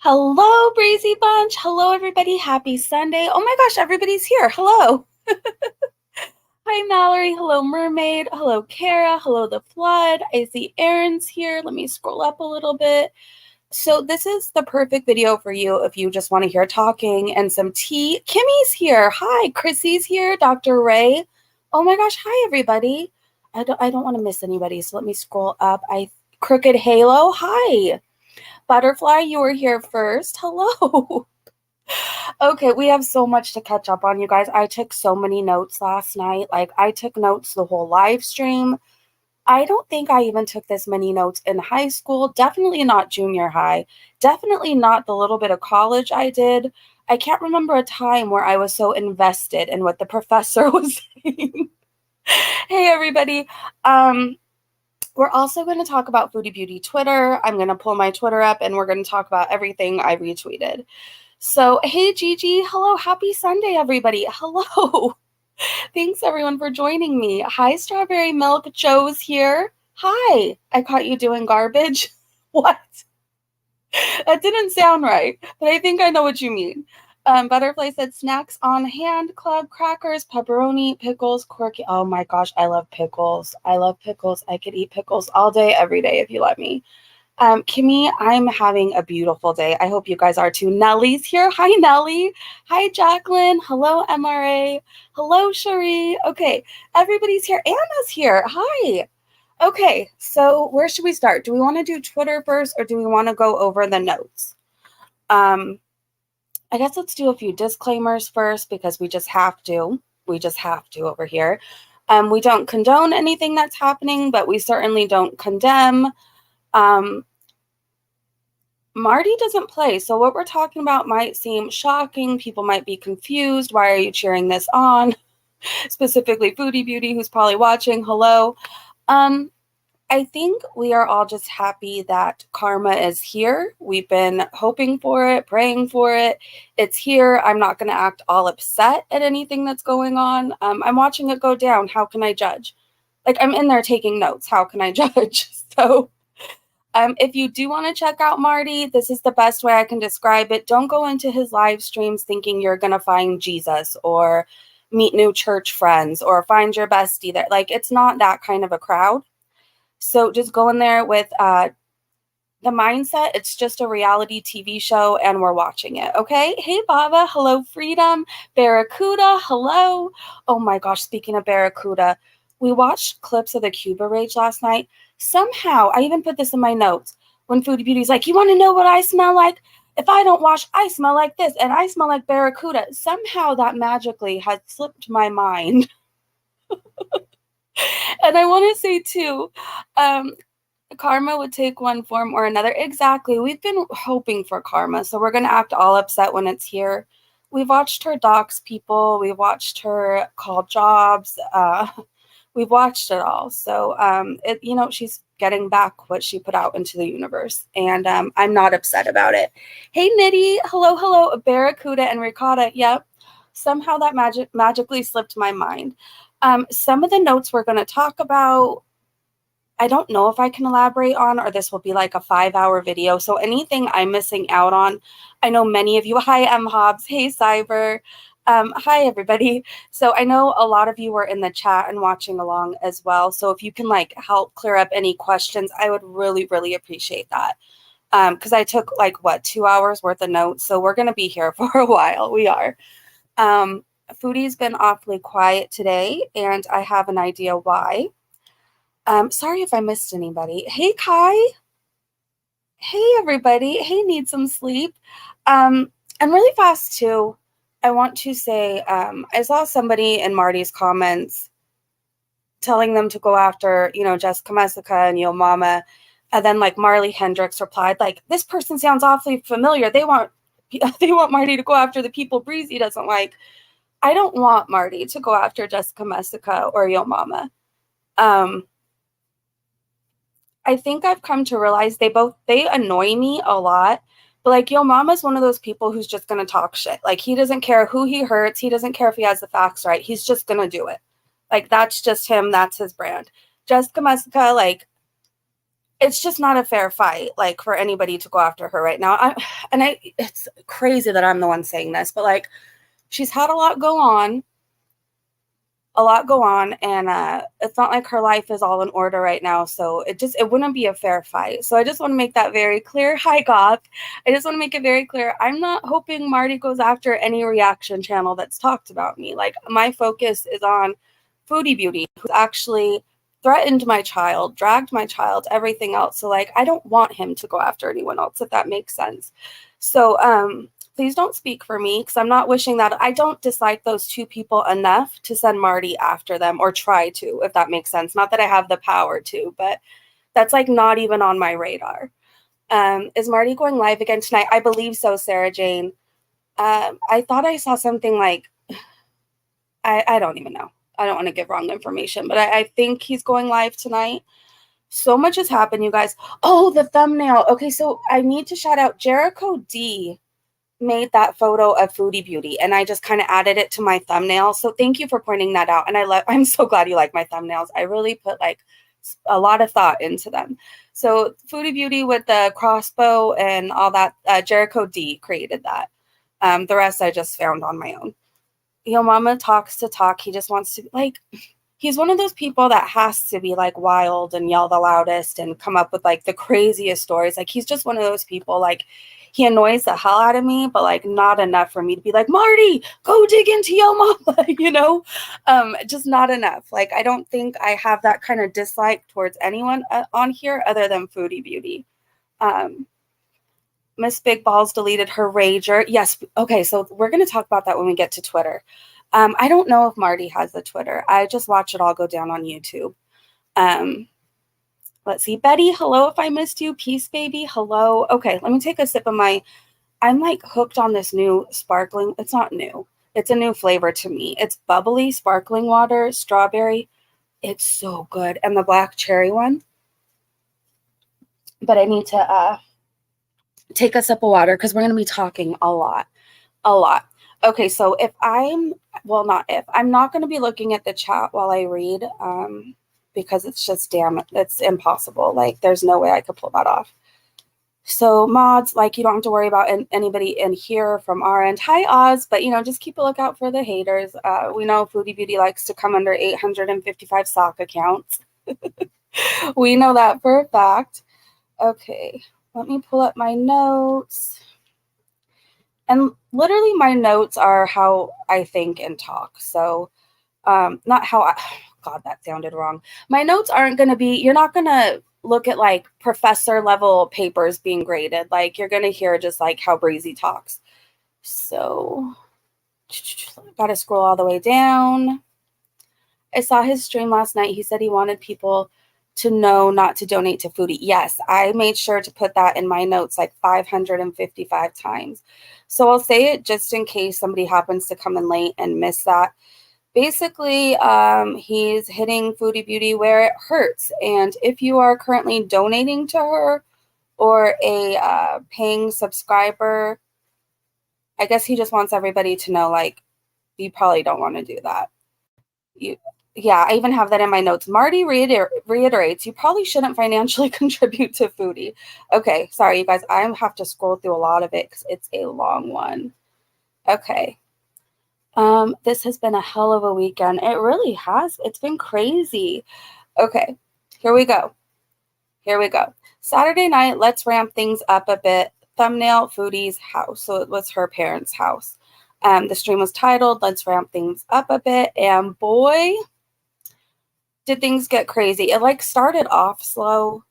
Hello, Breezy Bunch. Hello, everybody. Happy Sunday. Oh my gosh, everybody's here. Hello. Hi, Mallory. Hello, Mermaid. Hello, Kara. Hello, The Flood. I see Aaron's here. Let me scroll up a little bit. So this is the perfect video for you if you just want to hear talking and some tea. Kimmy's here. Hi, Chrissy's here. Dr. Ray. Oh my gosh. Hi, everybody. I don't want to miss anybody. So let me scroll up. Crooked Halo. Hi. Butterfly, you were here first. Hello. Okay, we have so much to catch up on, you guys. I took so many notes last night. Like, I took notes the whole live stream. I don't think I even took this many notes in high school. Definitely not junior high. Definitely not the little bit of college I did. I can't remember a time where I was so invested in what the professor was saying. Hey, everybody. We're also going to talk about Foodie Beauty Twitter. I'm going to pull my Twitter up and we're going to talk about everything I retweeted. So, hey, Gigi. Hello. Happy Sunday, everybody. Hello. Thanks, everyone, for joining me. Hi, Strawberry Milk. Joe's here. Hi. I caught you doing garbage. What? That didn't sound right, but I think I know what you mean. Butterfly said snacks on hand, club crackers, pepperoni, pickles, quirky. Oh my gosh, I love pickles. I love pickles. I could eat pickles all day, every day if you let me. Kimmy, I'm having a beautiful day. I hope you guys are too. Nellie's here. Hi, Nellie. Hi, Jacqueline. Hello, MRA. Hello, Cherie. Okay, everybody's here. Anna's here. Hi. Okay, so where should we start? Do we want to do Twitter first or do we want to go over the notes? I guess let's do a few disclaimers first because we just have to. We just have to over here. We don't condone anything that's happening, but we certainly don't condemn. Marty doesn't play, so what we're talking about might seem shocking. People might be confused. Why are you cheering this on? Specifically Foodie Beauty, who's probably watching. Hello. I think we are all just happy that karma is here. We've been hoping for it, praying for it. It's here. I'm not going to act all upset at anything that's going on. I'm watching it go down. How can I judge? Like, I'm in there taking notes. How can I judge? So, if you do want to check out Marty, this is the best way I can describe it. Don't go into his live streams thinking you're going to find Jesus or meet new church friends or find your bestie there. Like, it's not that kind of a crowd. So just go in there with the mindset. It's just a reality TV show and we're watching it. Okay. Hey, Baba. Hello, Freedom. Barracuda. Hello. Oh my gosh. Speaking of Barracuda, we watched clips of the Cuba Rage last night. Somehow, I even put this in my notes when Foodie Beauty's like, you want to know what I smell like? If I don't wash, I smell like this and I smell like Barracuda. Somehow that magically has slipped my mind. And I want to say too, karma would take one form or another. Exactly. We've been hoping for karma, so we're going to act all upset when it's here. We've watched her dox people. We've watched her call jobs. We've watched it all. So, she's getting back what she put out into the universe, and I'm not upset about it. Hey, Nitty. Hello, hello. Barracuda and ricotta. Yep. Somehow that magically slipped my mind. Some of the notes we're going to talk about, I don't know if I can elaborate on, or this will be like a 5-hour video. So anything I'm missing out on, I know many of you, hi, M. Hobbs, hey, Cyber, hi, everybody. So I know a lot of you were in the chat and watching along as well. So if you can like help clear up any questions, I would really, really appreciate that. Because I took 2 hours worth of notes. So we're going to be here for a while. We are. Foodie's been awfully quiet today, and I have an idea why. Sorry if I missed anybody. Hey, Kai. Hey, everybody. Hey, need some sleep. And really fast, too, I want to say I saw somebody in Marty's comments telling them to go after, Jessica Messica and Yo Mama. And then, Marley Hendricks replied, this person sounds awfully familiar. They want Marty to go after the people Breezy doesn't like. I don't want Marty to go after Jessica Messica or Yo Mama. I think I've come to realize they annoy me a lot, but Yo Mama's one of those people who's just going to talk shit. He doesn't care who he hurts. He doesn't care if he has the facts right. He's just going to do it. That's just him. That's his brand. Jessica Messica, it's just not a fair fight, like, for anybody to go after her right now. It's crazy that I'm the one saying this, but like, she's had a lot go on, and it's not like her life is all in order right now, so it wouldn't be a fair fight. So I just want to make that very clear. Hi, Goth. I just want to make it very clear, I'm not hoping Marty goes after any reaction channel that's talked about me. Like, my focus is on Foodie Beauty, who's actually threatened my child, dragged my child, everything else. So like, I don't want him to go after anyone else, if that makes sense. So please don't speak for me, because I'm not wishing that. I don't dislike those two people enough to send Marty after them, or try to, if that makes sense. Not that I have the power to, but that's like not even on my radar. Is Marty going live again tonight? I believe so, Sarah Jane. I thought I saw something like, I don't even know. I don't want to give wrong information, but I think he's going live tonight. So much has happened, you guys. Oh, the thumbnail. Okay, so I need to shout out Jericho D made that photo of Foodie Beauty, and I just kind of added it to my thumbnail. So thank you for pointing that out. And I'm so glad you like my thumbnails. I really put like a lot of thought into them. So Foodie Beauty with the crossbow and all that, Jericho D created that. The rest I just found on my own. Yo mama talks to talk. He just wants to, like, he's one of those people that has to be like wild and yell the loudest and come up with like the craziest stories. Like, he's just one of those people, like, he annoys the hell out of me, but like not enough for me to be like, Marty, go dig into yo mama, you know? Just not enough. Like, I don't think I have that kind of dislike towards anyone on here other than Foodie Beauty. Miss Big Balls deleted her rager. Yes. Okay. So we're going to talk about that when we get to Twitter. I don't know if Marty has the Twitter. I just watch it all go down on YouTube. Let's see. Betty, hello if I missed you. Peace, baby. Hello. Okay. Let me take a sip of I'm like hooked on this new sparkling. It's not new. It's a new flavor to me. It's bubbly sparkling water, strawberry. It's so good. And the black cherry one. But I need to take a sip of water because we're going to be talking a lot. Okay, so I'm not going to be looking at the chat while I read, because it's impossible. Like, there's no way I could pull that off. So mods, like, you don't have to worry about anybody in here from our end. Hi, Oz, but, just keep a lookout for the haters. We know Foodie Beauty likes to come under 855 sock accounts. We know that for a fact. Okay, let me pull up my notes. And literally my notes are how I think and talk. So not how God, that sounded wrong. My notes aren't going to be, you're not going to look at like professor level papers being graded. Like, you're going to hear just like how Breezy talks. So got to scroll all the way down. I saw his stream last night. He said he wanted people to know not to donate to Foodie. Yes, I made sure to put that in my notes like 555 times. So I'll say it just in case somebody happens to come in late and miss that. Basically, he's hitting Foodie Beauty where it hurts. And if you are currently donating to her or a paying subscriber, I guess he just wants everybody to know, like, you probably don't want to do that. Yeah, I even have that in my notes. Marty reiterates, you probably shouldn't financially contribute to Foodie. Okay, sorry, you guys. I have to scroll through a lot of it because it's a long one. Okay. This has been a hell of a weekend. It really has. It's been crazy. Okay, here we go. Saturday night, let's ramp things up a bit. Thumbnail, Foodie's house. So it was her parents' house. The stream was titled, Let's Ramp Things Up a Bit. And boy, did things get crazy. It like started off slow,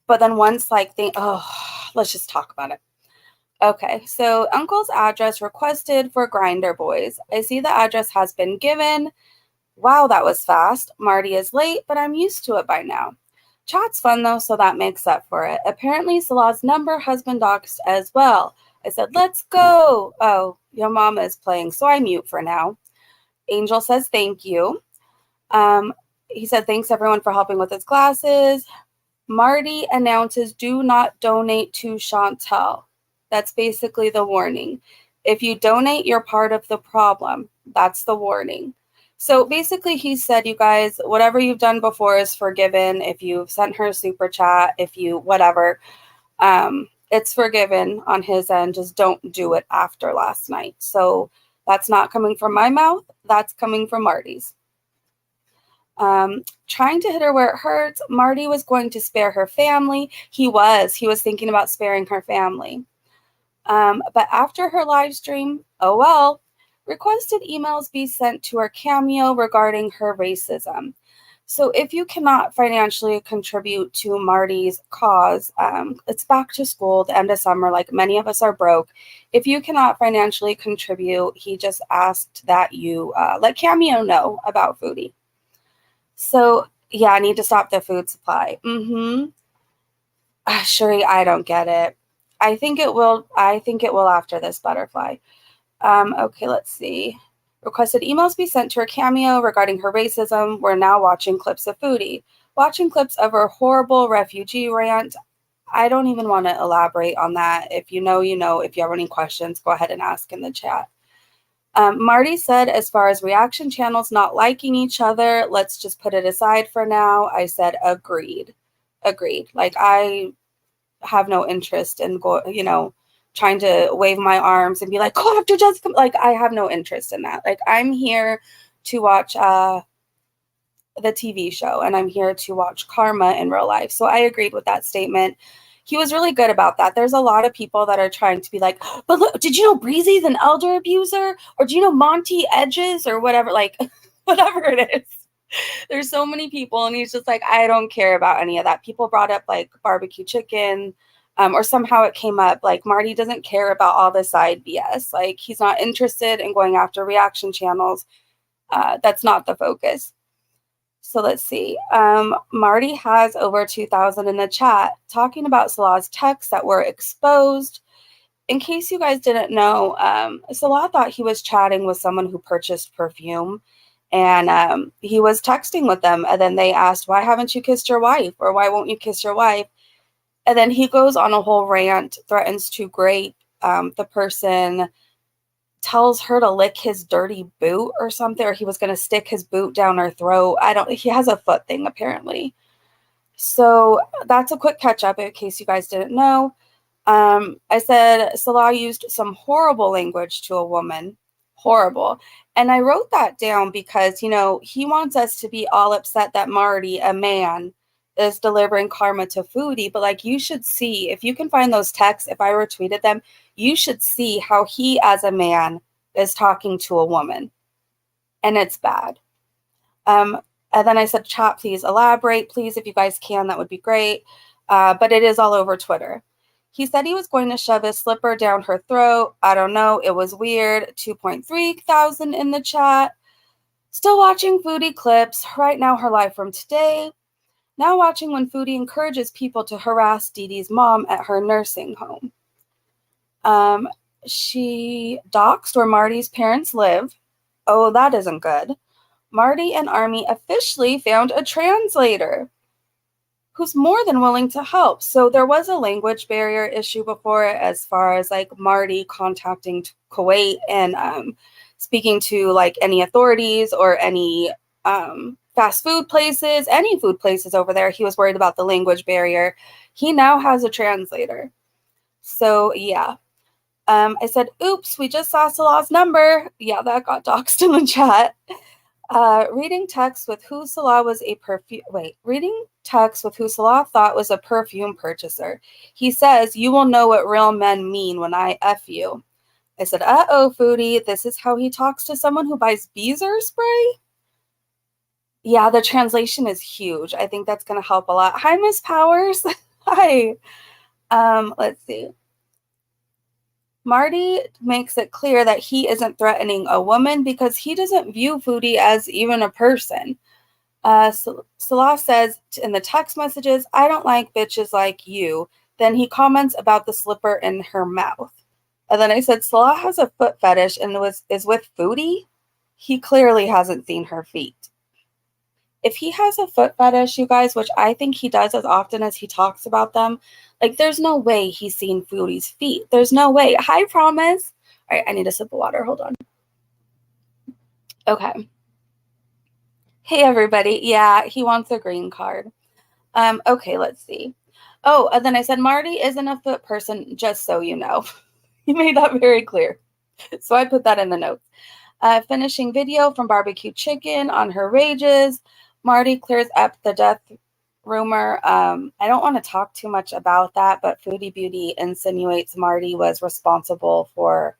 but then once like let's just talk about it. Okay, so Uncle's address requested for Grinder Boys. I see the address has been given. Wow, that was fast. Marty is late, but I'm used to it by now. Chat's fun though, so that makes up for it. Apparently Salah's number has been doxed as well. I said, let's go. Oh, your mama is playing, so I mute for now. Angel says thank you. He said, thanks everyone for helping with his glasses. Marty announces, do not donate to Chantel. That's basically the warning. If you donate, you're part of the problem. That's the warning. So basically he said, you guys, whatever you've done before is forgiven. If you've sent her a super chat, if you, whatever, it's forgiven on his end. Just don't do it after last night. So that's not coming from my mouth. That's coming from Marty's. Trying to hit her where it hurts. Marty was going to spare her family. He was thinking about sparing her family. But after her live stream, oh well, requested emails be sent to her Cameo regarding her racism. So if you cannot financially contribute to Marty's cause, it's back to school, the end of summer, like many of us are broke. If you cannot financially contribute, he just asked that you let Cameo know about Foodie. So yeah, I need to stop the food supply. Sherry, I don't get it. I think it will after this butterfly. Okay, let's see. Requested emails be sent to her Cameo regarding her racism. We're now watching clips of Foodie. Watching clips of her horrible refugee rant. I don't even want to elaborate on that. If you know, you know. If you have any questions, go ahead and ask in the chat. Marty said, as far as reaction channels not liking each other, let's just put it aside for now. I said, agreed. Like, I have no interest in trying to wave my arms and be like, go after Jessica. Like, I have no interest in that. Like, I'm here to watch the TV show, and I'm here to watch karma in real life. So I agreed with that statement. He was really good about that. There's a lot of people that are trying to be like, but look, did you know Breezy's an elder abuser? Or do you know Monty edges or whatever? Like, whatever it is. There's so many people, and he's just like, I don't care about any of that. People brought up like barbecue chicken, or somehow it came up like Marty doesn't care about all the side BS. Like, he's not interested in going after reaction channels. That's not the focus. So let's see. Marty has over 2,000 in the chat talking about Salah's texts that were exposed. In case you guys didn't know, Salah thought he was chatting with someone who purchased perfume, and he was texting with them. And then they asked, why haven't you kissed your wife? Or why won't you kiss your wife? And then he goes on a whole rant, threatens to grape the person, tells her to lick his dirty boot or something, or he was going to stick his boot down her throat. He has a foot thing apparently. So that's a quick catch up in case you guys didn't know. I said Salah used some horrible language to a woman. Horrible. And I wrote that down because, he wants us to be all upset that Marty, a man, is delivering karma to Foodie. But like, you should see, if you can find those texts, if I retweeted them, you should see how he as a man is talking to a woman. And it's bad. And then I said, chat, please elaborate. Please, if you guys can, that would be great. But it is all over Twitter. He said he was going to shove his slipper down her throat. I don't know. It was weird. 2.3 thousand in the chat. Still watching Foodie clips. Right now, her live from today. Now watching when Foodie encourages people to harass Dee Dee's mom at her nursing home. She doxed where Marty's parents live. Oh, that isn't good. Marty and Army officially found a translator who's more than willing to help. So there was a language barrier issue before, as far as like Marty contacting Kuwait and speaking to like any authorities or any fast food places, any food places over there. He was worried about the language barrier. He now has a translator. So yeah. I said, oops, we just saw Salah's number. Yeah, that got doxed in the chat. Reading text with who Salah was a perfume. Reading text with who Salah thought was a perfume purchaser. He says, you will know what real men mean when I F you. I said, uh-oh, Foodie, this is how he talks to someone who buys Beezer spray? Yeah, the translation is huge. I think that's going to help a lot. Hi, Miss Powers. Hi. Let's see. Marty makes it clear that he isn't threatening a woman because he doesn't view Foodie as even a person. Salah says in the text messages, I don't like bitches like you. Then he comments about the slipper in her mouth. And then I said, Salah has a foot fetish and is with Foodie? He clearly hasn't seen her feet. If he has a foot fetish, you guys, which I think he does as often as he talks about them, like, there's no way he's seen Foodie's feet. There's no way. Hi, Promise. All right, I need a sip of water. Hold on. Okay. Hey everybody. Yeah, he wants a green card. Okay, let's see. Oh, and then I said Marty isn't a foot person, just so you know. He made that very clear. So I put that in the notes. Finishing video from barbecue chicken on her rages. Marty clears up the death rumor. I don't want to talk too much about that, but Foodie Beauty insinuates Marty was responsible for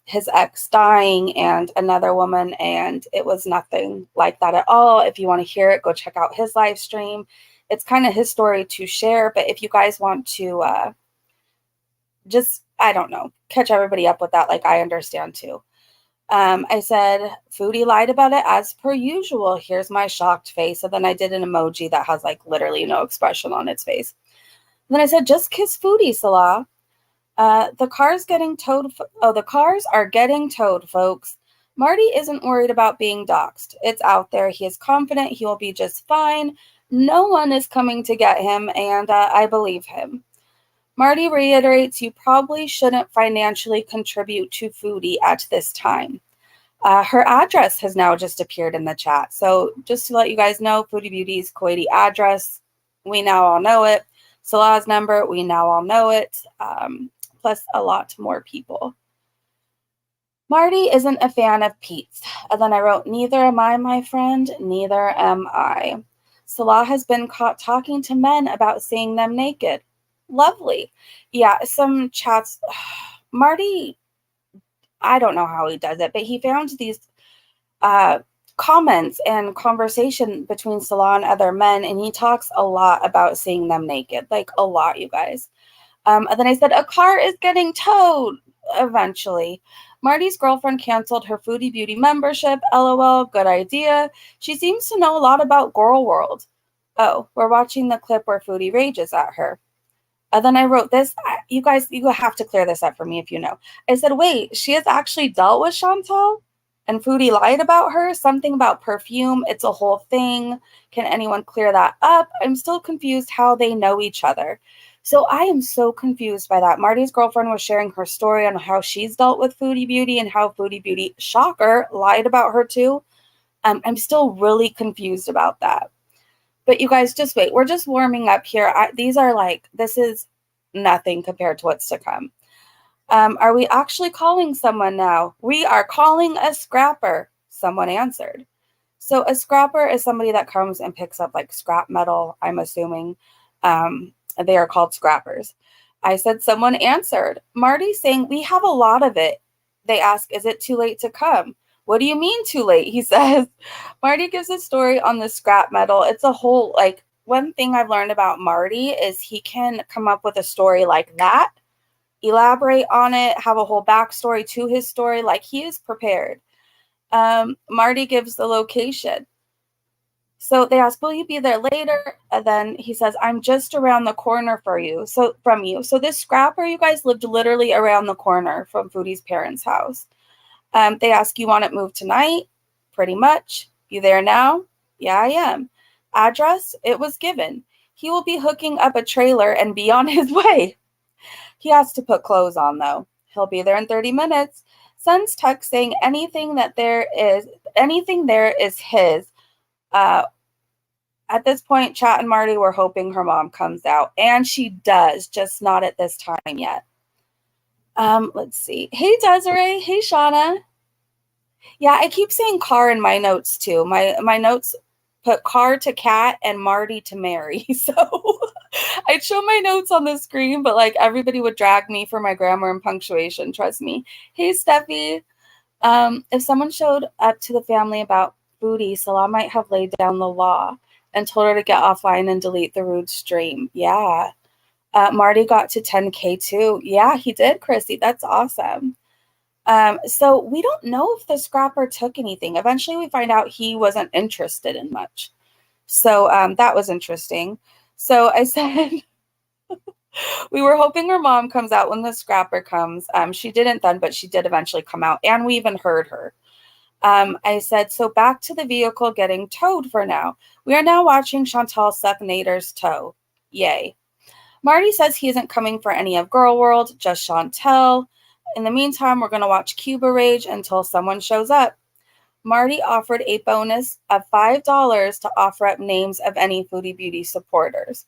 his ex dying and another woman, and it was nothing like that at all. If you want to hear it, go check out his live stream. It's kind of his story to share, but if you guys want to just, I don't know, catch everybody up with that, like I understand too. I said, Foodie lied about it as per usual. Here's my shocked face. And then I did an emoji that has like literally no expression on its face. And then I said, just kiss Foodie, Salah. The cars getting towed. The cars are getting towed, folks. Marty isn't worried about being doxxed. It's out there. He is confident he will be just fine. No one is coming to get him, and I believe him. Marty reiterates you probably shouldn't financially contribute to Foodie at this time. Her address has now just appeared in the chat. So just to let you guys know, Foodie Beauty's Kuwaiti address, we now all know it. Salah's number, we now all know it. Plus a lot more people. Marty isn't a fan of Pete's. And then I wrote, neither am I, my friend, neither am I. Salah has been caught talking to men about seeing them naked. Lovely. Yeah, some chats. Marty, I don't know how he does it, but he found these comments and conversation between Salah and other men, and he talks a lot about seeing them naked. Like a lot, you guys. And then I said, a car is getting towed eventually. Marty's girlfriend canceled her Foodie Beauty membership. LOL, good idea. She seems to know a lot about Girl World. Oh, we're watching the clip where Foodie rages at her. And then I wrote this. You guys, you have to clear this up for me if you know. I said, wait, she has actually dealt with Chantal? And Foodie lied about her? Something about perfume. It's a whole thing. Can anyone clear that up? I'm still confused how they know each other. So I am so confused by that. Marty's girlfriend was sharing her story on how she's dealt with Foodie Beauty and how Foodie Beauty, shocker, lied about her too. I'm still really confused about that. But you guys, just wait. We're just warming up here. These are like, this is nothing compared to what's to come. Are we actually calling someone now? We are calling a scrapper. Someone answered. So a scrapper is somebody that comes and picks up like scrap metal, I'm assuming. They are called scrappers. I said, someone answered. Marty's saying, we have a lot of it. They ask, is it too late to come? What do you mean too late? He says. Marty gives a story on the scrap metal. It's a whole, like, one thing I've learned about Marty is he can come up with a story like that, elaborate on it, have a whole backstory to his story. Like, he is prepared. Marty gives the location. So they ask, will you be there later? And then he says, I'm just around the corner from you. So this scrapper, you guys, lived literally around the corner from Foodie's parents' house. They ask, you want it moved tonight? Pretty much. You there now? Yeah, I am. Address? It was given. He will be hooking up a trailer and be on his way. He has to put clothes on, though. He'll be there in 30 minutes. Sends text saying anything there is his. At this point, Chat and Marty were hoping her mom comes out, and she does, just not at this time yet. Let's see. Hey, Desiree. Hey, Shauna. Yeah, I keep saying car in my notes, too. My notes put car to cat and Marty to Mary. So I'd show my notes on the screen, but like everybody would drag me for my grammar and punctuation. Trust me. Hey, Steffi. If someone showed up to the family about Foodie, Salah might have laid down the law and told her to get offline and delete the rude stream. Yeah. Marty got to 10K too. Yeah, he did, Chrissy. That's awesome. So we don't know if the scrapper took anything. Eventually we find out he wasn't interested in much. So that was interesting. So I said, we were hoping her mom comes out when the scrapper comes. She didn't then, but she did eventually come out, and we even heard her. I said, so back to the vehicle getting towed for now. We are now watching Chantal suck Nader's toe. Yay. Marty says he isn't coming for any of Girl World, just Chantal. In the meantime, we're going to watch Cuba Rage until someone shows up. Marty offered a bonus of $5 to offer up names of any Foodie Beauty supporters.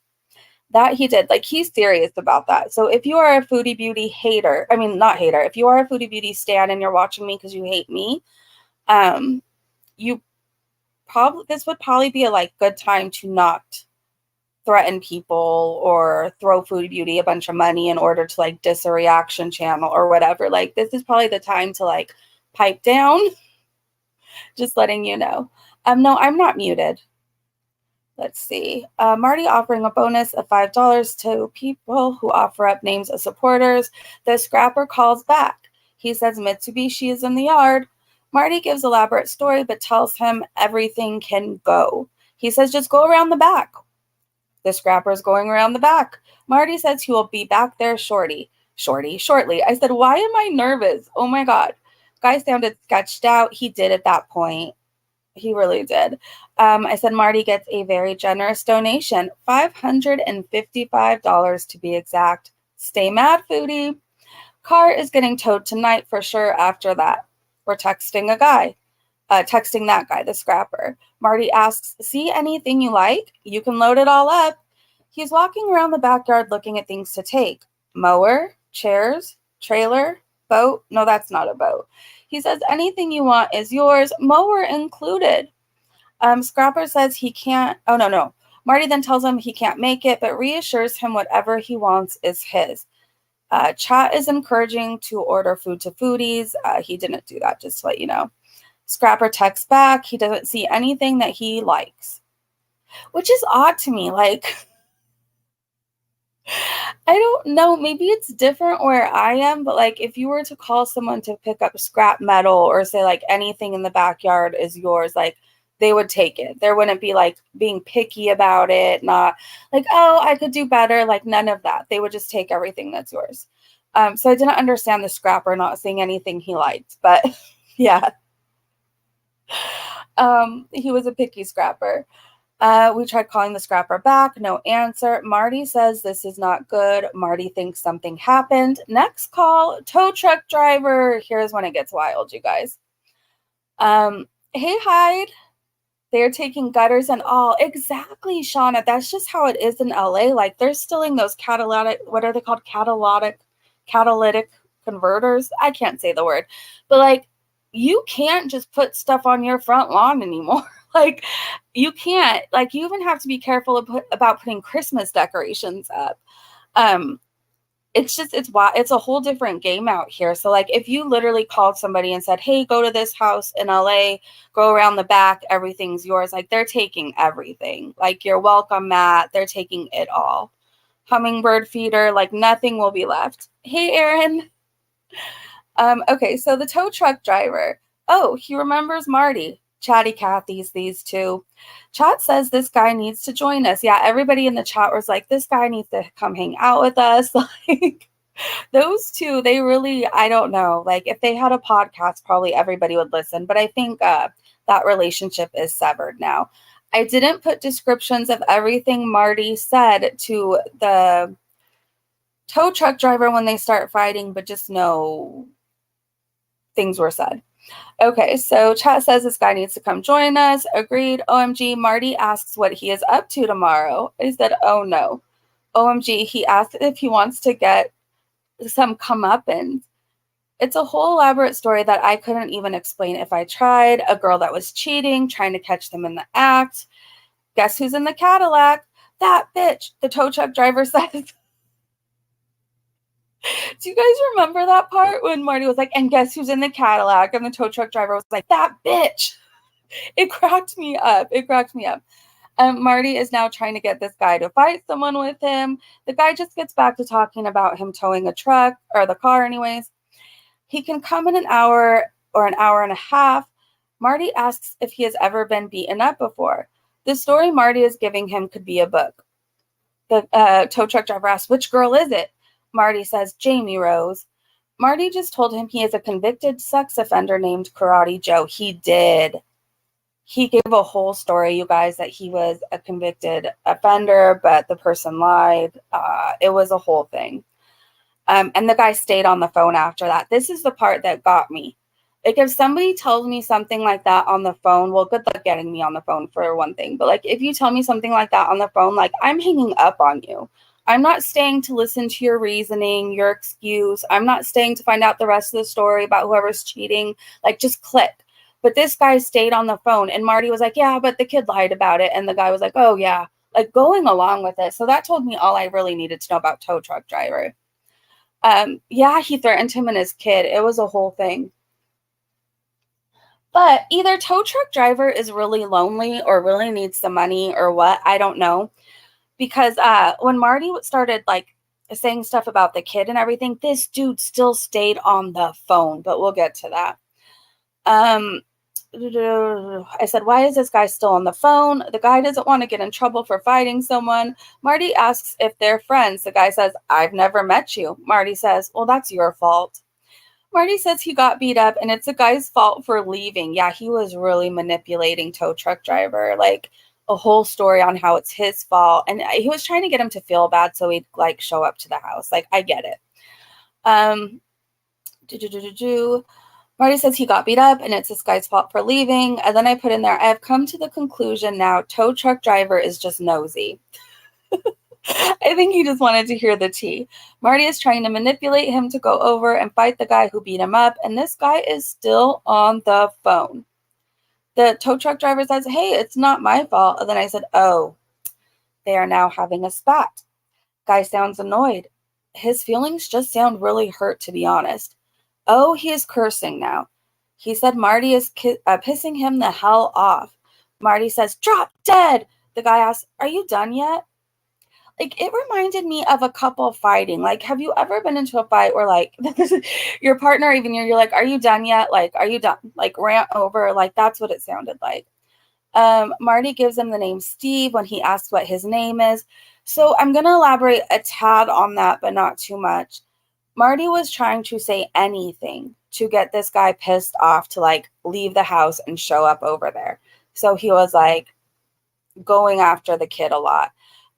That he did. Like, he's serious about that. So if you are a Foodie Beauty hater, I mean, not hater, if you are a Foodie Beauty stan and you're watching me because you hate me, you this would probably be a like good time to not threaten people or throw Foodie Beauty a bunch of money in order to like diss a reaction channel or whatever. Like, this is probably the time to like pipe down. Just letting you know. No, I'm not muted. Let's see. Marty offering a bonus of $5 to people who offer up names of supporters. The scrapper calls back. He says Mitsubishi is in the yard. Marty gives elaborate story, but tells him everything can go. He says, just go around the back. The scrapper is going around the back. Marty says he will be back there shortly. I said, why am I nervous? Oh my God. Guy sounded sketched out. He did at that point. He really did. I said, Marty gets a very generous donation, $555 to be exact. Stay mad, Foodie. Car is getting towed tonight for sure after that. We're texting that guy, the scrapper. Marty asks, see anything you like? You can load it all up. He's walking around the backyard looking at things to take. Mower, chairs, trailer, boat. No, that's not a boat. He says, anything you want is yours, mower included. Scrapper says he can't. Oh, no. Marty then tells him he can't make it, but reassures him whatever he wants is his. Chat is encouraging to order food to foodies. He didn't do that, just to let you know. Scrapper texts back. He doesn't see anything that he likes, which is odd to me. Like, I don't know. Maybe it's different where I am, but like if you were to call someone to pick up scrap metal or say like anything in the backyard is yours, like they would take it. There wouldn't be like being picky about it, not like, oh, I could do better. Like none of that. They would just take everything that's yours. So I didn't understand the scrapper not seeing anything he liked, but yeah. He was a picky scrapper. We tried calling the scrapper back. No answer. Marty says this is not good. Marty thinks something happened. Next call, tow truck driver. Here's when it gets wild, you guys. Hey, Hyde. They're taking gutters and all. Exactly, Shauna. That's just how it is in LA. Like they're stealing those what are they called? Catalytic converters. I can't say the word, but like you can't just put stuff on your front lawn anymore. Like you can't. Like you even have to be careful about putting Christmas decorations up. It's a whole different game out here. So like if you literally called somebody and said, hey, go to this house in LA, go around the back, everything's yours. Like they're taking everything. Like your welcome mat, they're taking it all. Hummingbird feeder, like nothing will be left. Hey, Aaron. Okay, so the tow truck driver. Oh, he remembers Marty. Chatty Cathy's these two. Chat says this guy needs to join us. Yeah, everybody in the chat was like, this guy needs to come hang out with us. Like those two, they really, I don't know. Like if they had a podcast, probably everybody would listen. But I think that relationship is severed now. I didn't put descriptions of everything Marty said to the tow truck driver when they start fighting, but just know things were said. Okay, so chat says this guy needs to come join us. Agreed. OMG, Marty asks what he is up to tomorrow. I said, oh no. OMG, he asked if he wants to get some comeuppance. It's a whole elaborate story that I couldn't even explain if I tried. A girl that was cheating, trying to catch them in the act. Guess who's in the Cadillac? That bitch, the tow truck driver says. Do you guys remember that part when Marty was like, and guess who's in the Cadillac? And the tow truck driver was like, that bitch. It cracked me up. Marty is now trying to get this guy to fight someone with him. The guy just gets back to talking about him towing a truck, or the car anyways. He can come in an hour or an hour and a half. Marty asks if he has ever been beaten up before. The story Marty is giving him could be a book. The tow truck driver asks, which girl is it? Marty says, Jamie Rose. Marty just told him he is a convicted sex offender named Karate Joe. He did. He gave a whole story, you guys, that he was a convicted offender, but the person lied. It was a whole thing. And the guy stayed on the phone after that. This is the part that got me. Like, if somebody tells me something like that on the phone, well, good luck getting me on the phone for one thing. But, like, if you tell me something like that on the phone, like, I'm hanging up on you. I'm not staying to listen to your reasoning, your excuse. I'm not staying to find out the rest of the story about whoever's cheating. Like, just click. But this guy stayed on the phone, and Marty was like, yeah, but the kid lied about it. And the guy was like, oh, yeah, like, going along with it. So that told me all I really needed to know about tow truck driver. Yeah, he threatened him and his kid. It was a whole thing. But either tow truck driver is really lonely or really needs the money or what, I don't know. Because when Marty started like saying stuff about the kid and everything, this dude still stayed on the phone. But we'll get to that. I said, why is this guy still on the phone? The guy doesn't want to get in trouble for fighting someone. Marty asks if they're friends. The guy says, I've never met you. Marty says, well, that's your fault. Marty says he got beat up and it's the guy's fault for leaving. Yeah, he was really manipulating tow truck driver, like a whole story on how it's his fault. And he was trying to get him to feel bad so he'd like show up to the house. Like, I get it. Marty says he got beat up and it's this guy's fault for leaving. And then I put in there, I have come to the conclusion now, tow truck driver is just nosy. I think he just wanted to hear the tea. Marty is trying to manipulate him to go over and fight the guy who beat him up, and this guy is still on the phone. The tow truck driver says, hey, it's not my fault. And then I said, oh, they are now having a spat. Guy sounds annoyed. His feelings just sound really hurt, to be honest. Oh, he is cursing now. He said Marty is pissing him the hell off. Marty says, drop dead. The guy asks, are you done yet? Like, it reminded me of a couple fighting. Like, have you ever been into a fight where, like, your partner, even you're like, are you done yet? Like, are you done? Like, rant over. Like, that's what it sounded like. Marty gives him the name Steve when he asks what his name is. So I'm going to elaborate a tad on that, but not too much. Marty was trying to say anything to get this guy pissed off to, like, leave the house and show up over there. So he was, like, going after the kid a lot.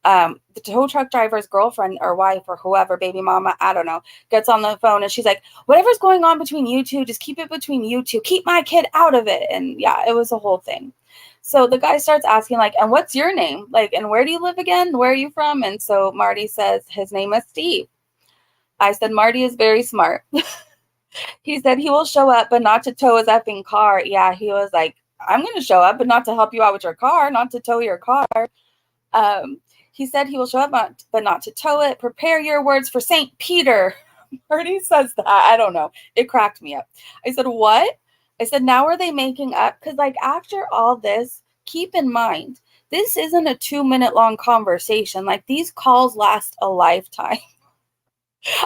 The tow truck driver's girlfriend or wife or whoever, baby mama, I don't know, gets on the phone and she's like, whatever's going on between you two, just keep it between you two. Keep my kid out of it. And yeah, it was a whole thing. So the guy starts asking, like, and what's your name? Like, and where do you live again? Where are you from? And so Marty says his name is Steve. I said, Marty is very smart. He said he will show up, but not to tow his effing car. Yeah, he was like, I'm going to show up, but not to help you out with your car, not to tow your car. He said he will show up, but not to tow it. Prepare your words for St. Peter. Marty says that. I don't know. It cracked me up. I said, what? I said, now are they making up? Because, like, after all this, keep in mind, this isn't a 2-minute long conversation. Like, these calls last a lifetime.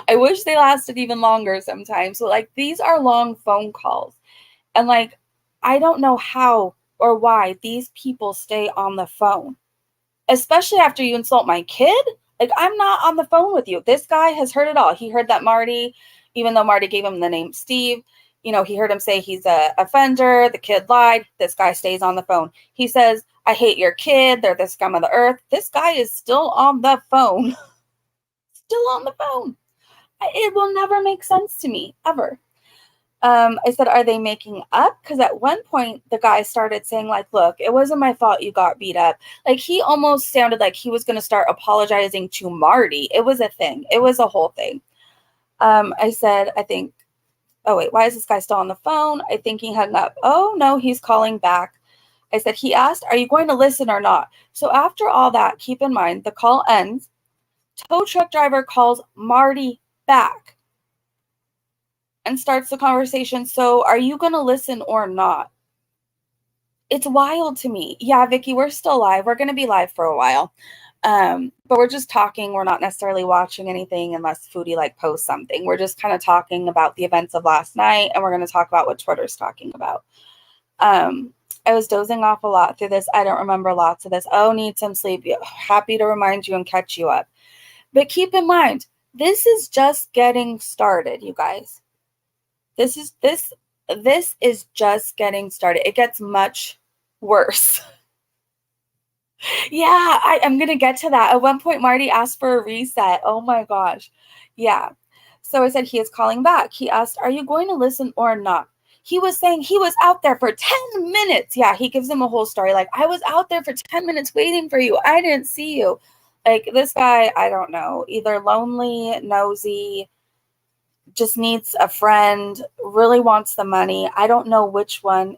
I wish they lasted even longer sometimes. So, like, these are long phone calls. And, like, I don't know how or why these people stay on the phone. Especially after you insult my kid. Like, I'm not on the phone with you. This guy has heard it all. He heard that Marty, even though Marty gave him the name Steve, you know, he heard him say he's a offender. The kid lied. This guy stays on the phone. He says, I hate your kid. They're the scum of the earth. This guy is still on the phone. Still on the phone. It will never make sense to me, ever. I said, are they making up? Because at one point, the guy started saying, like, look, it wasn't my fault you got beat up. Like, he almost sounded like he was going to start apologizing to Marty. It was a thing. It was a whole thing. I said, oh, wait, why is this guy still on the phone? I think he hung up. Oh, no, he's calling back. I said, he asked, are you going to listen or not? So after all that, keep in mind, the call ends. Tow truck driver calls Marty back and starts the conversation. So are you going to listen or not? It's wild to me. Yeah, Vicky, we're still live. We're going to be live for a while. But we're just talking. We're not necessarily watching anything unless Foodie like posts something. We're just kind of talking about the events of last night, and we're going to talk about what Twitter's talking about. I was dozing off a lot through this. I don't remember lots of this. Oh, need some sleep. Happy to remind you and catch you up. But keep in mind, this is just getting started, you guys. This is just getting started. It gets much worse. Yeah, I'm going to get to that. At one point, Marty asked for a reset. Oh my gosh. Yeah. So I said, he is calling back. He asked, are you going to listen or not? He was saying he was out there for 10 minutes. Yeah, he gives him a whole story. Like, I was out there for 10 minutes waiting for you. I didn't see you. Like, this guy, I don't know, either lonely, nosy, just needs a friend, really wants the money. I don't know which one.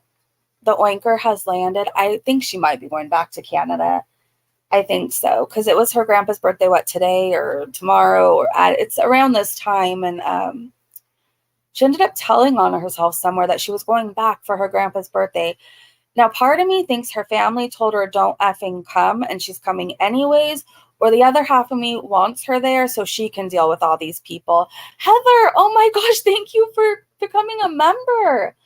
The oinker has landed. I think she might be going back to Canada. I think so, because it was her grandpa's birthday, what, today or tomorrow? Or it's around this time, and she ended up telling on herself somewhere that she was going back for her grandpa's birthday. Now, part of me thinks her family told her don't effing come, and she's coming anyways, or the other half of me wants her there so she can deal with all these people. Heather, oh my gosh, thank you for becoming a member.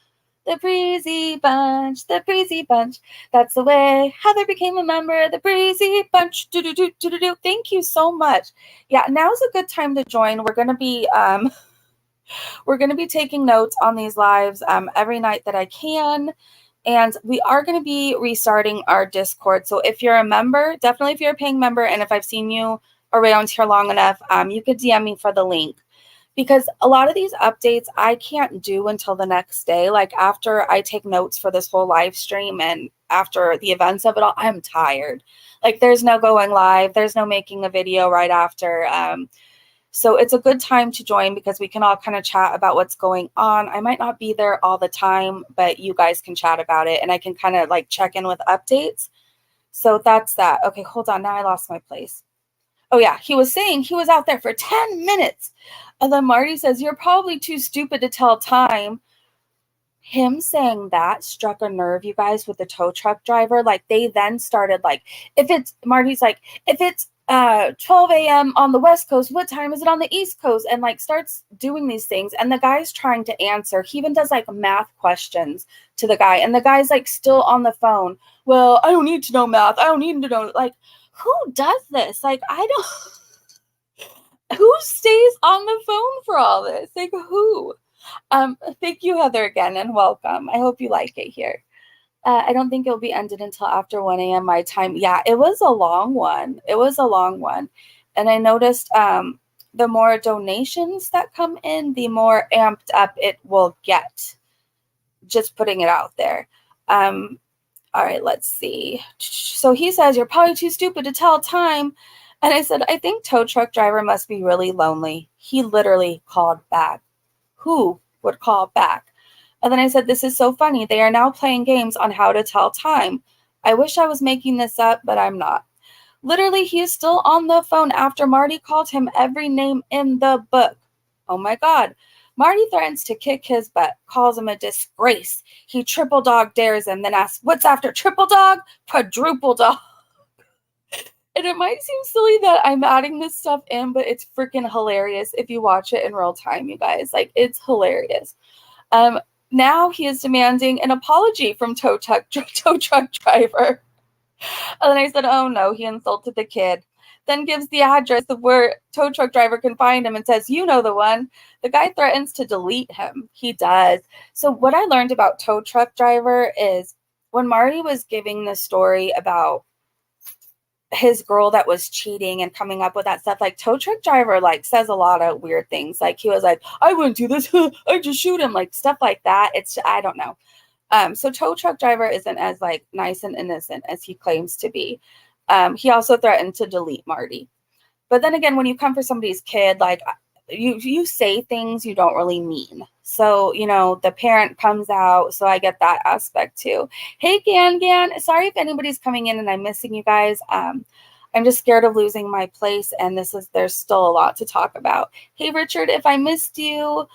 The Breezy Bunch, the Breezy Bunch. That's the way Heather became a member. The Breezy Bunch. Do do do do do do. Thank you so much. Yeah, now's a good time to join. We're gonna be taking notes on these lives every night that I can. And we are going to be restarting our Discord. So if you're a member, definitely if you're a paying member, and if I've seen you around here long enough, you could DM me for the link. Because a lot of these updates I can't do until the next day. Like after I take notes for this whole live stream and after the events of it all, I'm tired. Like there's no going live. There's no making a video right after. So it's a good time to join because we can all kind of chat about what's going on. I might not be there all the time, but you guys can chat about it and I can kind of like check in with updates. So that's that. Okay, hold on. Now I lost my place. Oh yeah, he was saying he was out there for 10 minutes. And then Marty says, you're probably too stupid to tell time. Him saying that struck a nerve, you guys, with the tow truck driver. Like they then started like, Marty's like, if it's 12 a.m. on the West Coast, what time is it on the East Coast? And like starts doing these things. And the guy's trying to answer. He even does like math questions to the guy. And the guy's like still on the phone. Well, I don't need to know math. I don't need to know. Like, who does this? Like, I don't. Who stays on the phone for all this? Like, who? Thank you, Heather, again, and welcome. I hope you like it here. I don't think it'll be ended until after 1 a.m. my time. Yeah, it was a long one. It was a long one. And I noticed the more donations that come in, the more amped up it will get. Just putting it out there. All right, let's see. So he says, you're probably too stupid to tell time. And I said, I think tow truck driver must be really lonely. He literally called back. Who would call back? And then I said, this is so funny. They are now playing games on how to tell time. I wish I was making this up, but I'm not. Literally, he is still on the phone after Marty called him every name in the book. Oh my God. Marty threatens to kick his butt, calls him a disgrace. He triple dog dares him, then asks, what's after triple dog? Quadruple dog. And it might seem silly that I'm adding this stuff in, but it's freaking hilarious if you watch it in real time, you guys. Like, it's hilarious. Now he is demanding an apology from tow truck driver. And then I said, oh no, he insulted the kid. Then gives the address of where tow truck driver can find him and says, you know the one. The guy threatens to delete him. He does. So what I learned about tow truck driver is when Marty was giving the story about his girl that was cheating and coming up with that stuff, like tow truck driver like says a lot of weird things. Like he was like, I wouldn't do this. I just shoot him, like stuff like that. It's, I don't know. So tow truck driver isn't as like nice and innocent as he claims to be. He also threatened to delete Marty. But then again, when you come for somebody's kid, like you say things you don't really mean. So, you know, the parent comes out. So I get that aspect too. Hey, Gan. Sorry if anybody's coming in and I'm missing you guys. I'm just scared of losing my place. And there's still a lot to talk about. Hey, Richard, if I missed you.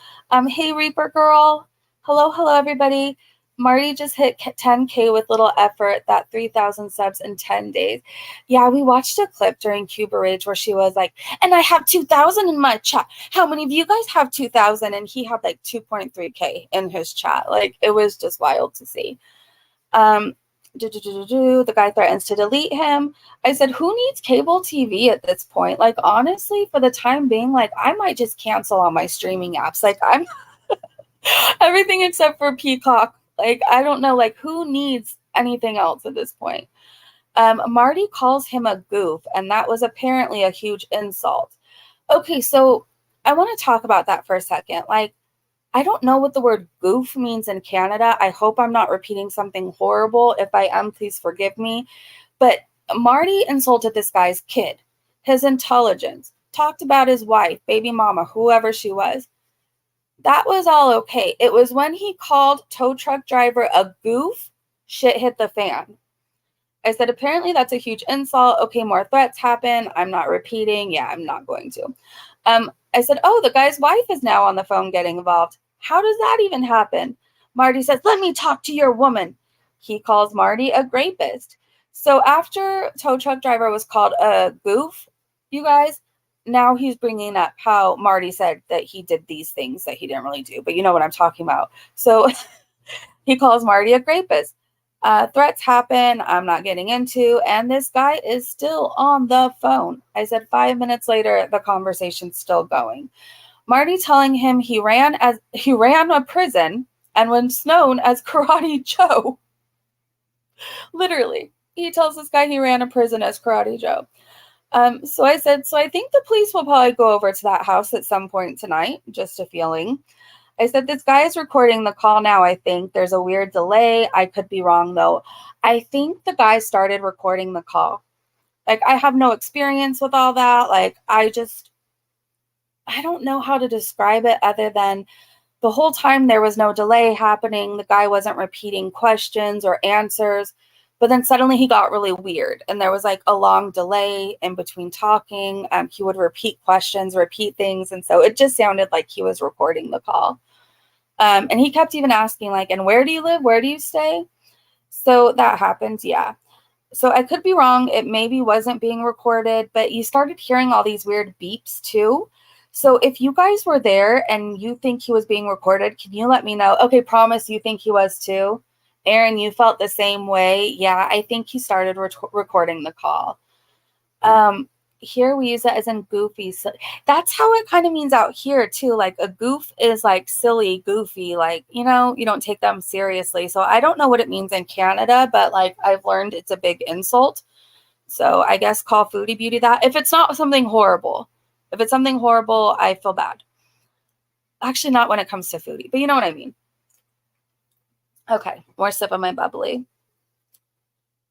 Hey, Reaper Girl. Hello, everybody. Marty just hit 10K with little effort, that 3,000 subs in 10 days. Yeah, we watched a clip during Cuba Rage where she was like, and I have 2,000 in my chat. How many of you guys have 2,000? And he had like 2.3K in his chat. Like, it was just wild to see. The guy threatens to delete him. I said, who needs cable TV at this point? Like, honestly, for the time being, like, I might just cancel all my streaming apps. Like, I'm everything except for Peacock. Like, I don't know, like, who needs anything else at this point? Marty calls him a goof, and that was apparently a huge insult. Okay, so I want to talk about that for a second. Like, I don't know what the word goof means in Canada. I hope I'm not repeating something horrible. If I am, please forgive me. But Marty insulted this guy's kid, his intelligence, talked about his wife, baby mama, whoever she was. That was all okay. It was when he called tow truck driver a goof, shit hit the fan. I said, apparently that's a huge insult. Okay, more threats happen. I'm not repeating. Yeah, I'm not going to. I said, oh, the guy's wife is now on the phone getting involved. How does that even happen? Marty says, let me talk to your woman. He calls Marty a rapist. So after tow truck driver was called a goof, you guys, now he's bringing up how Marty said that he did these things that he didn't really do, but you know what I'm talking about. So he calls Marty a rapist. Threats happen, I'm not getting into, and this guy is still on the phone. I said 5 minutes later, the conversation's still going. Marty telling him he ran a prison and was known as Karate Joe. Literally, he tells this guy he ran a prison as Karate Joe. So I said, so I think the police will probably go over to that house at some point tonight. Just a feeling. I said, this guy is recording the call now, I think. There's a weird delay. I could be wrong, though. I think the guy started recording the call. Like, I have no experience with all that. Like, I don't know how to describe it other than the whole time there was no delay happening. The guy wasn't repeating questions or answers. But then suddenly he got really weird. And there was like a long delay in between talking. He would repeat questions, repeat things. And so it just sounded like he was recording the call. And he kept even asking, like, and where do you live? Where do you stay? So that happens, yeah. So I could be wrong. It maybe wasn't being recorded, but you started hearing all these weird beeps too. So if you guys were there and you think he was being recorded, can you let me know? Okay, promise you think he was too. Aaron, you felt the same way. Yeah, I think he started recording the call. Here we use it as in goofy. So that's how it kind of means out here too. Like a goof is like silly, goofy, like, you don't take them seriously. So I don't know what it means in Canada, but like I've learned it's a big insult. So I guess call Foodie Beauty that. If it's not something horrible. If it's something horrible, I feel bad. Actually, not when it comes to foodie, but you know what I mean. Okay, more sip of my bubbly.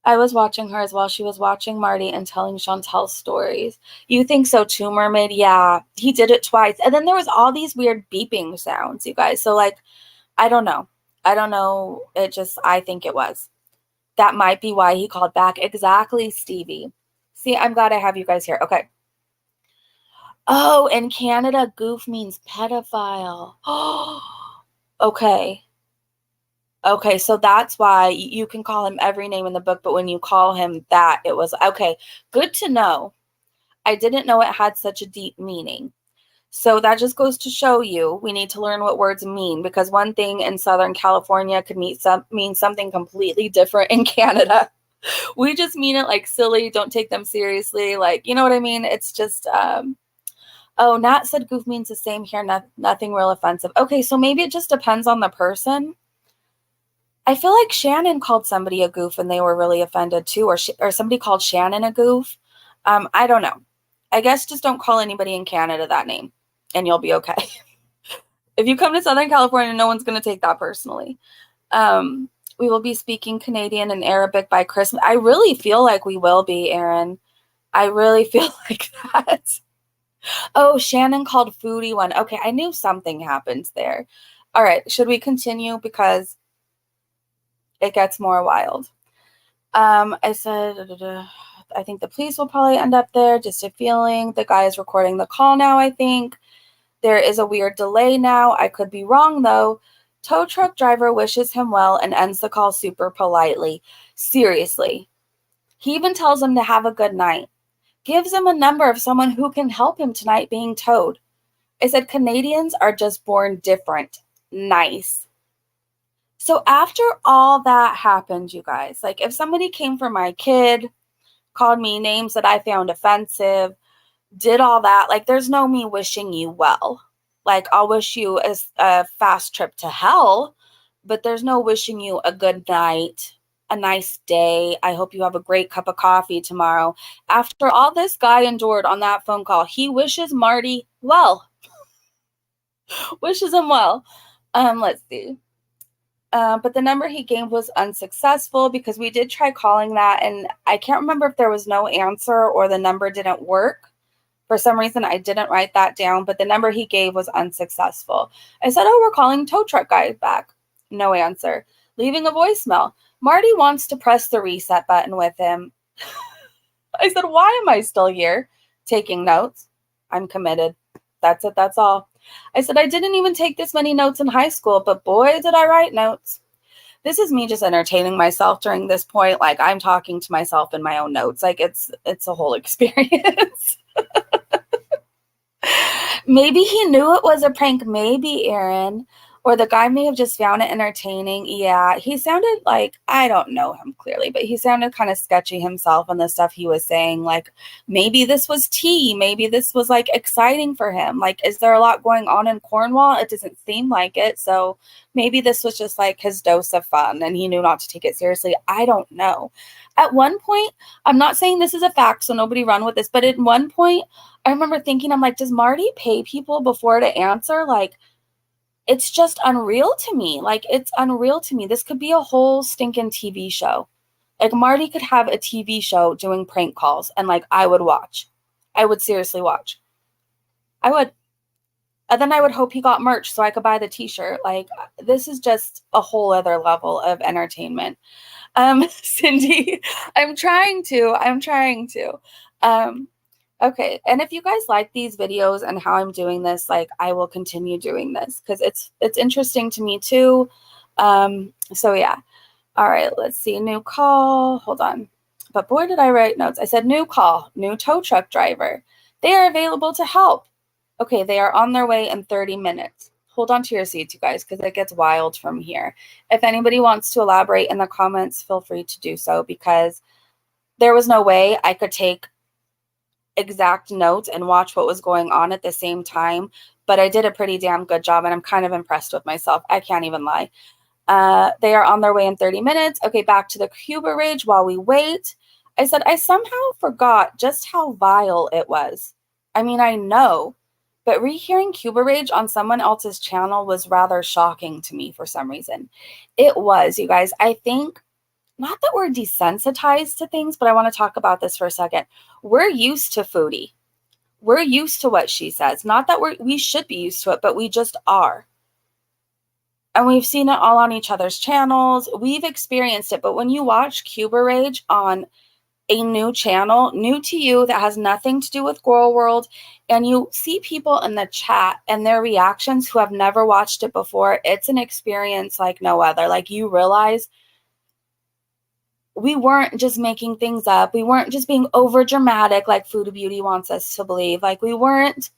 I was watching her as well. She was watching Marty and telling Chantel stories. You think so too, Mermaid? Yeah, he did it twice. And then there was all these weird beeping sounds, you guys. So, like, I don't know. I don't know. I think it was. That might be why he called back. Exactly, Stevie. See, I'm glad I have you guys here. Okay. Oh, in Canada, goof means pedophile. Okay. Okay, so that's why you can call him every name in the book, but when you call him that, it was okay. Good to know. I didn't know it had such a deep meaning. So that just goes to show you we need to learn what words mean, because one thing in Southern California could mean something completely different in Canada. We just mean it like silly, don't take them seriously. Like, you know what I mean? It's just, oh, Nat said goof means the same here, nothing real offensive. Okay, so maybe it just depends on the person. I feel like Shannon called somebody a goof and they were really offended too, or somebody called Shannon a goof. I don't know. I guess just don't call anybody in Canada that name and you'll be okay. If you come to Southern California, no one's going to take that personally. We will be speaking Canadian and Arabic by Christmas. I really feel like we will be, Aaron. I really feel like that. Oh, Shannon called Foodie one. Okay, I knew something happened there. All right, should we continue? Because it gets more wild. I said, I think the police will probably end up there. Just a feeling. The guy is recording the call now, I think. There is a weird delay now. I could be wrong, though. Tow truck driver wishes him well and ends the call super politely. Seriously. He even tells him to have a good night. Gives him a number of someone who can help him tonight being towed. I said, Canadians are just born different. Nice. So after all that happened, you guys, like if somebody came for my kid, called me names that I found offensive, did all that, like there's no me wishing you well. Like I'll wish you a fast trip to hell, but there's no wishing you a good night, a nice day. I hope you have a great cup of coffee tomorrow. After all this guy endured on that phone call, he wishes Marty well. Wishes him well. Let's see. But the number he gave was unsuccessful because we did try calling that, and I can't remember if there was no answer or the number didn't work. For some reason, I didn't write that down, but the number he gave was unsuccessful. I said, oh, we're calling tow truck guy back. No answer. Leaving a voicemail. Marty wants to press the reset button with him. I said, why am I still here? Taking notes. I'm committed. That's it. That's all. I said, I didn't even take this many notes in high school, but boy, did I write notes. This is me just entertaining myself during this point. Like, I'm talking to myself in my own notes. Like, it's a whole experience. Maybe he knew it was a prank. Maybe, Aaron. Or the guy may have just found it entertaining. Yeah, he sounded like, I don't know him clearly, but he sounded kind of sketchy himself on the stuff he was saying. Like, maybe this was tea. Maybe this was, like, exciting for him. Like, is there a lot going on in Cornwall? It doesn't seem like it. So maybe this was just, like, his dose of fun, and he knew not to take it seriously. I don't know. At one point, I'm not saying this is a fact, so nobody run with this, but at one point, I remember thinking, I'm like, does Marty pay people before to answer? Like, it's just unreal to me. Like, it's unreal to me. This could be a whole stinking TV show. Like, Marty could have a TV show doing prank calls, and, like, I would watch. I would seriously watch. I would. And then I would hope he got merch so I could buy the t-shirt. Like, this is just a whole other level of entertainment. Cindy, I'm trying to. Okay, and if you guys like these videos and how I'm doing this, like, I will continue doing this because it's interesting to me too. So yeah. All right, let's see. New call. Hold on. But boy, did I write notes. I said new call, new tow truck driver. They are available to help. Okay, they are on their way in 30 minutes. Hold on to your seats, you guys, because it gets wild from here. If anybody wants to elaborate in the comments, feel free to do so, because there was no way I could take exact notes and watch what was going on at the same time, but I did a pretty damn good job, and I'm kind of impressed with myself. I can't even lie. They are on their way in 30 minutes. Okay, back to the Cuba Ridge while we wait. I said, I somehow forgot just how vile it was. I mean, I know, but rehearing Cuba Ridge on someone else's channel was rather shocking to me for some reason. It was, you guys. I think, not that we're desensitized to things, but I want to talk about this for a second. We're used to Foodie. We're used to what she says. Not that we should be used to it, but we just are. And we've seen it all on each other's channels. We've experienced it. But when you watch Cuba Rage on a new channel, new to you, that has nothing to do with Girl World, and you see people in the chat and their reactions who have never watched it before, it's an experience like no other. Like, you realize we weren't just making things up. We weren't just being over dramatic like Foodie Beauty wants us to believe. Like, we weren't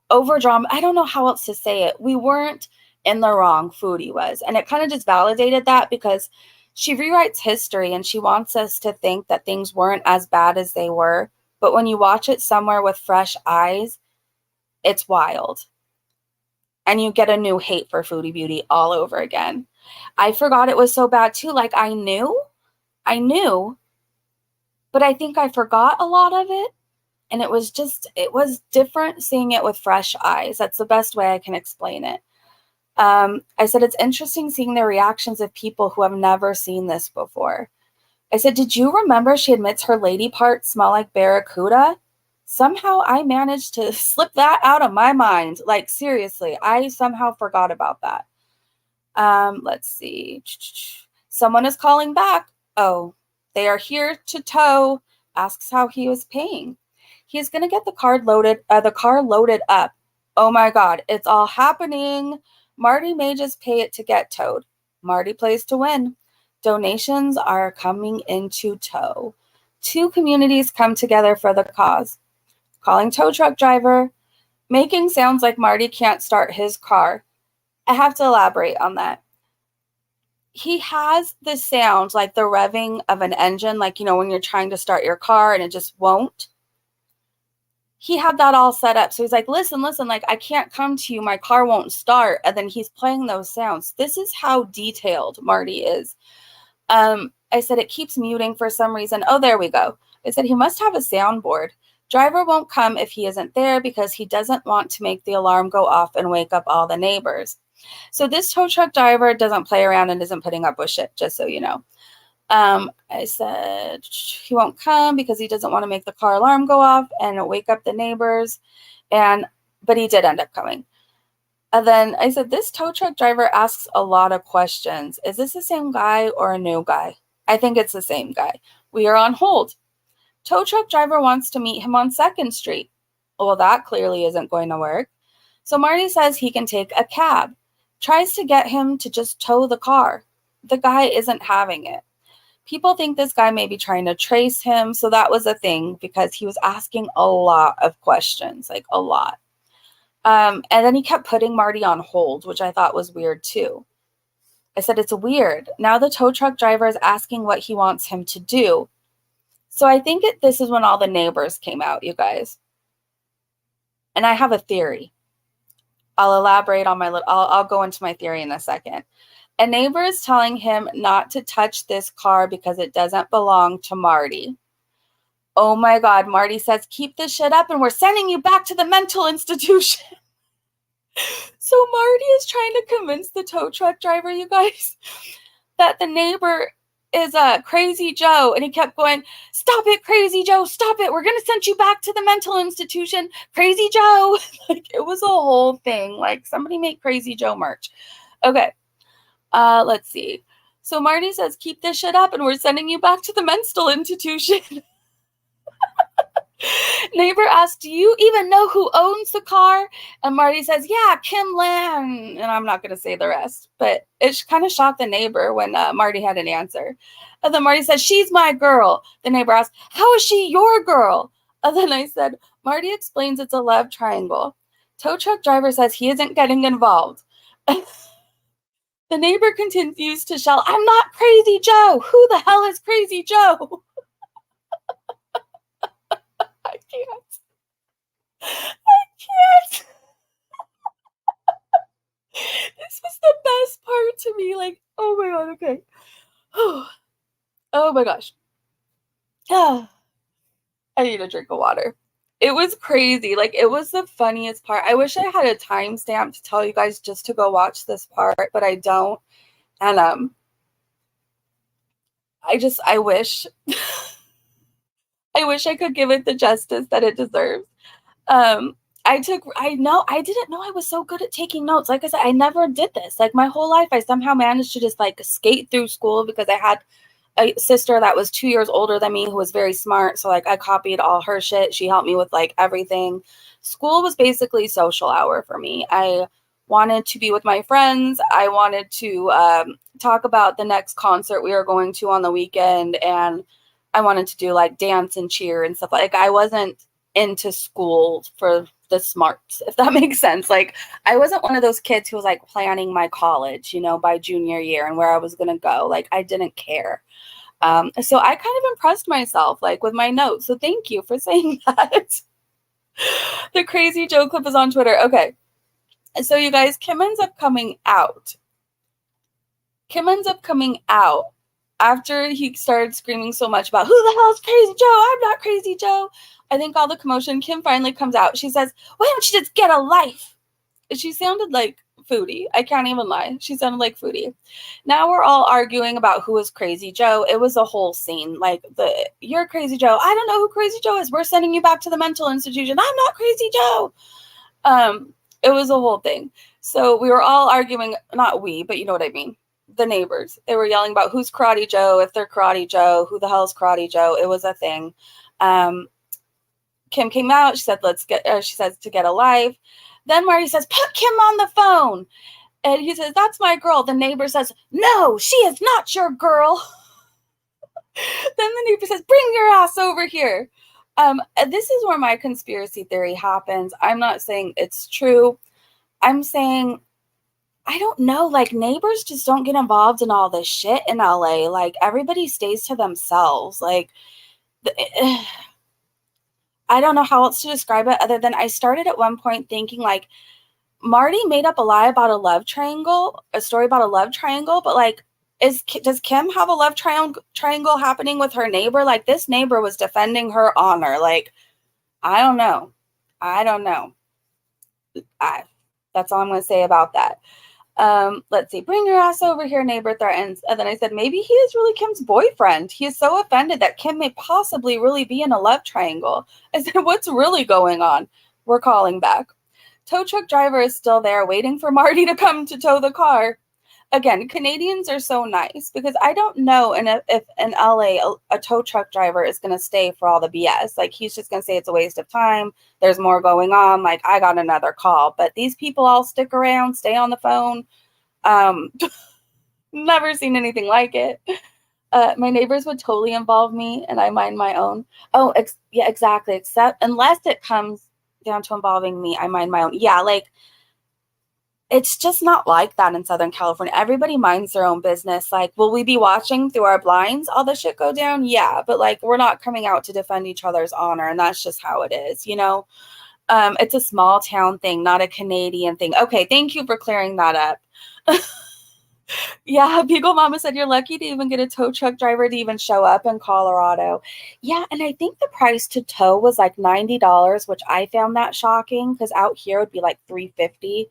over drama. I don't know how else to say it. We weren't in the wrong. Foodie was. And it kind of just validated that, because she rewrites history and she wants us to think that things weren't as bad as they were. But when you watch it somewhere with fresh eyes, it's wild. And you get a new hate for Foodie Beauty all over again. I forgot it was so bad too. Like, I knew, but I think I forgot a lot of it. And it was different seeing it with fresh eyes. That's the best way I can explain it. I said, it's interesting seeing the reactions of people who have never seen this before. I said, did you remember she admits her lady parts smell like barracuda? Somehow I managed to slip that out of my mind. Like, seriously, I somehow forgot about that. Let's see. Someone is calling back. Oh, they are here to tow. Asks how he was paying. He is going to get the car loaded up. Oh my God, it's all happening. Marty may just pay it to get towed. Marty plays to win. Donations are coming into tow. Two communities come together for the cause. Calling tow truck driver. Making sounds like Marty can't start his car. I have to elaborate on that. He has the sound like the revving of an engine, like, you know, when you're trying to start your car and it just won't. He had that all set up. So he's like, listen, like, I can't come to you. My car won't start. And then he's playing those sounds. This is how detailed Marty is. I said, it keeps muting for some reason. Oh, there we go. I said, he must have a soundboard. Driver won't come if he isn't there because he doesn't want to make the alarm go off and wake up all the neighbors. So this tow truck driver doesn't play around and isn't putting up with shit, just so you know. I said he won't come because he doesn't want to make the car alarm go off and wake up the neighbors. But he did end up coming. And then I said, this tow truck driver asks a lot of questions. Is this the same guy or a new guy? I think it's the same guy. We are on hold. Tow truck driver wants to meet him on 2nd Street. Well, that clearly isn't going to work. So Marty says he can take a cab. Tries to get him to just tow the car. The guy isn't having it. People think this guy may be trying to trace him. So that was a thing because he was asking a lot of questions, like a lot. And then he kept putting Marty on hold, which I thought was weird too. I said, it's weird. Now the tow truck driver is asking what he wants him to do. So I think this is when all the neighbors came out, you guys. And I have a theory. I'll elaborate on I'll go into my theory in a second. A neighbor is telling him not to touch this car because it doesn't belong to Marty. Oh my God, Marty says, keep this shit up and we're sending you back to the mental institution. So Marty is trying to convince the tow truck driver, you guys, that the neighbor is a Crazy Joe. And he kept going, stop it, Crazy Joe, stop it. We're going to send you back to the mental institution, Crazy Joe. Like, it was a whole thing. Like, somebody make Crazy Joe merch. Okay. Let's see. So Marty says, keep this shit up and we're sending you back to the mental institution. Neighbor asks, do you even know who owns the car? And Marty says, yeah, Kim Lan. And I'm not going to say the rest, but it kind of shocked the neighbor when Marty had an answer. And then Marty says, she's my girl. The neighbor asks, how is she your girl? And then I said, Marty explains it's a love triangle. Tow truck driver says he isn't getting involved. The neighbor continues to shout, I'm not Crazy Joe. Who the hell is Crazy Joe? I can't. This was the best part to me. Like, oh my God, okay. Oh my gosh. I need a drink of water. It was crazy. Like, it was the funniest part. I wish I had a timestamp to tell you guys just to go watch this part, but I don't. And I wish I wish I could give it the justice that it deserves. I didn't know I was so good at taking notes. Like I said, I never did this. Like, my whole life, I somehow managed to just like skate through school because I had a sister that was 2 years older than me who was very smart. So like, I copied all her shit. She helped me with like everything. School was basically social hour for me. I wanted to be with my friends. I wanted to talk about the next concert we were going to on the weekend. And I wanted to do like dance and cheer and stuff. Like, I wasn't into school for the smarts, if that makes sense. Like, I wasn't one of those kids who was like planning my college, by junior year and where I was going to go. Like, I didn't care. So I kind of impressed myself like with my notes. So thank you for saying that. The Crazy Joe clip is on Twitter. Okay. So you guys, Kim ends up coming out. After he started screaming so much about who the hell is Crazy Joe? I'm not Crazy Joe. I think all the commotion, Kim finally comes out. She says, why don't you just get a life? She sounded like Foodie. I can't even lie. She sounded like Foodie. Now we're all arguing about who is Crazy Joe. It was a whole scene. Like, you're Crazy Joe. I don't know who Crazy Joe is. We're sending you back to the mental institution. I'm not Crazy Joe. It was a whole thing. So we were all arguing, not we, but you know what I mean. The neighbors. They were yelling about who's Karate Joe, if they're Karate Joe, who the hell is Karate Joe. It was a thing. Kim came out. She said, she says to get a life. Then Marty says, put Kim on the phone. And he says, that's my girl. The neighbor says, no, she is not your girl. Then the neighbor says, bring your ass over here. This is where my conspiracy theory happens. I'm not saying it's true. I'm saying, I don't know, like, neighbors just don't get involved in all this shit in LA. Like, everybody stays to themselves. Like, I don't know how else to describe it other than I started at one point thinking, like, Marty made up a lie about a story about a love triangle, but, like, does Kim have a love triangle happening with her neighbor? Like, this neighbor was defending her honor. Like, I don't know. I don't know. I, that's all I'm going to say about that. Let's see. Bring your ass over here, neighbor threatens. And then I said, maybe he is really Kim's boyfriend. He is so offended that Kim may possibly really be in a love triangle. I said, what's really going on? We're calling back. Tow truck driver is still there waiting for Marty to come to tow the car. Again, Canadians are so nice because I don't know if in LA a tow truck driver is going to stay for all the BS. Like he's just going to say it's a waste of time. There's more going on. Like I got another call, but these people all stick around, stay on the phone. Um, Never seen anything like it. My neighbors would totally involve me, and I mind my own. Oh, yeah, exactly. Except unless it comes down to involving me, I mind my own. Yeah, like it's just not like that in Southern California. Everybody minds their own business. Like, will we be watching through our blinds all this shit go down? Yeah, but like we're not coming out to defend each other's honor, and that's just how it is, you know? It's a small town thing, not a Canadian thing. Okay, thank you for clearing that up. Yeah, Beagle Mama said you're lucky to even get a tow truck driver to even show up in Colorado. Yeah, and I think the price to tow was like $90, which I found that shocking because out here it would be like $350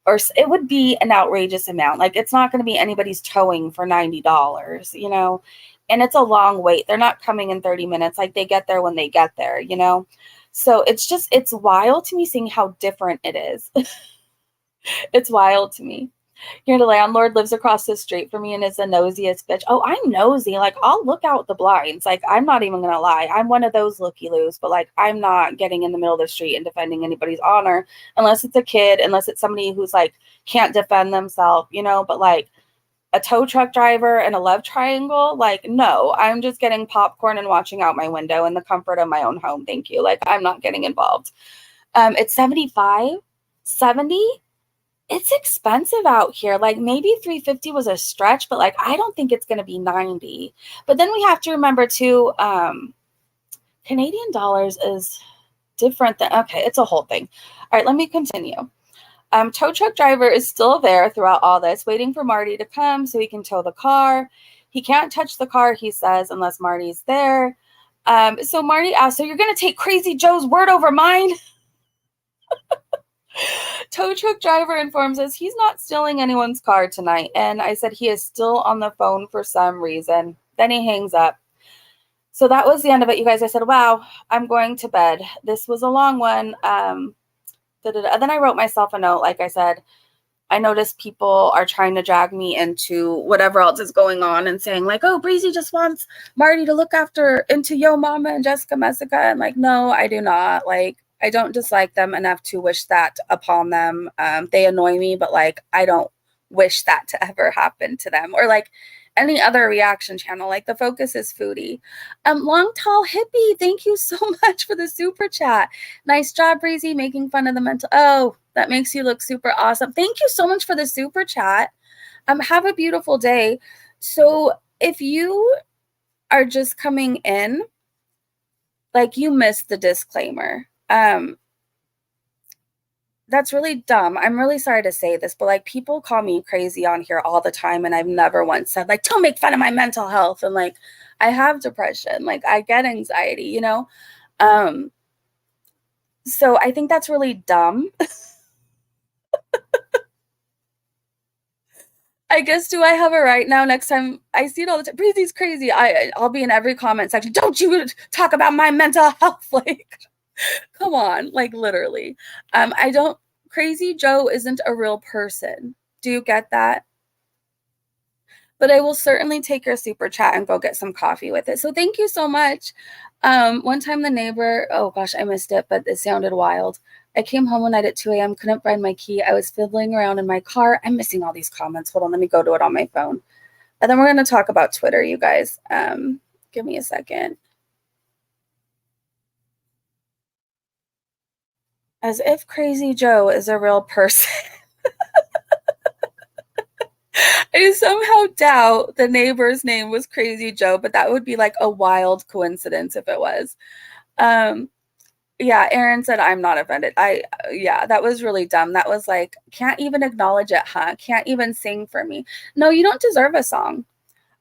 or it would be an outrageous amount. Like it's not going to be anybody's towing for $90, you know? And it's a long wait. They're not coming in 30 minutes. Like they get there when they get there, you know? So it's wild to me seeing how different it is. It's wild to me. Here, the landlord lives across the street from me and is the nosiest bitch. Oh, I'm nosy. Like, I'll look out the blinds. Like, I'm not even going to lie. I'm one of those looky-loos, but like, I'm not getting in the middle of the street and defending anybody's honor unless it's a kid, unless it's somebody who's like, can't defend themselves, you know, but like a tow truck driver and a love triangle, like, no, I'm just getting popcorn and watching out my window in the comfort of my own home. Thank you. Like, I'm not getting involved. It's 75, 70. It's expensive out here. Like maybe 350 was a stretch, but like I don't think it's going to be 90. But then we have to remember too, Canadian dollars is different than okay, it's a whole thing. All right, let me continue. Tow truck driver is still there throughout all this, waiting for Marty to come so he can tow the car. He can't touch the car, he says, unless Marty's there. So Marty asks, so you're going to take Crazy Joe's word over mine? Tow truck driver informs us he's not stealing anyone's car tonight. And I said he is still on the phone for some reason. Then he hangs up. So that was the end of it, you guys. I said, wow, I'm going to bed. This was a long one. Then I wrote myself a note. Like I said, I noticed people are trying to drag me into whatever else is going on and saying like, oh, Breezy just wants Marty to look after into Yo Mama and Jessica Messica. And like, no, I do not. Like, I don't dislike them enough to wish that upon them. They annoy me, but like, I don't wish that to ever happen to them or like any other reaction channel. Like the focus is Foodie. Long Tall Hippie, thank you so much for the super chat. Nice job, Breezy, making fun of the mental. Oh, that makes you look super awesome. Thank you so much for the super chat. Have a beautiful day. So if you are just coming in, like you missed the disclaimer. That's really dumb. I'm really sorry to say this, but like people call me crazy on here all the time. And I've never once said like, don't make fun of my mental health. And like, I have depression, like I get anxiety, you know? So I think that's really dumb. I guess, do I have a right now? Next time I see it all the time, Breezy's crazy. I'll be in every comment section. Don't you talk about my mental health. Like, come on, like literally. I don't, Crazy Joe isn't a real person. Do you get that? But I will certainly take your super chat and go get some coffee with it. So thank you so much. One time the neighbor, oh gosh, I missed it, but it sounded wild. I came home one night at 2 a.m., couldn't find my key. I was fiddling around in my car. I'm missing all these comments. Hold on, let me go to it on my phone. And then we're going to talk about Twitter, you guys. Give me a second. As if Crazy Joe is a real person. I somehow doubt the neighbor's name was Crazy Joe, but that would be like a wild coincidence if it was. Yeah, Aaron said I'm not offended. Yeah, that was really dumb. That was like, can't even acknowledge it, huh? Can't even sing for me. No, you don't deserve a song.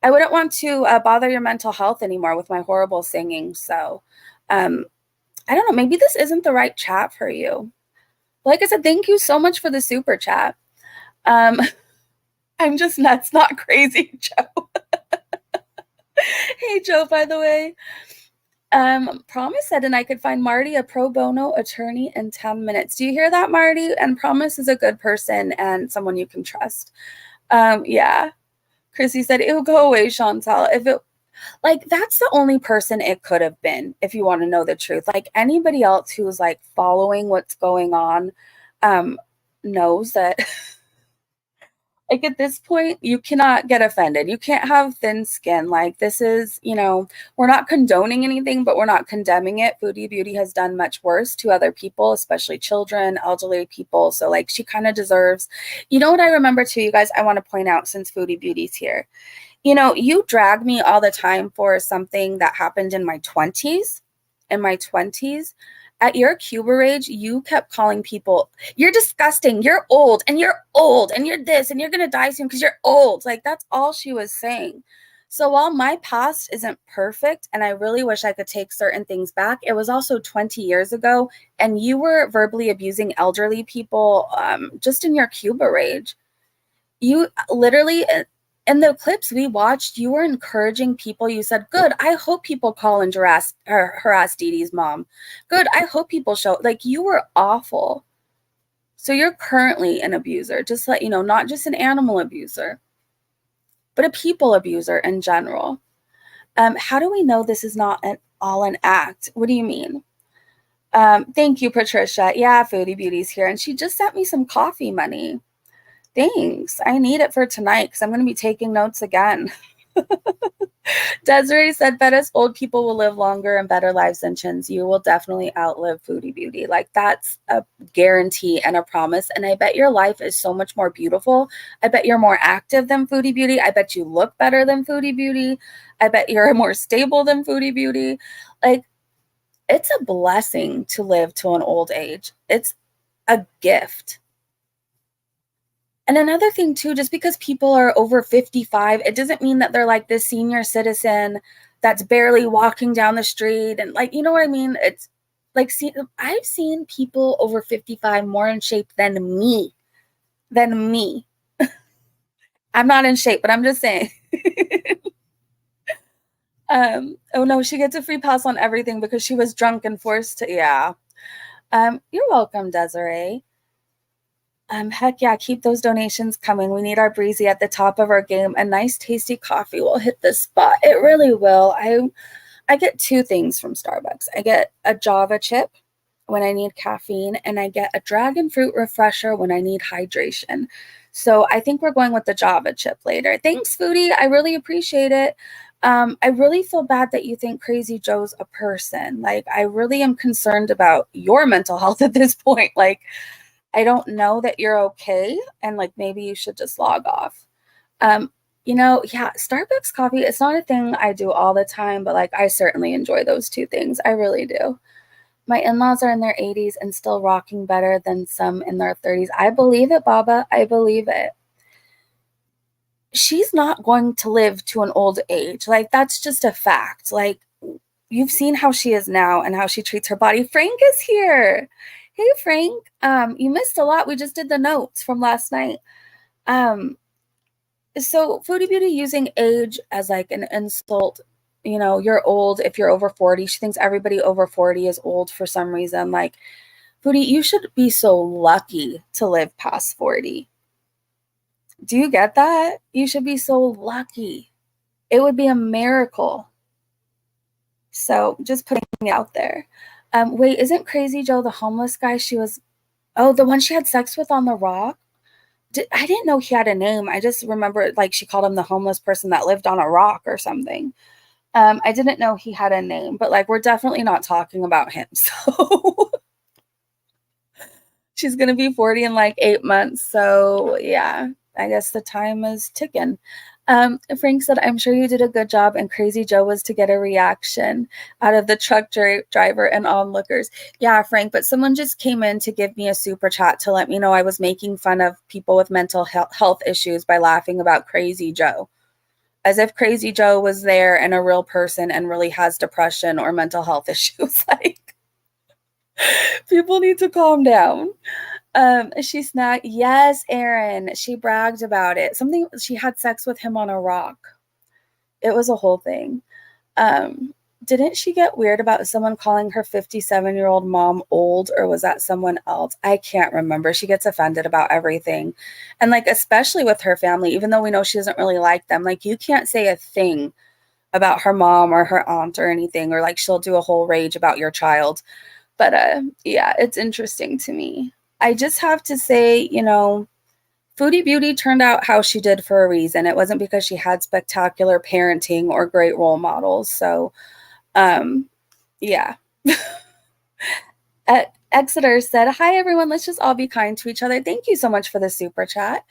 I wouldn't want to bother your mental health anymore with my horrible singing. So I don't know, maybe this isn't the right chat for you. Like I said, thank you so much for the super chat. I'm just nuts, not crazy, Joe. Hey, Joe, by the way. Promise said, and I could find Marty a pro bono attorney in 10 minutes. Do you hear that, Marty? And Promise is a good person and someone you can trust. Yeah. Chrissy said, it'll go away, Chantal. If it, like, that's the only person it could have been, if you want to know the truth. Like, anybody else who's like following what's going on, knows that like at this point you cannot get offended. You can't have thin skin. Like, this is, we're not condoning anything, but we're not condemning it. Foodie Beauty has done much worse to other people, especially children, elderly people. So like, she kind of deserves, what I remember too, you guys, I want to point out, since Foodie Beauty's here, you drag me all the time for something that happened in my 20s. At your Cuba age, you kept calling people, you're disgusting, you're old, and you're this, and you're going to die soon because you're old. Like, that's all she was saying. So while my past isn't perfect, and I really wish I could take certain things back, it was also 20 years ago, and you were verbally abusing elderly people just in your Cuba age. You literally, in the clips we watched, you were encouraging people. You said, good, I hope people call and harass Dee Dee's mom. Good, I hope people show. Like, you were awful. So you're currently an abuser, just let you know, not just an animal abuser, but a people abuser in general. How do we know this is not all an act? What do you mean? Thank you, Patricia. Yeah, Foodie Beauty's here, and she just sent me some coffee money. Thanks. I need it for tonight because I'm going to be taking notes again. Desiree said, bet us old people will live longer and better lives than chins. You will definitely outlive Foodie Beauty. Like, that's a guarantee and a promise. And I bet your life is so much more beautiful. I bet you're more active than Foodie Beauty. I bet you look better than Foodie Beauty. I bet you're more stable than Foodie Beauty. Like, it's a blessing to live to an old age. It's a gift. And another thing too, just because people are over 55, it doesn't mean that they're like this senior citizen that's barely walking down the street. And like, you know what I mean? It's like, I've seen people over 55 more in shape than me. I'm not in shape, but I'm just saying. Oh no, she gets a free pass on everything because she was drunk and forced to, yeah. You're welcome, Desiree. Heck yeah, keep those donations coming. We need our breezy at the top of our game. A nice tasty coffee will hit the spot. It really will. I get two things from Starbucks. I get a Java chip when I need caffeine, and I get a dragon fruit refresher when I need hydration. So I think we're going with the Java chip later. Thanks, Foodie. I really appreciate it. I really feel bad that you think Crazy Joe's a person. Like, I really am concerned about your mental health at this point. Like, I don't know that you're okay, and like, maybe you should just log off. Yeah, Starbucks coffee, it's not a thing I do all the time, but like, I certainly enjoy those two things. I really do. My in-laws are in their 80s and still rocking better than some in their 30s. I believe it, Baba. I believe it. She's not going to live to an old age. Like, that's just a fact. Like, you've seen how she is now and how she treats her body. Frank is here. Hey, Frank. You missed a lot. We just did the notes from last night. So Foodie Beauty using age as like an insult. You're old if you're over 40. She thinks everybody over 40 is old for some reason. Like, Foodie, you should be so lucky to live past 40. Do you get that? You should be so lucky. It would be a miracle. So just putting it out there. Wait, isn't Crazy Joe the homeless guy the one she had sex with on the rock? I didn't know he had a name. I just remember like she called him the homeless person that lived on a rock or something. I didn't know he had a name, but like, we're definitely not talking about him. So she's going to be 40 in like 8 months. So yeah, I guess the time is ticking. Frank said, I'm sure you did a good job, and Crazy Joe was to get a reaction out of the truck driver and onlookers. Yeah, Frank, but someone just came in to give me a super chat to let me know I was making fun of people with mental health issues by laughing about Crazy Joe. As if Crazy Joe was there and a real person and really has depression or mental health issues. Like, People need to calm down. She snagged, yes, Aaron, she bragged about it. Something, she had sex with him on a rock. It was a whole thing. Um, didn't she get weird about someone calling her 57-year-old mom old, or was that someone else? I can't remember. She gets offended about everything. And like, especially with her family, even though we know she doesn't really like them, like, you can't say a thing about her mom or her aunt or anything, or like she'll do a whole rage about your child. But yeah, it's interesting to me. I just have to say, Foodie Beauty turned out how she did for a reason. It wasn't because she had spectacular parenting or great role models. So, um, yeah. Exeter said, "Hi everyone, let's just all be kind to each other." Thank you so much for the super chat.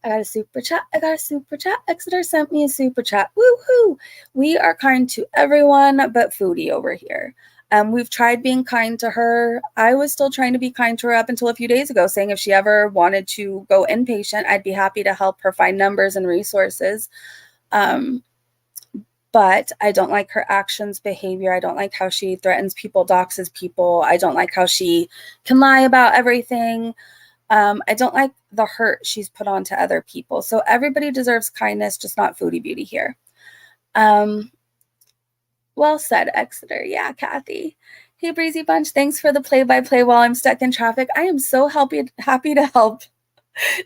I got a super chat. Exeter sent me a super chat. Woohoo! We are kind to everyone but Foodie over here. We've tried being kind to her. I was still trying to be kind to her up until a few days ago, saying if she ever wanted to go inpatient, I'd be happy to help her find numbers and resources. But I don't like her actions, behavior. I don't like how she threatens people, doxes people. I don't like how she can lie about everything. I don't like the hurt she's put on to other people. So everybody deserves kindness, just not Foodie Beauty here. Well said, Exeter. Yeah, Kathy. Hey, Breezy Bunch, thanks for the play-by-play while I'm stuck in traffic. I am so happy to help.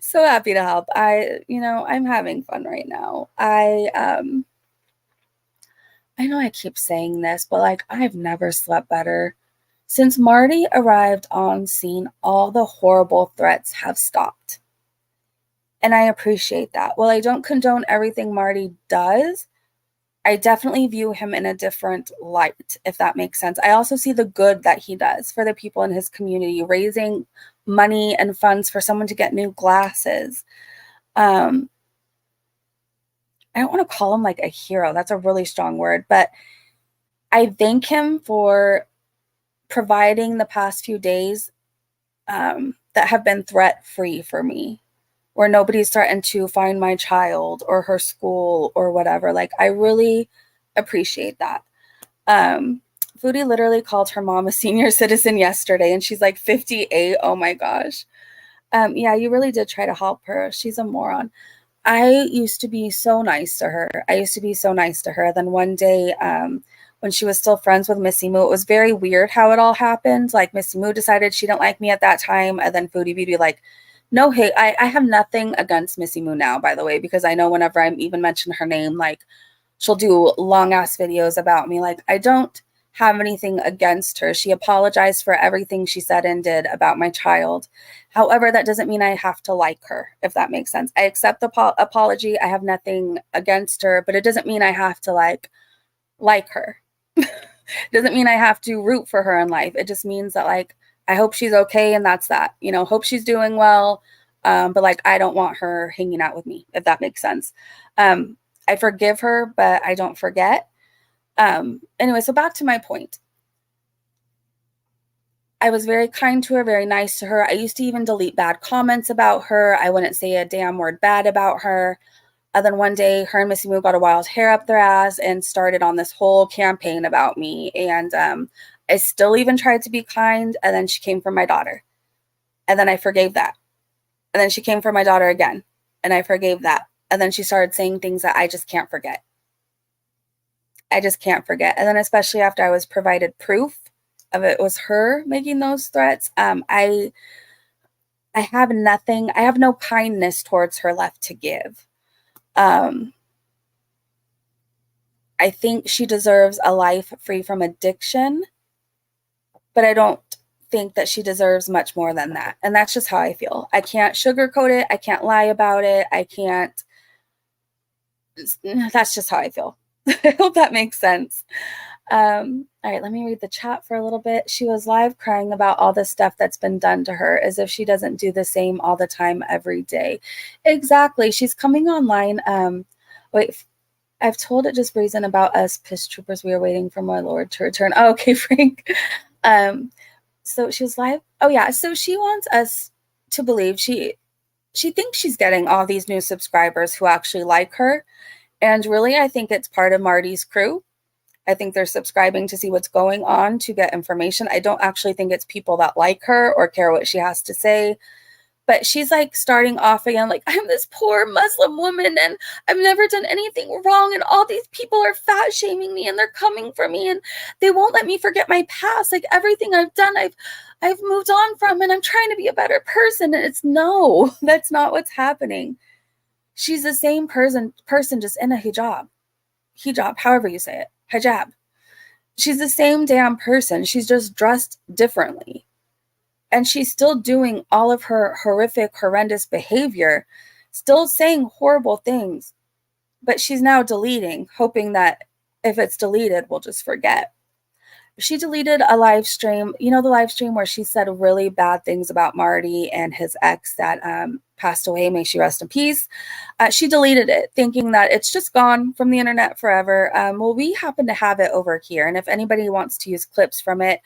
So happy to help. I'm having fun right now. I know I keep saying this, but like, I've never slept better. Since Marty arrived on scene, all the horrible threats have stopped. And I appreciate that. While I don't condone everything Marty does, I definitely view him in a different light, if that makes sense. I also see the good that he does for the people in his community, raising money and funds for someone to get new glasses. I don't want to call him like a hero. That's a really strong word, but I thank him for providing the past few days that have been threat free for me, where nobody's threatened to find my child or her school or whatever. Like, I really appreciate that. Foodie literally called her mom a senior citizen yesterday, and she's like 58. Oh my gosh. Yeah, you really did try to help her. She's a moron. I used to be so nice to her. Then one day, when she was still friends with Missy Moo, it was very weird how it all happened. Like, Missy Moo decided she didn't like me at that time, and then Foodie Beauty, like, no hate. I have nothing against Missy Moo now, by the way, because I know whenever I even mention her name, like, she'll do long ass videos about me. Like, I don't have anything against her. She apologized for everything she said and did about my child. However, that doesn't mean I have to like her, if that makes sense. I accept the apology. I have nothing against her, but it doesn't mean I have to like her. Doesn't mean I have to root for her in life. It just means that, like, I hope she's okay, and that's that. Hope she's doing well. But like, I don't want her hanging out with me, if that makes sense. I forgive her, but I don't forget. Anyway, so back to my point. I was very kind to her, very nice to her. I used to even delete bad comments about her. I wouldn't say a damn word bad about her. And then one day, her and Missy Moo got a wild hair up their ass and started on this whole campaign about me. And I still even tried to be kind. And then she came for my daughter. And then I forgave that. And then she came for my daughter again. And I forgave that. And then she started saying things that I just can't forget. I just can't forget. And then, especially after I was provided proof of it was her making those threats, I have nothing. I have no kindness towards her left to give. I think she deserves a life free from addiction, but I don't think that she deserves much more than that. And that's just how I feel. I can't sugarcoat it. I can't lie about it. I can't. That's just how I feel. I hope that makes sense. All right, let me read the chat for a little bit. She was live crying about all the stuff that's been done to her, as if she doesn't do the same all the time every day. Exactly. She's coming online. Wait, I've told it just reason about us piss troopers. We are waiting for my lord to return. Oh, okay, Frank. So she was live. Oh yeah. So she wants us to believe she thinks she's getting all these new subscribers who actually like her. And really, I think it's part of Marty's crew. I think they're subscribing to see what's going on to get information. I don't actually think it's people that like her or care what she has to say. But she's like starting off again, like, I'm this poor Muslim woman and I've never done anything wrong. And all these people are fat shaming me and they're coming for me and they won't let me forget my past. Like everything I've done, I've moved on from and I'm trying to be a better person. And it's no, that's not what's happening. She's the same person just in a hijab, however you say it, hijab. She's the same damn person. She's just dressed differently. And she's still doing all of her horrendous behavior, still saying horrible things, but she's now deleting, hoping that if it's deleted, we'll just forget. She deleted a live stream, the live stream where she said really bad things about Marty and his ex that passed away, may she rest in peace. She deleted it, thinking that it's just gone from the internet forever. Well, we happen to have it over here, and if anybody wants to use clips from it,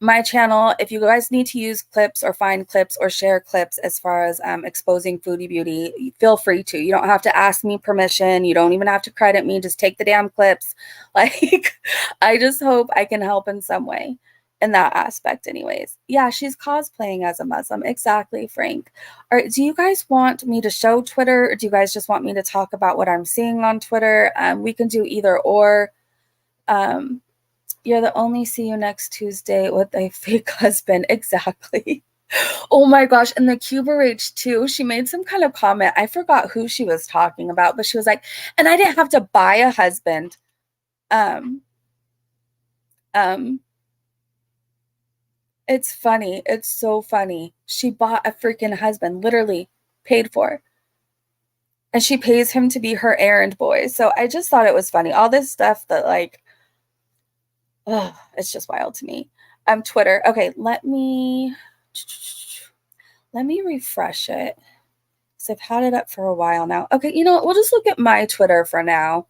my channel, if you guys need to use clips or find clips or share clips as far as exposing Foodie Beauty, feel free to. You don't have to ask me permission. You don't even have to credit me. Just take the damn clips. Like, I just hope I can help in some way in that aspect anyways. Yeah, she's cosplaying as a Muslim. Exactly, Frank. All right, do you guys want me to show Twitter, or do you guys just want me to talk about what I'm seeing on Twitter? We can do either or. You're the only see you next Tuesday with a fake husband. Exactly. Oh my gosh. And the Cuba Rage too, she made some kind of comment. I forgot who she was talking about, but she was like, and I didn't have to buy a husband. It's funny. It's so funny. She bought a freaking husband, literally paid for. And she pays him to be her errand boy. So I just thought it was funny. All this stuff that like, oh, it's just wild to me. Twitter. Okay, let me refresh it. So I've had it up for a while now. Okay, you know what? We'll just look at my Twitter for now.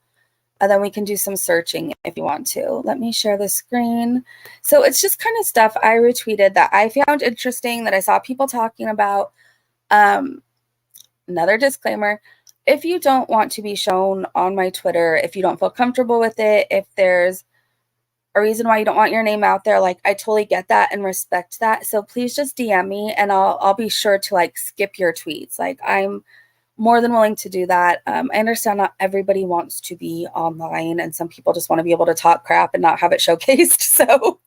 And then we can do some searching if you want to. Let me share the screen. So it's just kind of stuff I retweeted that I found interesting, that I saw people talking about. Another disclaimer. If you don't want to be shown on my Twitter, if you don't feel comfortable with it, if there's a reason why you don't want your name out there, like, I totally get that and respect that. So please just DM me and I'll be sure to like skip your tweets. Like, I'm more than willing to do that. I understand not everybody wants to be online and some people just want to be able to talk crap and not have it showcased. So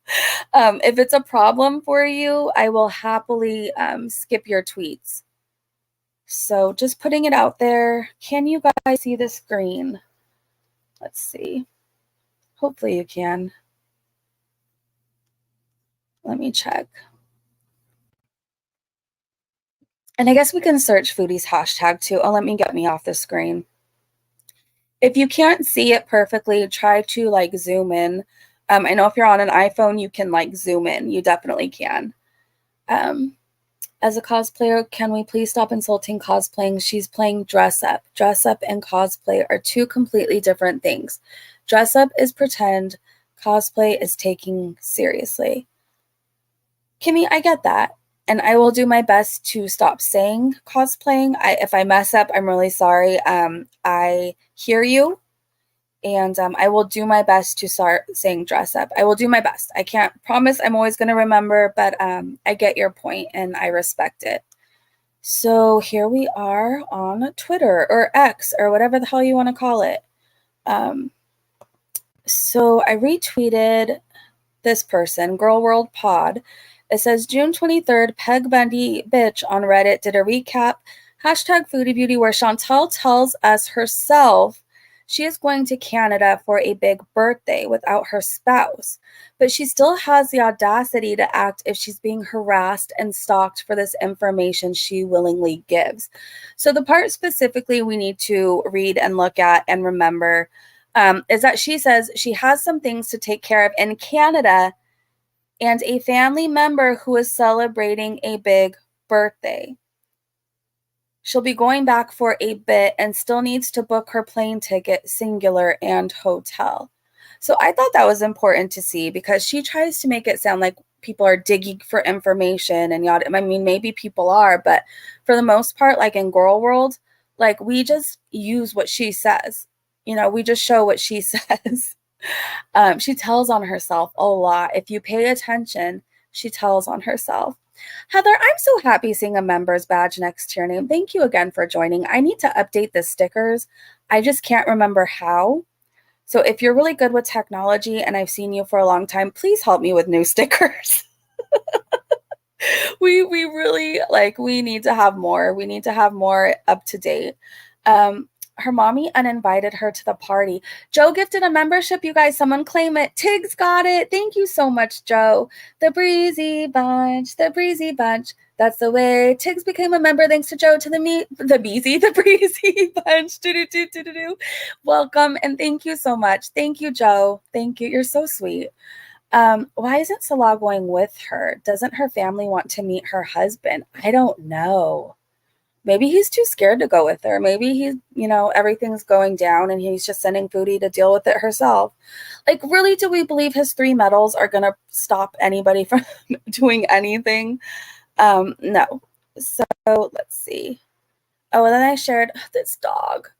if it's a problem for you, I will happily skip your tweets. So just putting it out there. Can you guys see the screen? Let's see. Hopefully you can. Let me check. And I guess we can search Foodie's hashtag too. Oh, let me get me off the screen. If you can't see it perfectly, try to like zoom in. I know if you're on an iPhone, you can like zoom in. You definitely can. As a cosplayer, can we please stop insulting cosplaying? She's playing dress up. Dress up and cosplay are two completely different things. Dress up is pretend. Cosplay is taking seriously. Kimmy, I get that. And I will do my best to stop saying cosplaying. If I mess up, I'm really sorry. I hear you. And I will do my best to start saying dress up. I will do my best. I can't promise I'm always going to remember, but I get your point and I respect it. So here we are on Twitter or X or whatever the hell you want to call it. So I retweeted this person, Girl World Pod. It says June 23rd, Peg Bundy bitch on Reddit did a recap, hashtag Foodie Beauty, where Chantal tells us herself she is going to Canada for a big birthday without her spouse, but she still has the audacity to act if she's being harassed and stalked for this information she willingly gives. So the part specifically we need to read and look at and remember is that she says she has some things to take care of in Canada and a family member who is celebrating a big birthday. She'll be going back for a bit and still needs to book her plane ticket, singular, and hotel. So I thought that was important to see because she tries to make it sound like people are digging for information and yada. I mean, maybe people are, but for the most part, like in Girl World, like we just use what she says. we just show what she says. She tells on herself a lot. If you pay attention, she tells on herself. Heather, I'm so happy seeing a member's badge next to your name. Thank you again for joining. I need to update the stickers. I just can't remember how. So if you're really good with technology and I've seen you for a long time, please help me with new stickers. We really we need to have more. We need to have more up to date. Her mommy uninvited her to the party. Joe gifted a membership, you guys. Someone claim it. Tiggs got it. Thank you so much, Joe. The Breezy Bunch. The Breezy Bunch. That's the way Tiggs became a member thanks to Joe to the Breezy Bunch. Do. Welcome and thank you so much. Thank you, Joe. Thank you. You're so sweet. Why isn't Salah going with her? Doesn't her family want to meet her husband? I don't know. Maybe he's too scared to go with her. Maybe he's, everything's going down and he's just sending Foodie to deal with it herself. Like, really, do we believe his 3 medals are going to stop anybody from doing anything? No. So let's see. Oh, and then I shared this dog.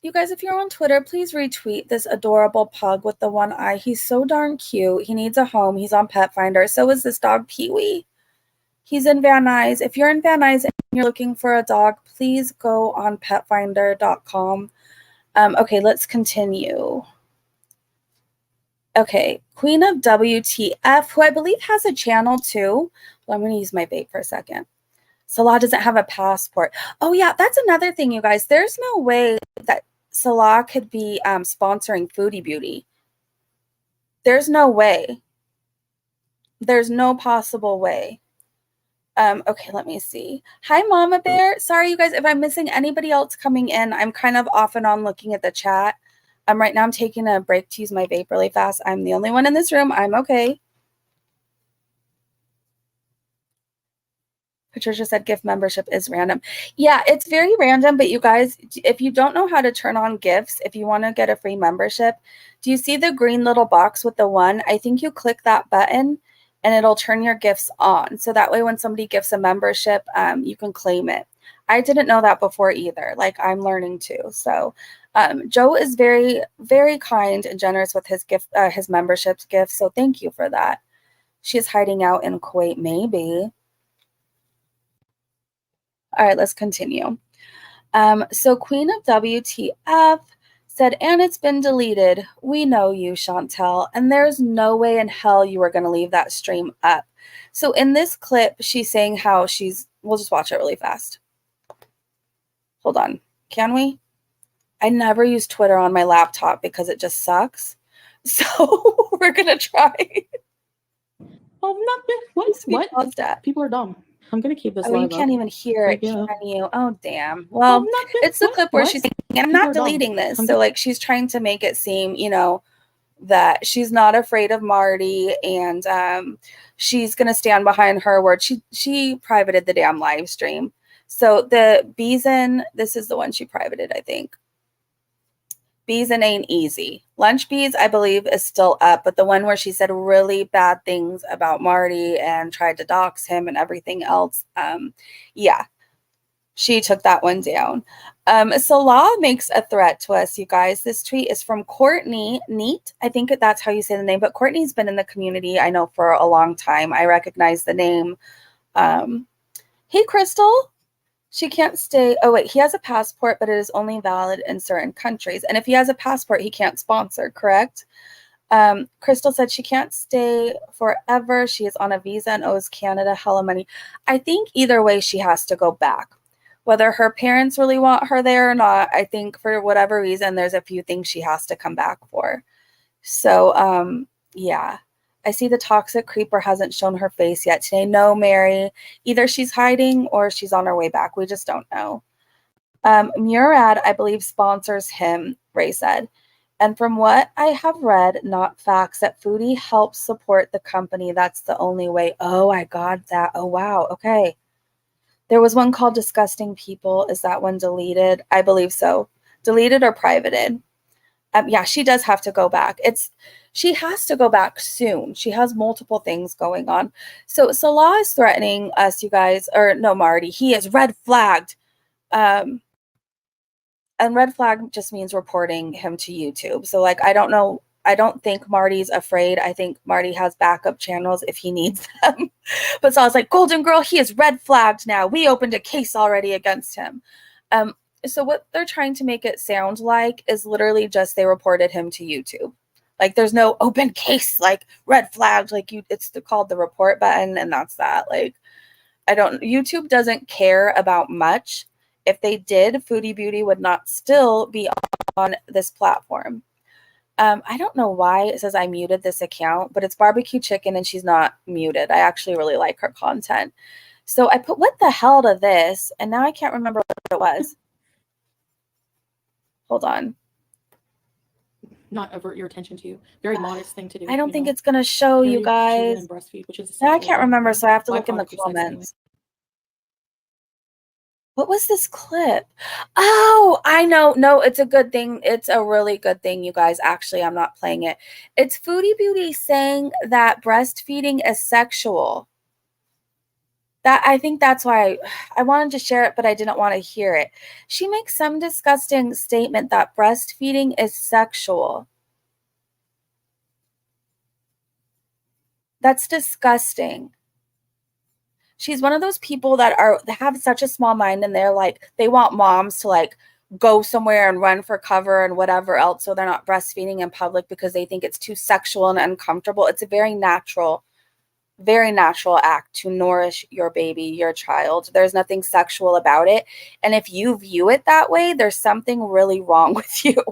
You guys, if you're on Twitter, please retweet this adorable pug with the one eye. He's so darn cute. He needs a home. He's on Pet Finder. So is this dog, Pee-wee. He's in Van Nuys. If you're in Van Nuys and you're looking for a dog, please go on petfinder.com. Okay, let's continue. Okay, Queen of WTF, who I believe has a channel too. Well, I'm going to use my vape for a second. Salah doesn't have a passport. Oh, yeah, that's another thing, you guys. There's no way that Salah could be sponsoring Foodie Beauty. There's no way. There's no possible way. Okay, let me see. Hi, Mama Bear. Sorry, you guys, if I'm missing anybody else coming in. I'm kind of off and on looking at the chat. Right now I'm taking a break to use my vape really fast. I'm the only one in this room. I'm okay. Patricia said gift membership is random. Yeah, it's very random, but you guys, if you don't know how to turn on gifts, if you want to get a free membership, do you see the green little box with the 1? I think you click that button and it'll turn your gifts on. So that way when somebody gifts a membership, you can claim it. I didn't know that before either. Like, I'm learning too. So Joe is very, very kind and generous with his gift, his memberships gifts. So thank you for that. She's hiding out in Kuwait, maybe. All right, let's continue. So Queen of WTF said, and it's been deleted. We know you, Chantel, and there's no way in hell you were going to leave that stream up. So in this clip, she's saying how we'll just watch it really fast. Hold on. Can we? I never use Twitter on my laptop because it just sucks. So we're going to try. Oh, what? People are dumb. I'm going to keep this live. You can't even hear it, can you? Oh, damn. Well, it's the clip where she's saying, I'm not deleting this. So, like, she's trying to make it seem, that she's not afraid of Marty and she's going to stand behind her word. She privated the damn live stream. So the Beeson, this is the one she privated, I think. Beeson ain't easy. Lunch Bees, I believe, is still up, but the one where she said really bad things about Marty and tried to dox him and everything else, yeah, she took that one down. Salah makes a threat to us, you guys. This tweet is from Courtney Neat. I think that's how you say the name, but Courtney's been in the community, I know, for a long time. I recognize the name. Hey, Crystal. She can't stay. Oh, wait, he has a passport, but it is only valid in certain countries. And if he has a passport, he can't sponsor, correct? Crystal said she can't stay forever. She is on a visa and owes Canada hella money. I think either way, she has to go back. Whether her parents really want her there or not, I think for whatever reason, there's a few things she has to come back for. So, yeah. I see the toxic creeper hasn't shown her face yet today. No, Mary. Either she's hiding or she's on her way back. We just don't know. Murad, I believe, sponsors him, Ray said. And from what I have read, not facts, that Foodie helps support the company. That's the only way. Oh, I got that. Oh, wow. Okay. There was one called Disgusting People. Is that one deleted? I believe so. Deleted or privated? Yeah, she does have to go back. She has to go back soon. She has multiple things going on. So Salah is threatening us, you guys, or no, Marty. He is red flagged and red flag just means reporting him to YouTube. So like, I don't know. I don't think Marty's afraid. I think Marty has backup channels if he needs them. But so I was like, Golden Girl, he is red flagged now. We opened a case already against him. So what they're trying to make it sound like is literally just they reported him to YouTube. Like there's no open case, like red flagged, like it's called the report button, and that's that. Like YouTube doesn't care about much. If they did, Foodie Beauty would not still be on this platform. I don't know why it says I muted this account, but it's barbecue chicken and she's not muted. I actually really like her content. So I put what the hell to this, and now I can't remember what it was. Hold on. Not avert your attention to. Very modest thing to do. I don't think it's going to show you guys. And breastfeed, which is I can't remember, so I have to look in the comments. What was this clip? Oh, I know. No, it's a good thing. It's a really good thing, you guys. Actually, I'm not playing it. It's Foodie Beauty saying that breastfeeding is sexual. I think that's why I wanted to share it, but I didn't want to hear it. She makes some disgusting statement that breastfeeding is sexual. That's disgusting. She's one of those people that have such a small mind, and they're like, they want moms to like go somewhere and run for cover and whatever else, so they're not breastfeeding in public because they think it's too sexual and uncomfortable. It's a very natural act to nourish your baby, your child. There's nothing sexual about it. And if you view it that way, there's something really wrong with you.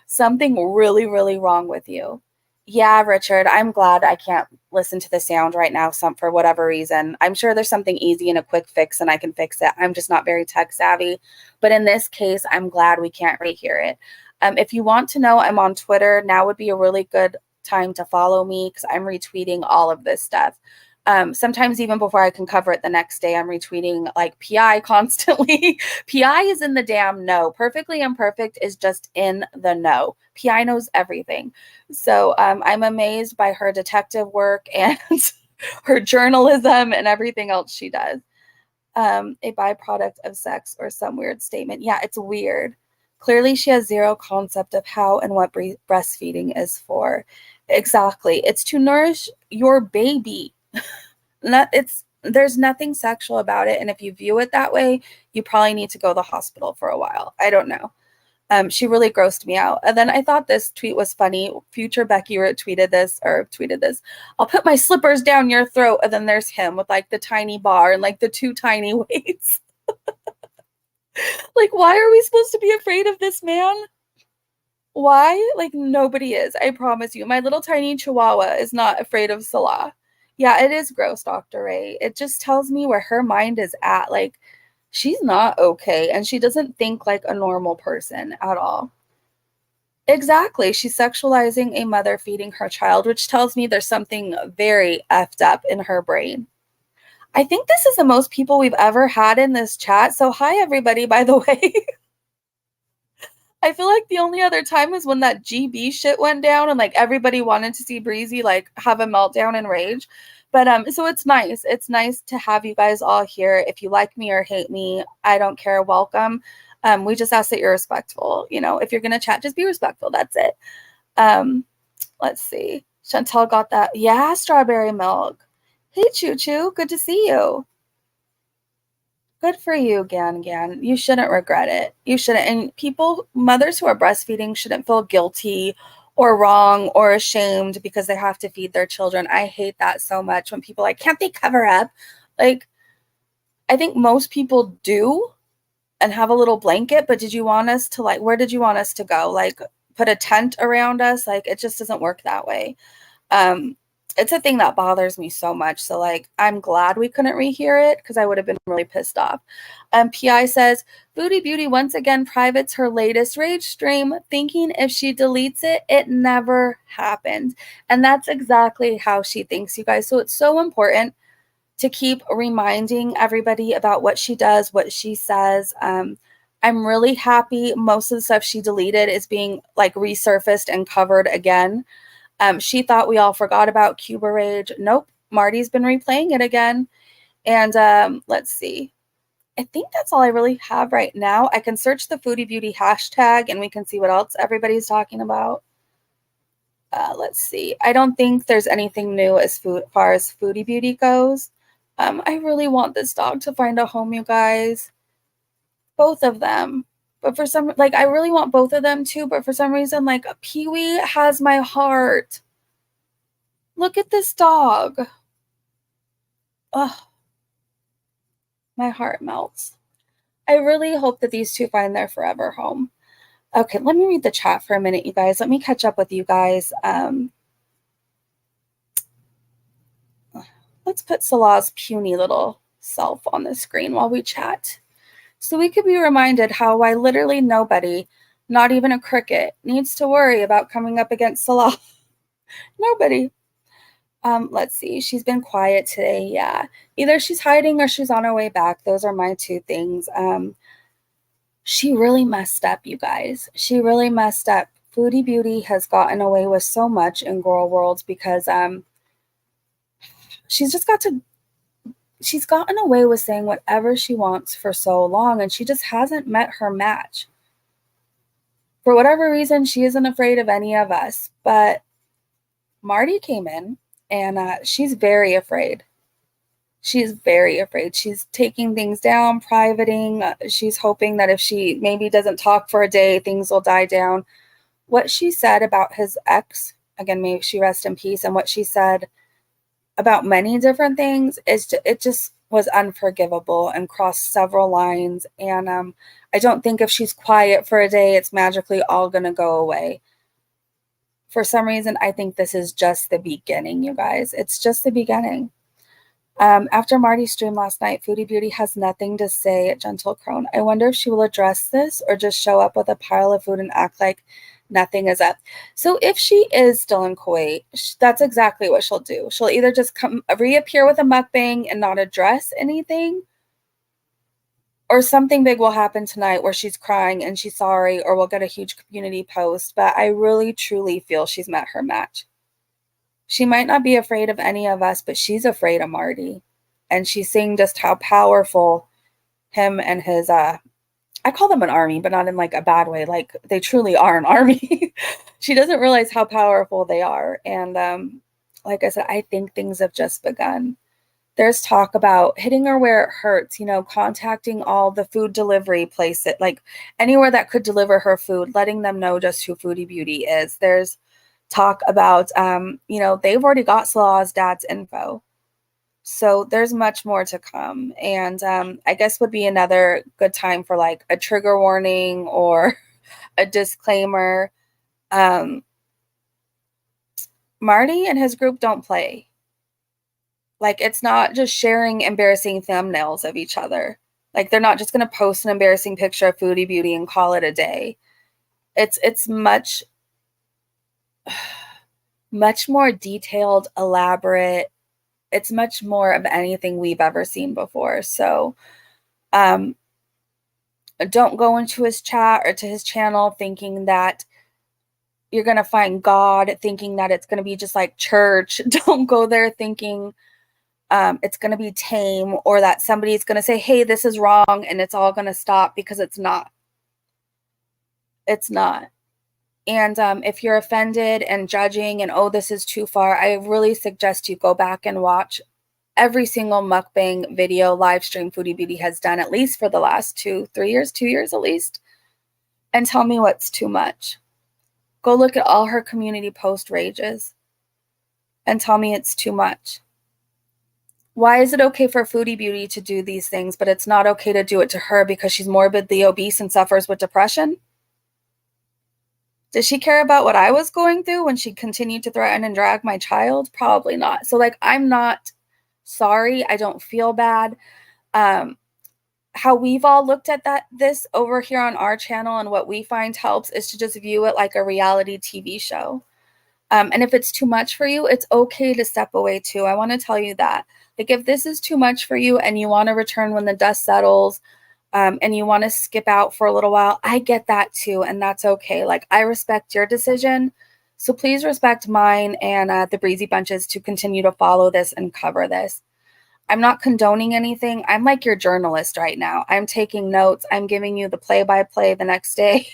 Something really, really wrong with you. Yeah, Richard, I'm glad I can't listen to the sound right now for whatever reason. I'm sure there's something easy and a quick fix and I can fix it. I'm just not very tech savvy. But in this case, I'm glad we can't rehear it. If you want to know, I'm on Twitter. Now would be a really good time to follow me because I'm retweeting all of this stuff. Sometimes even before I can cover it the next day, I'm retweeting like PI constantly. PI is in the damn know. Perfectly Imperfect is just in the know. PI knows everything. So I'm amazed by her detective work and her journalism and everything else she does. A byproduct of sex or some weird statement. Yeah, it's weird. Clearly, she has zero concept of how and what breastfeeding is for. Exactly. It's to nourish your baby. There's nothing sexual about it. And if you view it that way, you probably need to go to the hospital for a while. I don't know. She really grossed me out. And then I thought this tweet was funny. Future Becky tweeted this. I'll put my slippers down your throat. And then there's him with like the tiny bar and like the two tiny weights. Like, why are we supposed to be afraid of this man? Why? Like, nobody is. I promise you. My little tiny chihuahua is not afraid of Salah. Yeah, it is gross, Dr. Ray. It just tells me where her mind is at. Like, she's not okay, and she doesn't think like a normal person at all. Exactly. She's sexualizing a mother feeding her child, which tells me there's something very effed up in her brain. I think this is the most people we've ever had in this chat. So hi, everybody, by the way. I feel like the only other time is when that GB shit went down and like everybody wanted to see Breezy like have a meltdown and rage. But so it's nice. It's nice to have you guys all here. If you like me or hate me, I don't care. Welcome. We just ask that you're respectful. You know, if you're gonna chat, just be respectful. That's it. Let's see. Chantel got that. Yeah, strawberry milk. Hey, Choo Choo. Good to see you. Good for you, Gan. You shouldn't regret it. You shouldn't. And mothers who are breastfeeding shouldn't feel guilty or wrong or ashamed because they have to feed their children. I hate that so much when people are like, can't they cover up? Like, I think most people do and have a little blanket, but did you want us to like, where did you want us to go? Like, put a tent around us? Like, it just doesn't work that way. It's a thing that bothers me so much. So like, I'm glad we couldn't rehear it because I would have been really pissed off. PI says, Foodie Beauty once again privates her latest rage stream, thinking if she deletes it, it never happened. And that's exactly how she thinks, you guys. So it's so important to keep reminding everybody about what she does, what she says. I'm really happy most of the stuff she deleted is being like resurfaced and covered again. She thought we all forgot about Cuba Rage. Nope. Marty's been replaying it again. And let's see. I think that's all I really have right now. I can search the Foodie Beauty hashtag and we can see what else everybody's talking about. Let's see. I don't think there's anything new as far as Foodie Beauty goes. I really want this dog to find a home, you guys. Both of them. But for some, like, I really want both of them too, but for some reason, like, Pee-wee has my heart. Look at this dog. Ugh. My heart melts. I really hope that these two find their forever home. Okay, let me read the chat for a minute, you guys. Let me catch up with you guys. Let's put Salah's puny little self on the screen while we chat. So we could be reminded how why literally nobody, not even a cricket, needs to worry about coming up against Salah. Nobody. Let's see. She's been quiet today. Yeah. Either she's hiding or she's on her way back. Those are my two things. She really messed up, you guys. She really messed up. Foodie Beauty has gotten away with so much in Girl World because she's gotten away with saying whatever she wants for so long, and she just hasn't met her match. For whatever reason, she isn't afraid of any of us, but Marty came in, and she's very afraid. She's very afraid. She's taking things down, privating. She's hoping that if she maybe doesn't talk for a day, things will die down. What she said about his ex, again, may she rest in peace, and what she said about many different things, it just was unforgivable and crossed several lines. And I don't think if she's quiet for a day, it's magically all going to go away. For some reason, I think this is just the beginning, you guys. It's just the beginning. After Marty's stream last night, Foodie Beauty has nothing to say at Gentle Crone. I wonder if she will address this or just show up with a pile of food and act like nothing is up. So if she is still in Kuwait, that's exactly what she'll do. She'll either just reappear with a mukbang and not address anything, or something big will happen tonight where she's crying and she's sorry, or we'll get a huge community post. But I really, truly feel she's met her match. She might not be afraid of any of us, but she's afraid of Marty. And she's seeing just how powerful him and his, I call them an army, but not in like a bad way. Like they truly are an army. She doesn't realize how powerful they are. And like I said, I think things have just begun. There's talk about hitting her where it hurts, contacting all the food delivery places, like anywhere that could deliver her food, letting them know just who Foodie Beauty is. There's talk about, they've already got Salah's dad's info. So there's much more to come. And I guess would be another good time for like a trigger warning or a disclaimer. Marty and his group don't play. Like, it's not just sharing embarrassing thumbnails of each other. Like, they're not just going to post an embarrassing picture of Foodie Beauty and call it a day. It's much more detailed, elaborate. It's much more of anything we've ever seen before. So don't go into his chat or to his channel thinking that you're going to find God, thinking that it's going to be just like church. Don't go there thinking it's going to be tame, or that somebody's going to say, hey, this is wrong, and it's all going to stop, because it's not. It's not. And if you're offended and judging and, oh, this is too far, I really suggest you go back and watch every single mukbang video live stream Foodie Beauty has done, at least for the last 2 years at least, and tell me what's too much. Go look at all her community post rages and tell me it's too much. Why is it okay for Foodie Beauty to do these things, but it's not okay to do it to her because she's morbidly obese and suffers with depression? Does she care about what I was going through when she continued to threaten and drag my child? Probably not. So, like, I'm not sorry. I don't feel bad. How we've all looked at this over here on our channel, and what we find helps is to just view it like a reality TV show. And if it's too much for you, it's okay to step away too. I want to tell you that. Like, if this is too much for you and you want to return when the dust settles, and you want to skip out for a little while, I get that too, and that's okay. Like, I respect your decision, so please respect mine and the Breezy Bunches to continue to follow this and cover this. I'm not condoning anything. I'm like your journalist right now. I'm taking notes. I'm giving you the play-by-play the next day.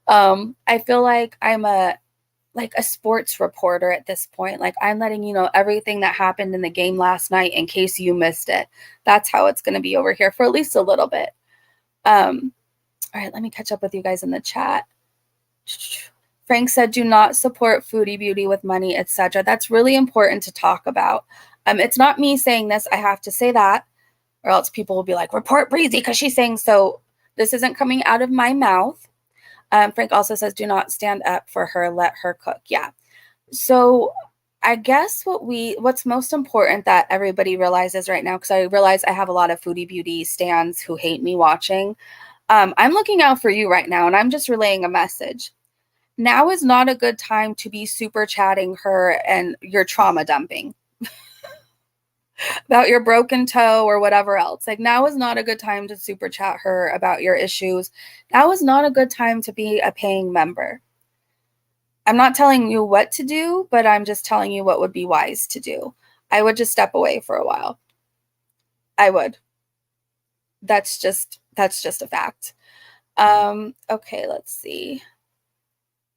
I feel like I'm a sports reporter at this point. Like, I'm letting you know everything that happened in the game last night in case you missed it. That's how it's going to be over here for at least a little bit. All right, let me catch up with you guys in the chat. Frank said, do not support Foodie Beauty with money, etc. That's really important to talk about. It's not me saying this. I have to say that, or else people will be like, report Breezy because she's saying so. This isn't coming out of my mouth. Frank also says, do not stand up for her. Let her cook. Yeah. So I guess what's most important that everybody realizes right now, because I realize I have a lot of Foodie Beauty stans who hate me watching. I'm looking out for you right now, and I'm just relaying a message. Now is not a good time to be super chatting her and your trauma dumping about your broken toe or whatever else. Like, now is not a good time to super chat her about your issues. Now is not a good time to be a paying member. I'm not telling you what to do, but I'm just telling you what would be wise to do. I would just step away for a while. I would. That's just a fact. Okay, let's see.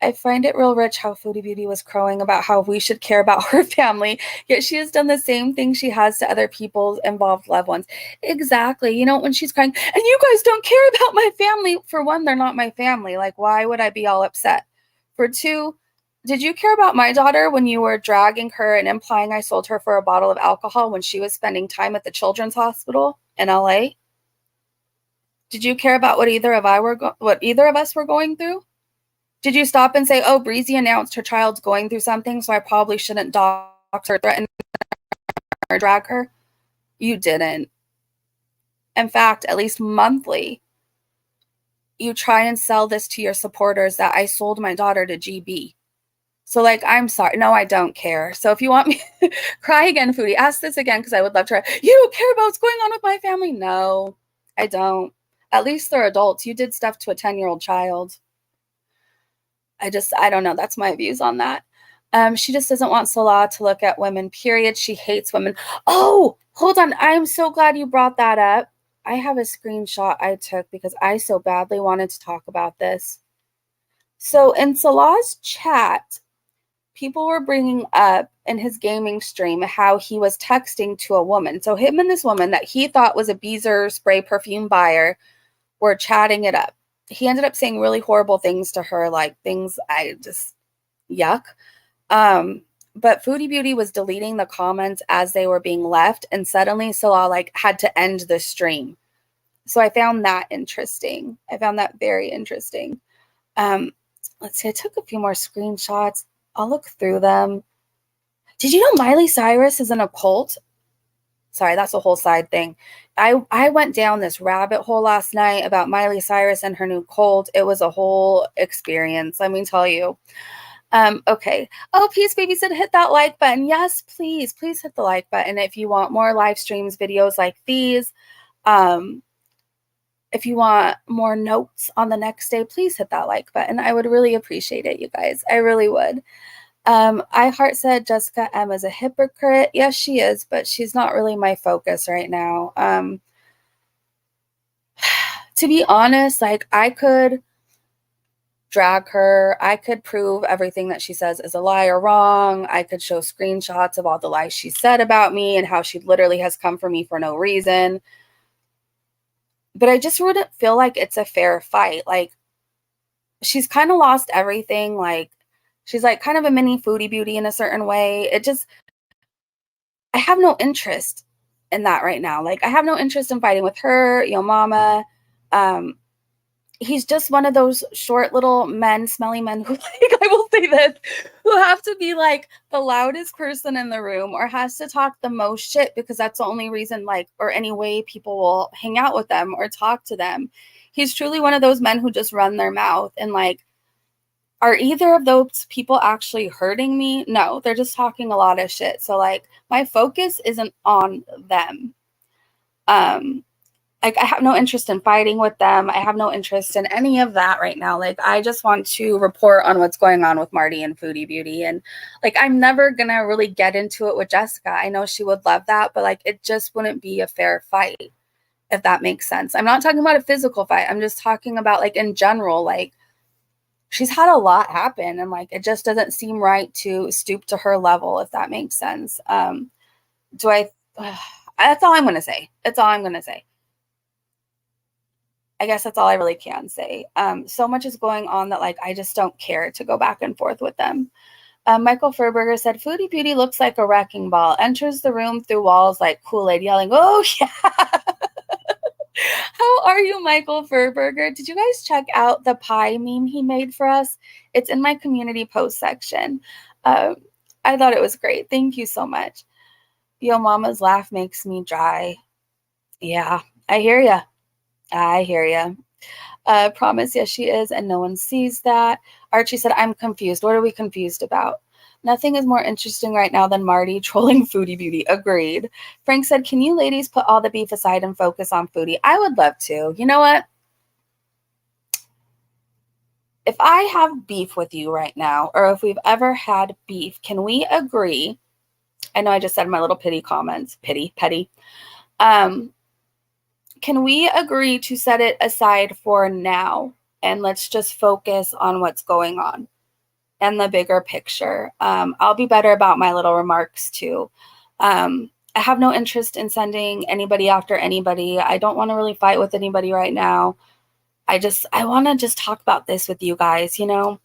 I find it real rich how Foodie Beauty was crowing about how we should care about her family, yet she has done the same thing she has to other people's involved loved ones. Exactly. You know, when she's crying, and you guys don't care about my family. For one, they're not my family. Like, why would I be all upset? For two, did you care about my daughter when you were dragging her and implying I sold her for a bottle of alcohol when she was spending time at the children's hospital in LA? Did you care about what either of us were going through? Did you stop and say, oh, Breezy announced her child's going through something, so I probably shouldn't dox her, threaten or drag her? You didn't. In fact, at least monthly, you try and sell this to your supporters that I sold my daughter to GB. So, like, I'm sorry. No, I don't care. So if you want me, cry again, Foodie. Ask this again because I would love to. You don't care about what's going on with my family? No, I don't. At least they're adults. You did stuff to a 10-year-old child. I don't know. That's my views on that. She just doesn't want Salah to look at women, period. She hates women. Oh, hold on. I'm so glad you brought that up. I have a screenshot I took because I so badly wanted to talk about this. So in Salah's chat, people were bringing up in his gaming stream how he was texting to a woman. So him and this woman that he thought was a Beezer spray perfume buyer were chatting it up. He ended up saying really horrible things to her, like things I just yuck. But Foodie Beauty was deleting the comments as they were being left, and suddenly Salah had to end the stream. So I found that interesting. I found that very interesting. Let's see, I took a few more screenshots. I'll look through them. Did you know Miley Cyrus is in a cult? Sorry, that's a whole side thing. I went down this rabbit hole last night about Miley Cyrus and her new cult. It was a whole experience, let me tell you. Okay. Oh, Peace Baby said hit that like button. Yes, please hit the like button if you want more live streams, videos like these. If you want more notes on the next day, please hit that like button. I would really appreciate it, you guys. I really would. iHeart said Jessica M is a hypocrite. Yes, she is, but she's not really my focus right now. To be honest, I could drag her. I could prove everything that she says is a lie or wrong. I could show screenshots of all the lies she said about me and how she literally has come for me for no reason. But I just wouldn't feel like it's a fair fight. She's kind of lost everything. She's kind of a mini Foodie Beauty in a certain way. I have no interest in that right now. I have no interest in fighting with her, Yo Mama. He's just one of those short little men, smelly men who, I will say this, who have to be the loudest person in the room or has to talk the most shit because that's the only reason, or any way people will hang out with them or talk to them. He's truly one of those men who just run their mouth and are either of those people actually hurting me? No, they're just talking a lot of shit. So my focus isn't on them. like, I have no interest in fighting with them. I have no interest in any of that right now. Like, I just want to report on what's going on with Marty and Foodie Beauty. And like, I'm never going to really get into it with Jessica. I know she would love that, but like, it just wouldn't be a fair fight, if that makes sense. I'm not talking about a physical fight. I'm just talking about like in general, like she's had a lot happen and like, it just doesn't seem right to stoop to her level, if that makes sense. Do I, that's all I'm going to say. That's all I'm going to say. I guess that's all I really can say. So much is going on that like I just don't care to go back and forth with them. Michael Furberger said, Foodie Beauty looks like a wrecking ball. Enters the room through walls like Kool-Aid, yelling, oh yeah. How are you, Michael Furberger? Did you guys check out the pie meme he made for us? It's in my community post section. I thought it was great. Thank you so much. Yo, mama's laugh makes me dry. Yeah, I hear ya. I hear you. Promise, yes, she is, and no one sees that. Archie said, I'm confused. What are we confused about? Nothing is more interesting right now than Marty trolling Foodie Beauty. Agreed. Frank said, can you ladies put all the beef aside and focus on Foodie? I would love to. You know what? If I have beef with you right now, or if we've ever had beef, can we agree? I know I just said my little petty comments. Petty. Can we agree to set it aside for now and let's just focus on what's going on and the bigger picture? I'll be better about my little remarks too. I have no interest in sending anybody after anybody. I don't want to really fight with anybody right now. I want to just talk about this with you guys, you know?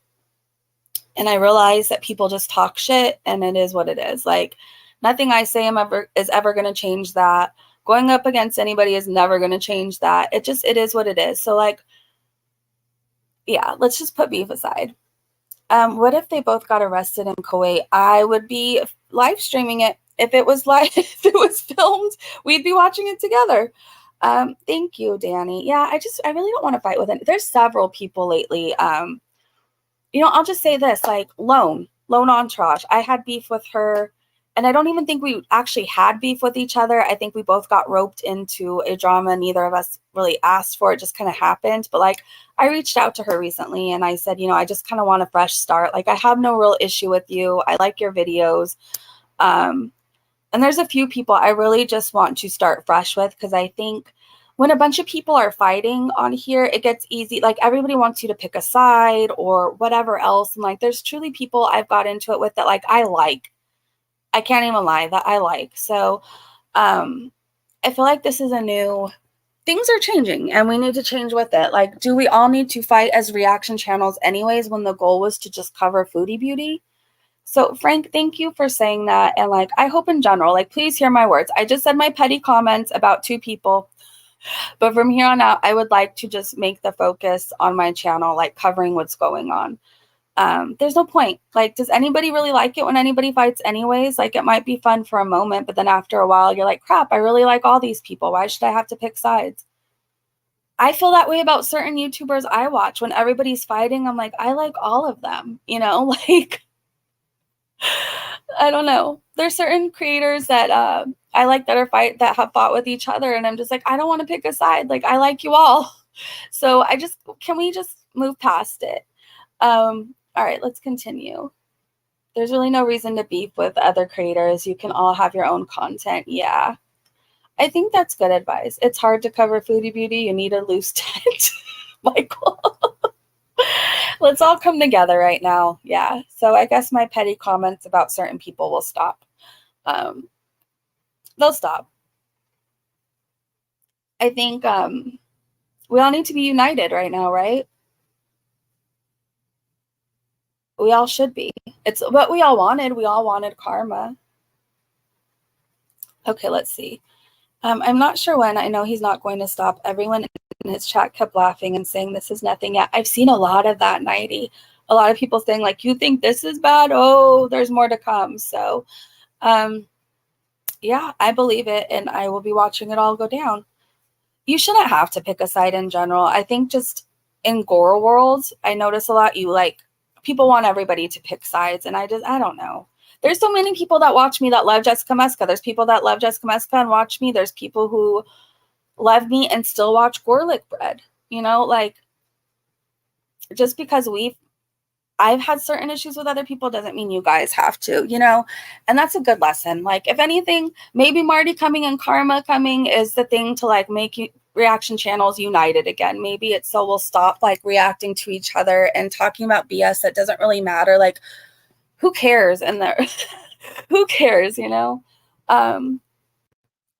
And I realize that people just talk shit and it is what it is. Like nothing I say is ever going to change that. Going up against anybody is never going to change that. It is what it is. So like, yeah, let's just put beef aside. What if they both got arrested in Kuwait? I would be live streaming it. If it was live, if it was filmed, we'd be watching it together. Thank you, Danny. Yeah, I really don't want to fight with it. There's several people lately. I'll just say this, like Lone Entourage. I had beef with her. And I don't even think we actually had beef with each other. I think we both got roped into a drama neither of us really asked for. It just kind of happened. But like, I reached out to her recently and I said, I just kind of want a fresh start. Like, I have no real issue with you. I like your videos. And there's a few people I really just want to start fresh with, because I think when a bunch of people are fighting on here, it gets easy. Like, everybody wants you to pick a side or whatever else. And like, there's truly people I've got into it with that like I like. I can't even lie, that I like. So I feel like this is things are changing and we need to change with it. Like, do we all need to fight as reaction channels anyways when the goal was to just cover Foodie Beauty? So Frank, thank you for saying that. And like, I hope in general, like, please hear my words. I just said my petty comments about 2 people, but from here on out, I would like to just make the focus on my channel, like covering what's going on. There's no point. Like, does anybody really like it when anybody fights anyways? Like, it might be fun for a moment, but then after a while, you're like, crap, I really like all these people. Why should I have to pick sides? I feel that way about certain YouTubers I watch. When everybody's fighting, I'm like, I like all of them, like, I don't know. There's certain creators that I like that have fought with each other, and I'm just like, I don't want to pick a side. Like, I like you all. So can we just move past it? All right, let's continue. There's really no reason to beef with other creators. You can all have your own content. Yeah, I think that's good advice. It's hard to cover Foodie Beauty. You need a loose tent, Michael. Let's all come together right now. Yeah, so I guess my petty comments about certain people will stop. They'll stop. I think we all need to be united right now, right? We all should be. It's what we all wanted. We all wanted karma. Okay, let's see. I'm not sure when. I know he's not going to stop. Everyone in his chat kept laughing and saying this is nothing yet. I've seen a lot of that, Nighty. A lot of people saying like, you think this is bad? Oh, there's more to come. So, yeah, I believe it, and I will be watching it all go down. You shouldn't have to pick a side in general. I think just in gore worlds, I notice a lot people want everybody to pick sides, and I don't know. There's so many people that watch me that love Jessica Muska. There's people that love Jessica Muska and watch me. There's people who love me and still watch garlic bread. You know, like, just because I've had certain issues with other people doesn't mean you guys have to, you know? And that's a good lesson. Like, if anything, maybe Marty coming and Karma coming is the thing to like make you reaction channels united again. Maybe it's so we'll stop like reacting to each other and talking about BS that doesn't really matter. Like, who cares? And there, who cares, you know?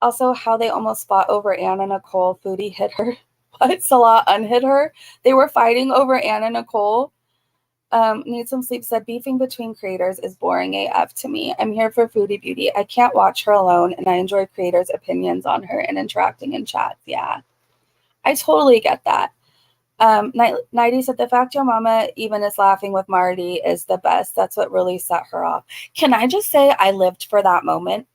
Also, how they almost fought over Anna Nicole. Foodie hit her. What? Salah unhit her. They were fighting over Anna Nicole. Need Some Sleep said, beefing between creators is boring AF to me. I'm here for Foodie Beauty. I can't watch her alone, and I enjoy creators' opinions on her and interacting in chats. Yeah, I totally get that. Nighty said, the fact your mama even is laughing with Marty is the best. That's what really set her off. Can I just say I lived for that moment?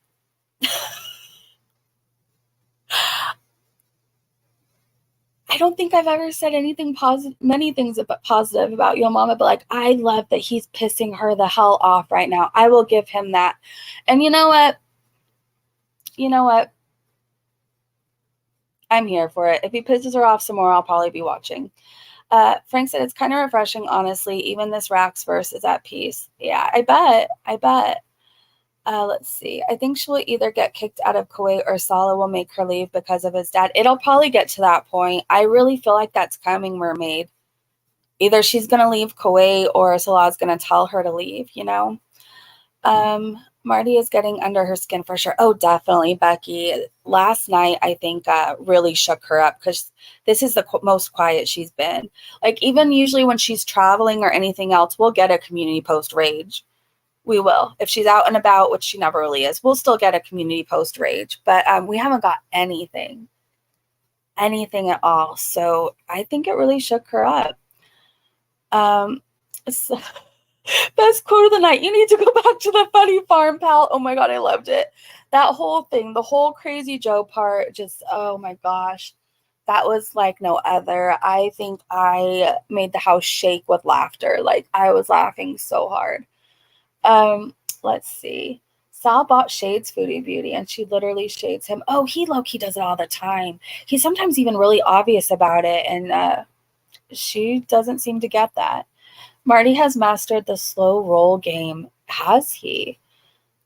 I don't think I've ever said anything positive, many things positive about your mama, but like, I love that he's pissing her the hell off right now. I will give him that. And you know what? You know what? I'm here for it. If he pisses her off some more, I'll probably be watching. Frank said, it's kind of refreshing, honestly. Even this Rax verse is at peace. Yeah, I bet. Let's see. I think she'll either get kicked out of Kuwait or Salah will make her leave because of his dad. It'll probably get to that point. I really feel like that's coming, Mermaid. Either she's going to leave Kuwait or Salah's going to tell her to leave, you know? Marty is getting under her skin for sure. Oh, definitely, Becky. Last night, I think, really shook her up because this is the most quiet she's been. Like, even usually when she's traveling or anything else, we'll get a community post rage. We will. If she's out and about, which she never really is, we'll still get a community post rage. But we haven't got anything at all. So I think it really shook her up. So, best quote of the night. You need to go back to the funny farm, pal. Oh my God, I loved it. That whole thing, the whole Crazy Joe part, just, oh my gosh. That was like no other. I think I made the house shake with laughter. Like, I was laughing so hard. Let's see. Sal bought shades Foodie Beauty, and she literally shades him. Oh, he low-key does it all the time. He's sometimes even really obvious about it, and she doesn't seem to get that. Marty has mastered the slow roll game. Has he?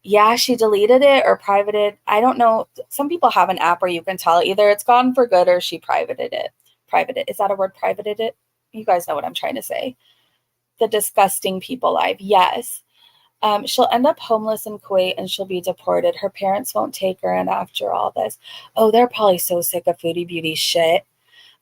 Yeah, she deleted it or privated. I don't know. Some people have an app where you can tell either it's gone for good or she privated it. Privated. Is that a word? Privated it? You guys know what I'm trying to say. The disgusting people live. Yes. She'll end up homeless in Kuwait and she'll be deported. Her parents won't take her in after all this. Oh, they're probably so sick of Foodie Beauty shit.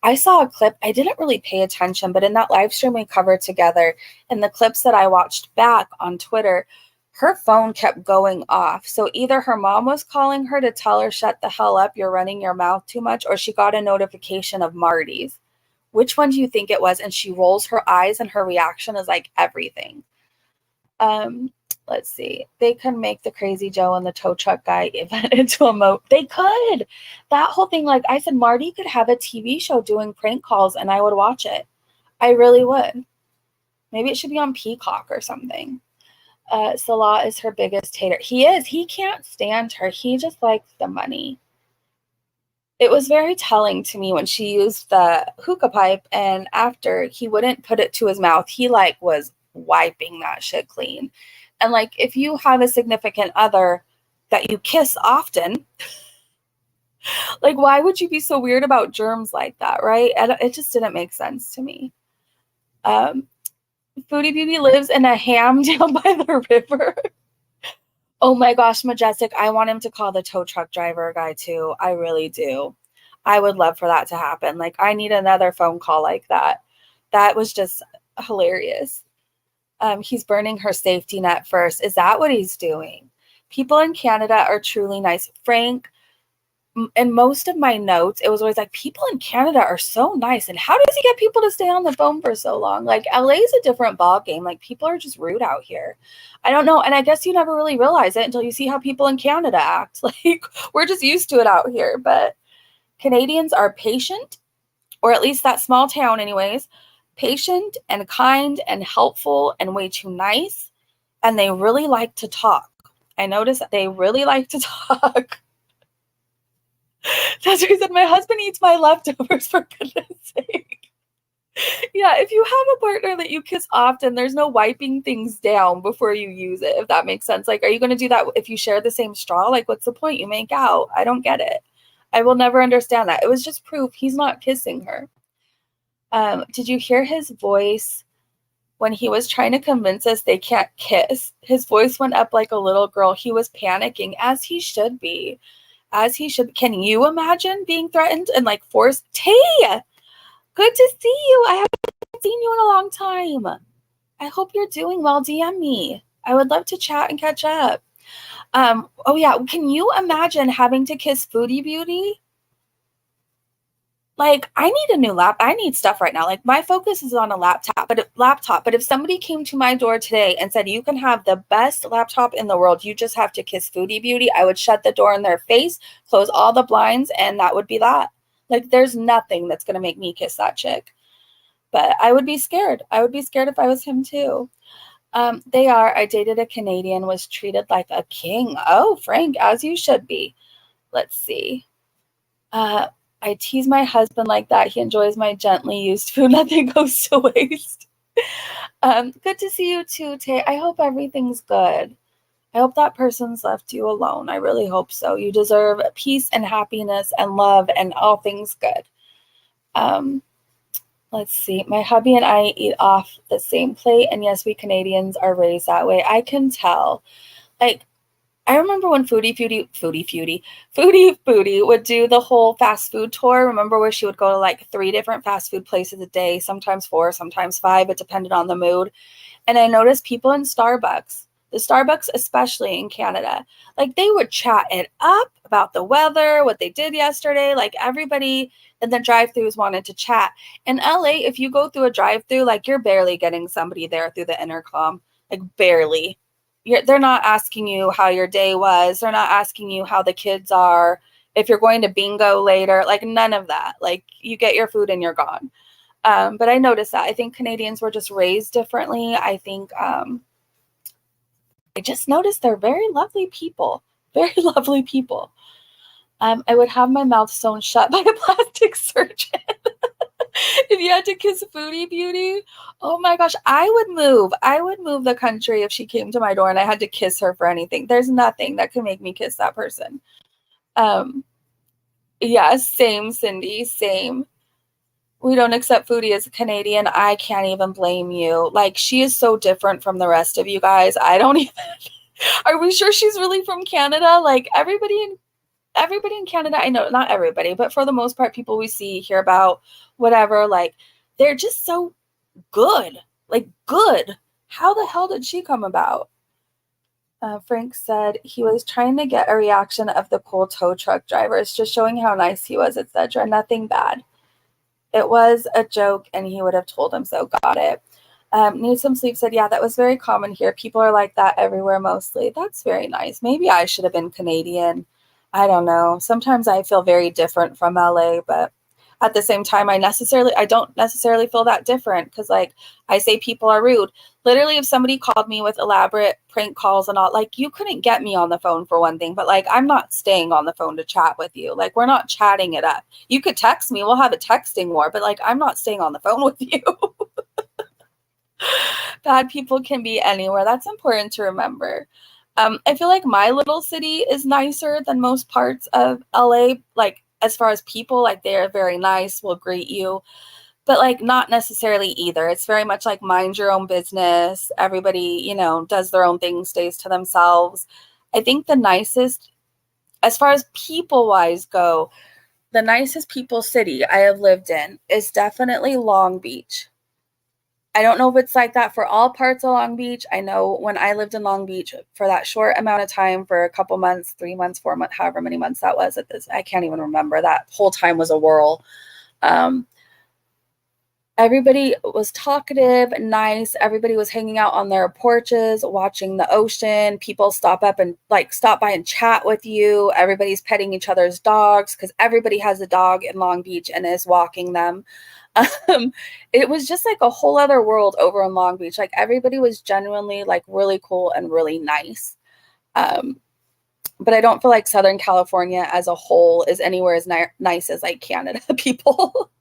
I saw a clip. I didn't really pay attention, but in that live stream we covered together, and the clips that I watched back on Twitter, her phone kept going off. So either her mom was calling her to tell her, shut the hell up, you're running your mouth too much, or she got a notification of Marty's. Which one do you think it was? And she rolls her eyes and her reaction is like everything. Let's see. They could make the Crazy Joe and the tow truck guy event into a moat. They could. That whole thing, like I said, Marty could have a TV show doing prank calls and I would watch it. I really would. Maybe it should be on Peacock or something. Salah is her biggest hater. He is. He can't stand her. He just likes the money. It was very telling to me when she used the hookah pipe and after he wouldn't put it to his mouth, he like was wiping that shit clean. And like, if you have a significant other that you kiss often, like, why would you be so weird about germs like that, right? And it just didn't make sense to me. Foodie Beauty lives in a ham down by the river. Oh my gosh, Majestic. I want him to call the tow truck driver guy too. I really do. I would love for that to happen. Like, I need another phone call like that. That was just hilarious. He's burning her safety net first. Is that what he's doing? People in Canada are truly nice. Frank, in most of my notes, it was always like, people in Canada are so nice. And how does he get people to stay on the phone for so long? Like, LA is a different ball game. Like, people are just rude out here. I don't know. And I guess you never really realize it until you see how people in Canada act. Like, we're just used to it out here. But Canadians are patient, or at least that small town anyways, patient and kind and helpful and way too nice. And they really like to talk. I noticed that they really like to talk. That's what he said. My husband eats my leftovers, for goodness sake. Yeah, if you have a partner that you kiss often, there's no wiping things down before you use it, if that makes sense. Like, are you going to do that if you share the same straw? Like, what's the point? You make out. I don't get it. I will never understand that. It was just proof he's not kissing her. Did you hear his voice when he was trying to convince us they can't kiss? His voice went up like a little girl. He was panicking, as he should be. As he should. Can you imagine being threatened and like forced? Tay, good to see you. I haven't seen you in a long time. I hope you're doing well. DM me. I would love to chat and catch up. Oh yeah, can you imagine having to kiss Foodie Beauty? Like, I need a new I need stuff right now. Like, my focus is on a laptop, but if somebody came to my door today and said, you can have the best laptop in the world, you just have to kiss Foodie Beauty, I would shut the door in their face, close all the blinds, and that would be that. Like, there's nothing that's going to make me kiss that chick. But I would be scared. I would be scared if I was him too. I dated a Canadian, was treated like a king. Oh, Frank, as you should be. Let's see. I tease my husband like that. He enjoys my gently used food. Nothing goes to waste. Good to see you too, Tay. I hope everything's good. I hope that person's left you alone. I really hope so. You deserve peace and happiness and love and all things good. Let's see. My hubby and I eat off the same plate. And yes, we Canadians are raised that way. I can tell. Like, I remember when Foodie Beauty would do the whole fast food tour. Remember where she would go to like 3 different fast food places a day, sometimes 4, sometimes 5. It depended on the mood. And I noticed people in Starbucks, the Starbucks especially in Canada, like they would chat it up about the weather, what they did yesterday. Like everybody in the drive-thrus wanted to chat. In LA, if you go through a drive-thru, like you're barely getting somebody there through the intercom, like barely. They're not asking you how your day was. They're not asking you how the kids are. If you're going to bingo later, like none of that. Like you get your food and you're gone. But I noticed that. I think Canadians were just raised differently. I think I just noticed they're very lovely people. Very lovely people. I would have my mouth sewn shut by a plastic surgeon. If you had to kiss Foodie Beauty, oh my gosh, I would move. I would move the country if she came to my door and I had to kiss her for anything. There's nothing that could make me kiss that person. Yeah, same, Cindy, same. We don't accept Foodie as a Canadian. I can't even blame you. Like, she is so different from the rest of you guys. I don't even. Are we sure she's really from Canada? Like, everybody in Canada, I know, not everybody, but for the most part, people we see, hear about, whatever, like, they're just so good. Like, good. How the hell did she come about? Frank said he was trying to get a reaction of the cool tow truck drivers, just showing how nice he was, etc. Nothing bad. It was a joke, and he would have told him so. Got it. Need some sleep said, yeah, that was very common here. People are like that everywhere mostly. That's very nice. Maybe I should have been Canadian. I don't know. Sometimes I feel very different from LA, but at the same time, I don't necessarily feel that different because, like, I say people are rude. Literally, if somebody called me with elaborate prank calls and all, like, you couldn't get me on the phone for one thing, but, like, I'm not staying on the phone to chat with you. Like, we're not chatting it up. You could text me. We'll have a texting war, but, like, I'm not staying on the phone with you. Bad people can be anywhere. That's important to remember. I feel like my little city is nicer than most parts of LA. Like, as far as people, like, they're very nice, will greet you, but like not necessarily either. It's very much like mind your own business. Everybody, does their own thing, stays to themselves. I think the nicest, as far as people-wise go, the nicest people city I have lived in is definitely Long Beach. I don't know if it's like that for all parts of Long Beach. I know when I lived in Long Beach for that short amount of time, for a couple months, 3 months, 4 months, however many months that was at this, I can't even remember. That whole time was a whirl. Everybody was talkative, nice. Everybody was hanging out on their porches, watching the ocean. People stop by and chat with you. Everybody's petting each other's dogs because everybody has a dog in Long Beach and is walking them. It was just like a whole other world over in Long Beach. Like, everybody was genuinely like really cool and really nice. but I don't feel like Southern California as a whole is anywhere as nice as like Canada people.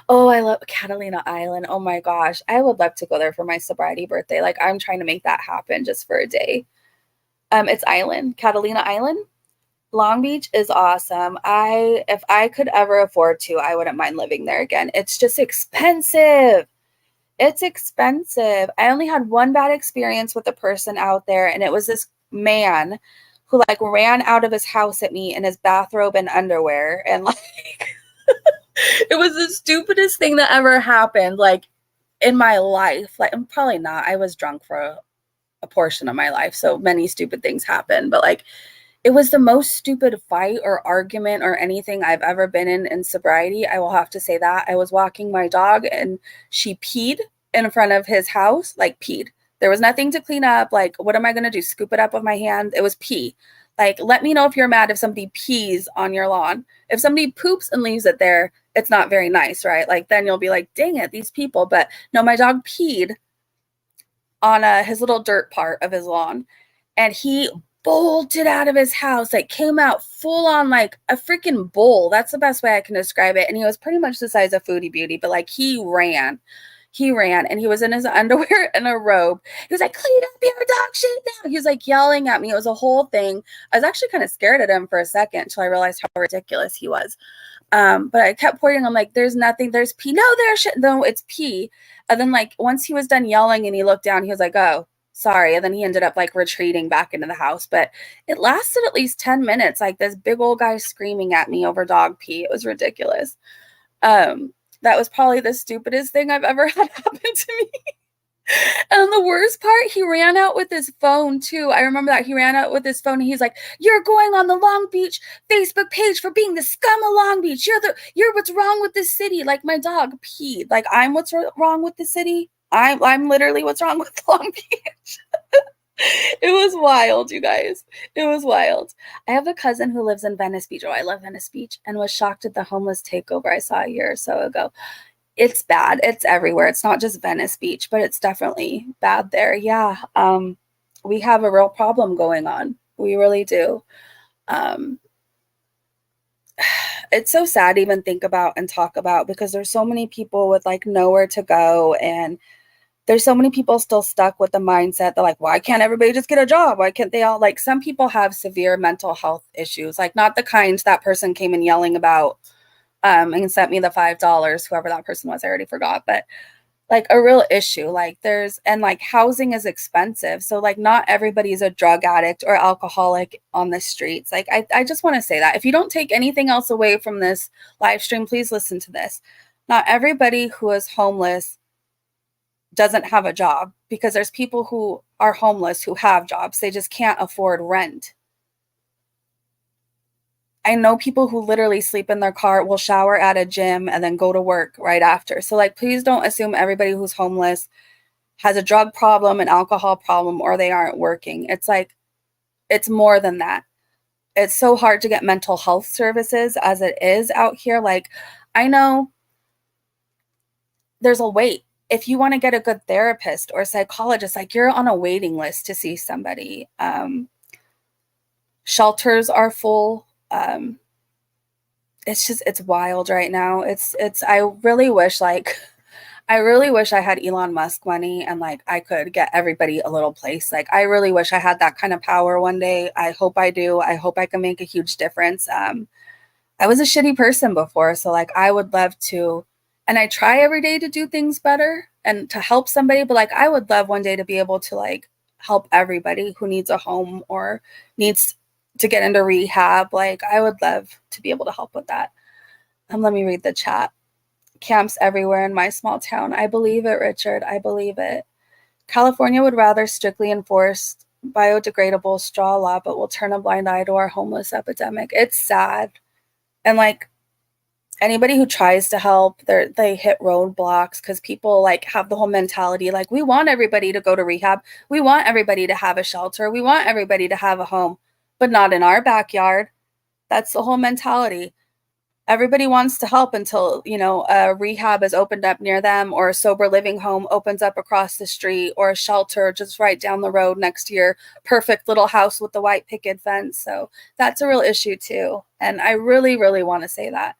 Oh, I love Catalina Island. Oh my gosh. I would love to go there for my sobriety birthday. Like I'm trying to make that happen just for a day. It's Island, Catalina Island. Long Beach is awesome. If I could ever afford to, I wouldn't mind living there again. It's just expensive. It's expensive. I only had one bad experience with a person out there, and it was this man who like ran out of his house at me in his bathrobe and underwear, and like it was the stupidest thing that ever happened like in my life. Like I'm probably not. I was drunk for a portion of my life, so many stupid things happened, but like it was the most stupid fight or argument or anything I've ever been in sobriety. I will have to say that. I was walking my dog and she peed in front of his house, like peed. There was nothing to clean up. Like, what am I going to do? Scoop it up with my hand? It was pee. Like, let me know if you're mad if somebody pees on your lawn. If somebody poops and leaves it there, it's not very nice, right? Like, then you'll be like, dang it, these people. But no, my dog peed on his little dirt part of his lawn. And he bolted out of his house, like came out full on like a freaking bull. That's the best way I can describe it. And he was pretty much the size of Foodie Beauty, but like he ran and he was in his underwear and a robe. He was like, clean up your dog shit now. He was like yelling at me. It was a whole thing. I was actually kind of scared at him for a second until I realized how ridiculous he was. But I kept pointing. I'm like, there's nothing. There's pee. No, there's shit. No, it's pee. And then like once he was done yelling and he looked down, he was like, oh, sorry. And then he ended up like retreating back into the house. But it lasted at least 10 minutes. Like this big old guy screaming at me over dog pee. It was ridiculous. That was probably the stupidest thing I've ever had happen to me. And the worst part, he ran out with his phone too. I remember that he ran out with his phone and he's like, you're going on the Long Beach Facebook page for being the scum of Long Beach. You're what's wrong with this city. Like my dog peed. Like I'm what's wrong with the city. I'm literally what's wrong with Long Beach. It was wild, you guys. It was wild. I have a cousin who lives in Venice Beach. Oh, I love Venice Beach, and was shocked at the homeless takeover I saw a year or so ago. It's bad. It's everywhere. It's not just Venice Beach, but it's definitely bad there. Yeah. We have a real problem going on. We really do. It's so sad to even think about and talk about because there's so many people with like nowhere to go, and there's so many people still stuck with the mindset that like, why can't everybody just get a job? Why can't they all, like, some people have severe mental health issues, like not the kind that person came in yelling about and sent me the $5, whoever that person was, I already forgot, but like a real issue. Like and like housing is expensive. So like not everybody's a drug addict or alcoholic on the streets. Like I just want to say that if you don't take anything else away from this live stream, please listen to this. Not everybody who is homeless doesn't have a job, because there's people who are homeless who have jobs. They just can't afford rent. I know people who literally sleep in their car, will shower at a gym, and then go to work right after. So like, please don't assume everybody who's homeless has a drug problem, an alcohol problem, or they aren't working. It's like, it's more than that. It's so hard to get mental health services as it is out here. Like, I know there's a wait. If you want to get a good therapist or psychologist, like you're on a waiting list to see somebody. Shelters are full. It's wild right now. I really wish I had Elon Musk money and like I could get everybody a little place. Like I really wish I had that kind of power one day. I hope I do. I hope I can make a huge difference. I was a shitty person before, so like I would love to, and I try every day to do things better and to help somebody, but like I would love one day to be able to like help everybody who needs a home or needs to get into rehab. Like I would love to be able to help with that. Let me read the chat. Camps everywhere in my small town. I believe it, Richard. I believe it. California would rather strictly enforce biodegradable straw law, but will turn a blind eye to our homeless epidemic. It's sad. And like anybody who tries to help, they hit roadblocks because people like have the whole mentality like, we want everybody to go to rehab. We want everybody to have a shelter. We want everybody to have a home, but not in our backyard. That's the whole mentality. Everybody wants to help until, a rehab is opened up near them, or a sober living home opens up across the street, or a shelter just right down the road next to your perfect little house with the white picket fence. So that's a real issue too. And I really, really want to say that.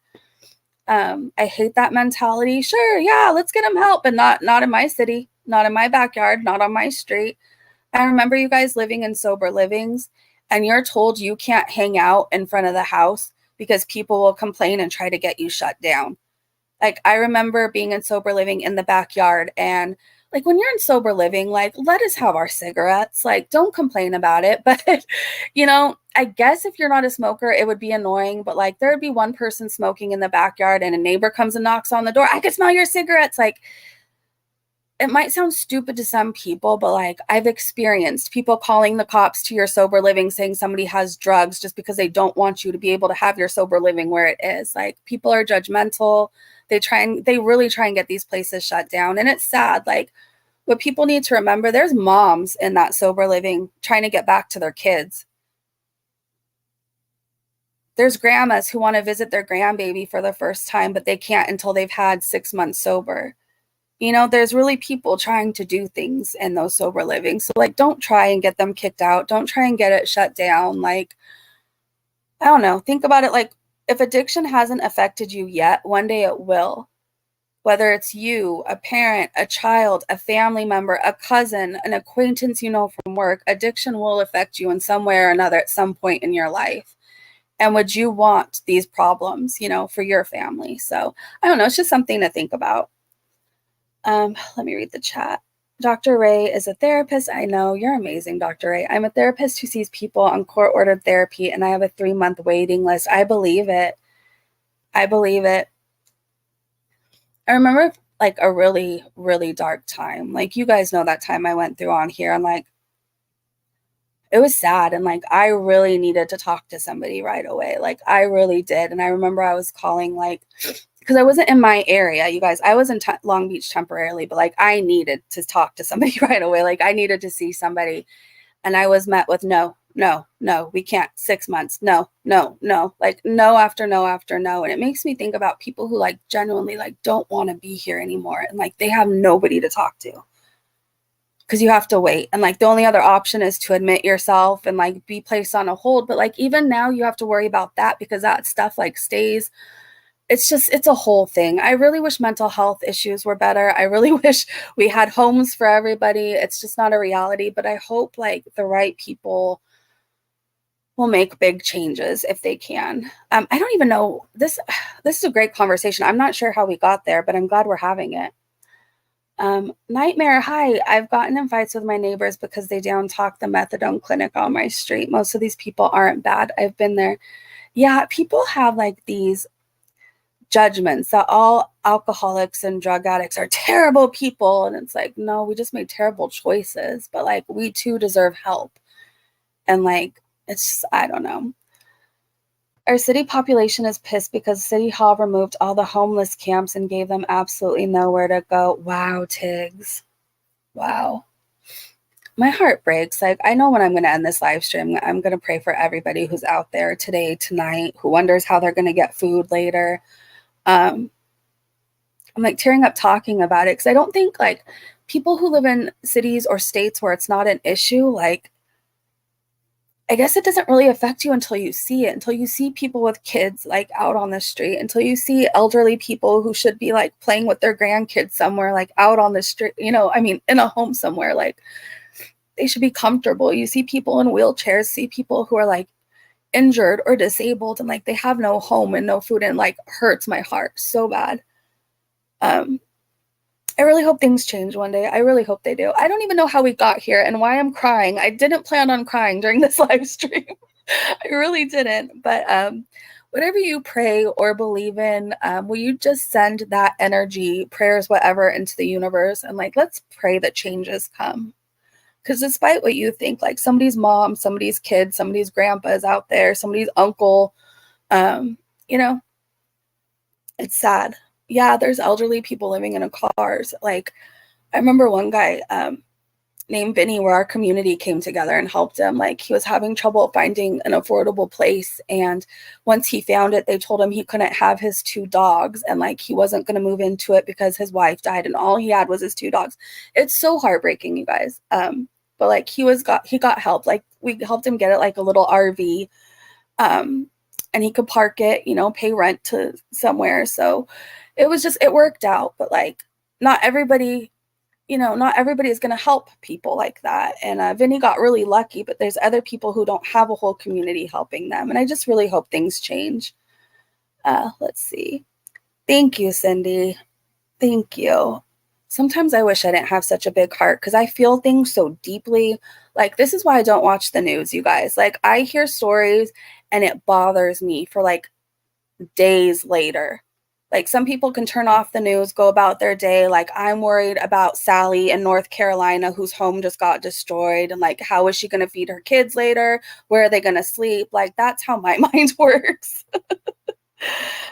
I hate that mentality. Sure, yeah, let's get them help, but not in my city, not in my backyard, not on my street. I remember you guys living in sober livings, and you're told you can't hang out in front of the house because people will complain and try to get you shut down. Like, I remember being in sober living in the backyard, and like, when you're in sober living, like, let us have our cigarettes, like, don't complain about it. But I guess if you're not a smoker, it would be annoying, but like, there would be one person smoking in the backyard and a neighbor comes and knocks on the door, I can smell your cigarettes. Like, it might sound stupid to some people, but like, I've experienced people calling the cops to your sober living saying somebody has drugs just because they don't want you to be able to have your sober living where it is. Like, people are judgmental. They really try and get these places shut down. And it's sad. Like, what people need to remember, there's moms in that sober living trying to get back to their kids. There's grandmas who want to visit their grandbaby for the first time, but they can't until they've had 6 months sober. There's really people trying to do things in those sober living. So like, don't try and get them kicked out. Don't try and get it shut down. Like, I don't know. Think about it. Like, if addiction hasn't affected you yet, one day it will. Whether it's you, a parent, a child, a family member, a cousin, an acquaintance from work, addiction will affect you in some way or another at some point in your life. And would you want these problems, for your family? So I don't know. It's just something to think about. Let me read the chat. Dr. Ray is a therapist. I know, you're amazing, Dr. Ray. I'm a therapist who sees people on court-ordered therapy, and I have a 3-month waiting list. I believe it. I believe it. I remember like a really, really dark time. Like, you guys know that time I went through on here, and like, it was sad. And like, I really needed to talk to somebody right away. Like, I really did. And I remember I was calling, like, because I wasn't in my area, you guys. I was in Long Beach temporarily, but like, I needed to talk to somebody right away. Like, I needed to see somebody. And I was met with no, no, no, we can't. 6 months. No, no, no. Like, no after no after no. And it makes me think about people who like genuinely like don't want to be here anymore. And like, they have nobody to talk to because you have to wait. And like, the only other option is to admit yourself and like be placed on a hold. But like, even now you have to worry about that because that stuff like stays. It's a whole thing. I really wish mental health issues were better. I really wish we had homes for everybody. It's just not a reality, but I hope like the right people will make big changes if they can. I don't even know, this is a great conversation. I'm not sure how we got there, but I'm glad we're having it. Nightmare, hi. I've gotten in fights with my neighbors because they down talk the methadone clinic on my street. Most of these people aren't bad. I've been there. Yeah, people have like these judgments that all alcoholics and drug addicts are terrible people. And it's like, no, we just made terrible choices, but like, we too deserve help. And like, it's just, I don't know. Our city population is pissed because City Hall removed all the homeless camps and gave them absolutely nowhere to go. Wow, Tiggs. Wow. My heart breaks. Like, I know when I'm going to end this live stream, I'm going to pray for everybody who's out there today, tonight, who wonders how they're going to get food later. I'm like tearing up talking about it because I don't think like people who live in cities or states where it's not an issue, like, I guess it doesn't really affect you until you see it, until you see people with kids like out on the street, until you see elderly people who should be like playing with their grandkids somewhere, like out on the street, I mean, in a home somewhere, like they should be comfortable. You see people in wheelchairs, see people who are like injured or disabled and like they have no home and no food, and like hurts my heart so bad. I really hope things change one day. I really hope they do. I don't even know how we got here and why I'm crying. I didn't plan on crying during this live stream. I really didn't. But whatever you pray or believe in, will you just send that energy, prayers, whatever, into the universe? And like, let's pray that changes come. Because despite what you think, like somebody's mom, somebody's kid, somebody's grandpa is out there, somebody's uncle, it's sad. Yeah, there's elderly people living in cars. Like, I remember one guy, named Vinny where our community came together and helped him. Like, he was having trouble finding an affordable place, and once he found it, they told him he couldn't have his 2 dogs, and like he wasn't going to move into it because his wife died and all he had was his 2 dogs. It's so heartbreaking, you guys. But like he got help. Like, we helped him get it, like a little RV, and he could park it, you know, pay rent to somewhere. So it worked out. But like, not everybody is going to help people like that. And Vinny got really lucky, but there's other people who don't have a whole community helping them. And I just really hope things change. Let's see. Thank you, Cindy. Thank you. Sometimes I wish I didn't have such a big heart because I feel things so deeply. Like, this is why I don't watch the news, you guys. Like, I hear stories and it bothers me for like days later. Like, some people can turn off the news, go about their day. Like, I'm worried about Sally in North Carolina, whose home just got destroyed. And like, how is she going to feed her kids later? Where are they going to sleep? Like, that's how my mind works.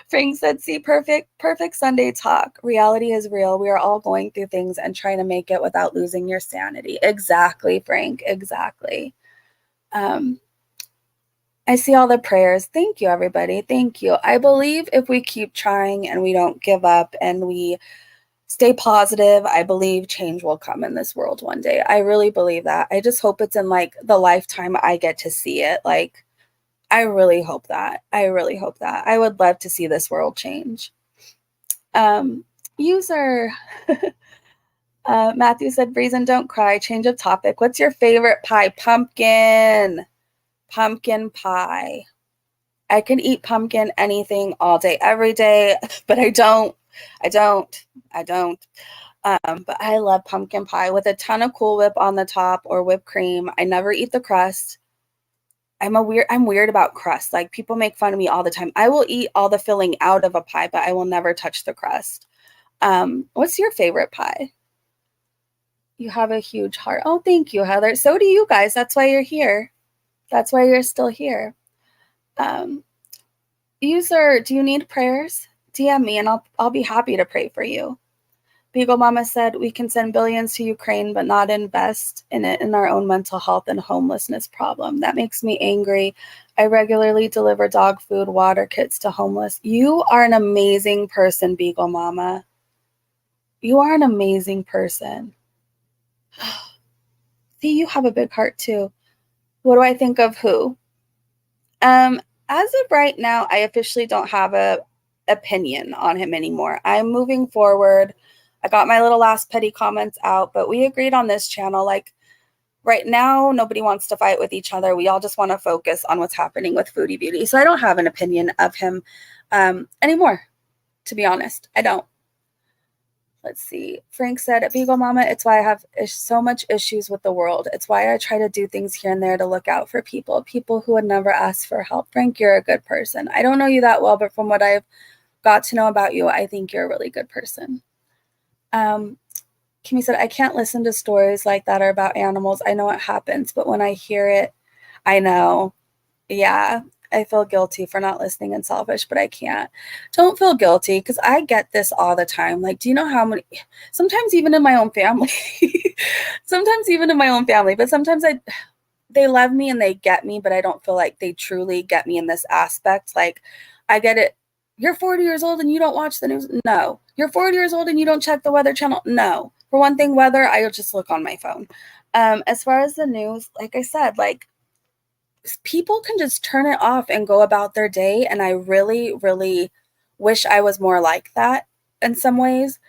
Frank said, see, perfect Sunday talk. Reality is real. We are all going through things and trying to make it without losing your sanity. Exactly, Frank. Exactly. I see all the prayers. Thank you, everybody. Thank you. I believe if we keep trying and we don't give up and we stay positive, I believe change will come in this world one day. I really believe that. I just hope it's in like the lifetime I get to see it. Like, I really hope that. I really hope that. I would love to see this world change. User Matthew said, Breezen, don't cry. Change of topic. What's your favorite pie? Pumpkin pie. I can eat pumpkin anything all day, every day, but I don't. But I love pumpkin pie with a ton of Cool Whip on the top or whipped cream. I never eat the crust. I'm weird about crust. Like, people make fun of me all the time. I will eat all the filling out of a pie, but I will never touch the crust. What's your favorite pie? You have a huge heart. Oh, thank you, Heather. So do you guys. That's why you're here. That's why you're still here. User, do you need prayers? DM me and I'll be happy to pray for you. Beagle Mama said, we can send billions to Ukraine, but not invest in it in our own mental health and homelessness problem. That makes me angry. I regularly deliver dog food, water kits to homeless. You are an amazing person, Beagle Mama. You are an amazing person. See, you have a big heart too. What do I think of who? As of right now, I officially don't have a opinion on him anymore. I'm moving forward. I got my little last petty comments out, but we agreed on this channel. Like, right now, nobody wants to fight with each other. We all just want to focus on what's happening with Foodie Beauty. So I don't have an opinion of him anymore, to be honest. I don't. Let's see. Frank said, at Beagle Mama, it's why I have so much issues with the world. It's why I try to do things here and there to look out for people who would never ask for help. Frank, you're a good person. I don't know you that well, but from what I've got to know about you, I think you're a really good person. Kimmy said, I can't listen to stories like that are about animals. I know it happens, but when I hear it, I know. Yeah, I feel guilty for not listening and selfish, but I can't. Don't feel guilty because I get this all the time. Like, do you know how many, sometimes even in my own family, but sometimes they love me and they get me, but I don't feel like they truly get me in this aspect. Like, I get it. You're 40 years old and you don't watch the news? No. You're 40 years old and you don't check the Weather Channel? No. For one thing, weather, I just look on my phone. As far as the news, like I said, like, people can just turn it off and go about their day. And I really, really wish I was more like that in some ways.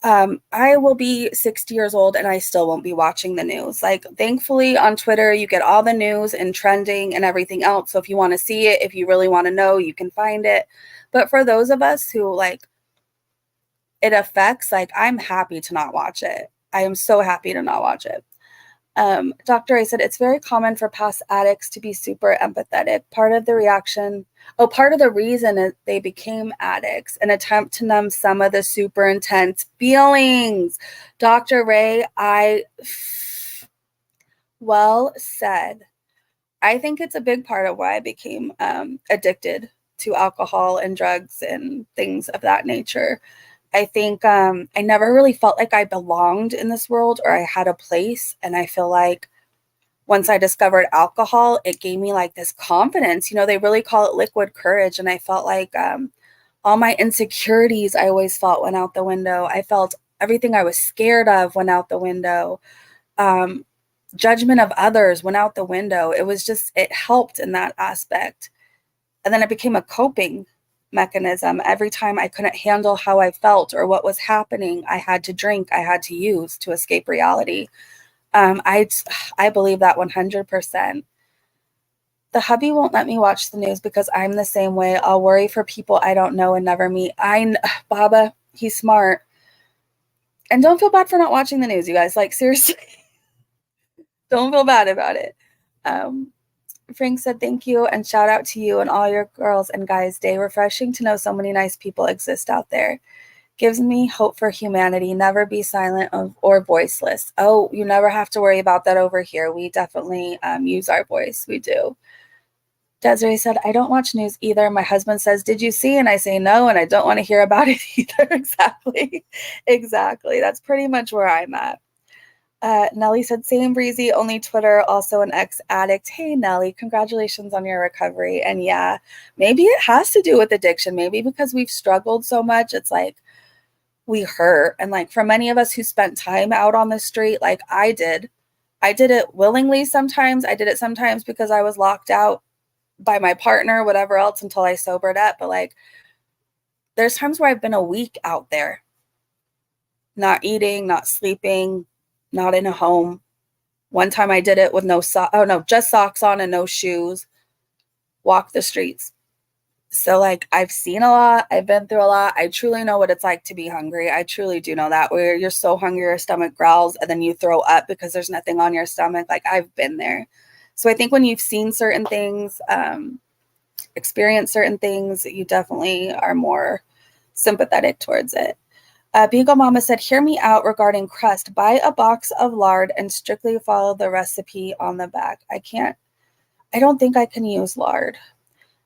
I will be 60 years old and I still won't be watching the news. Like, thankfully on Twitter, you get all the news and trending and everything else. So if you want to see it, if you really want to know, you can find it. But for those of us who like it affects, like, I'm happy to not watch it. I am so happy to not watch it. Dr. A said, it's very common for past addicts to be super empathetic. Part of the reason is they became addicts, an attempt to numb some of the super intense feelings. Dr. Ray, well said. I think it's a big part of why I became addicted to alcohol and drugs and things of that nature. I think I never really felt like I belonged in this world or I had a place. And I feel like once I discovered alcohol, it gave me like this confidence. You know, they really call it liquid courage. And I felt like all my insecurities I always felt went out the window. I felt everything I was scared of went out the window. Judgment of others went out the window. It was just, it helped in that aspect. And then it became a coping mechanism. Every time I couldn't handle how I felt or what was happening, I had to drink, I had to use to escape reality. I believe that 100%. The hubby won't let me watch the news because I'm the same way. I'll worry for people I don't know and never meet. Baba, he's smart. And don't feel bad for not watching the news, you guys. Like, seriously, don't feel bad about it. Frank said, thank you and shout out to you and all your girls and guys day. Refreshing to know so many nice people exist out there. Gives me hope for humanity. Never be silent or voiceless. Oh, you never have to worry about that over here. We definitely use our voice. We do. Desiree said, I don't watch news either. My husband says, did you see? And I say no, and I don't want to hear about it either. Exactly. Exactly. That's pretty much where I'm at. Nellie said, same breezy, only Twitter, also an ex-addict. Hey, Nellie, congratulations on your recovery. And yeah, maybe it has to do with addiction. Maybe because we've struggled so much, it's like we hurt. And like for many of us who spent time out on the street, like I did it willingly sometimes. I did it sometimes because I was locked out by my partner, whatever else, until I sobered up. But like, there's times where I've been a week out there, not eating, not sleeping, not in a home. One time I did it with just socks on and no shoes, walk the streets. So like, I've seen a lot, I've been through a lot. I truly know what it's like to be hungry. I truly do know that, where you're so hungry, your stomach growls and then you throw up because there's nothing on your stomach. Like I've been there. So I think when you've seen certain things, experience certain things, you definitely are more sympathetic towards it. Beagle Mama said, hear me out regarding crust. Buy a box of lard and strictly follow the recipe on the back. I don't think I can use lard.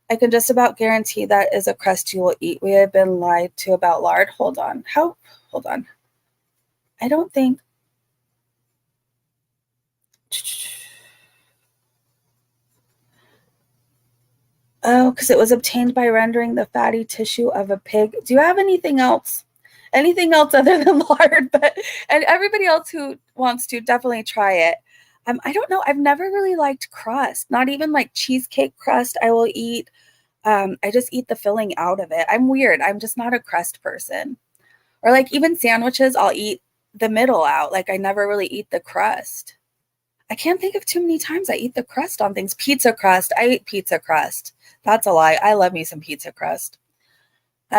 I can just about guarantee that is a crust you will eat. We have been lied to about lard. Hold on. I don't think. Oh, because it was obtained by rendering the fatty tissue of a pig. Do you have anything else? Anything else other than lard? And everybody else who wants to, definitely try it. I don't know. I've never really liked crust. Not even like cheesecake crust I will eat. I just eat the filling out of it. I'm weird. I'm just not a crust person. Or like even sandwiches, I'll eat the middle out. Like I never really eat the crust. I can't think of too many times I eat the crust on things. Pizza crust. I eat pizza crust. That's a lie. I love me some pizza crust.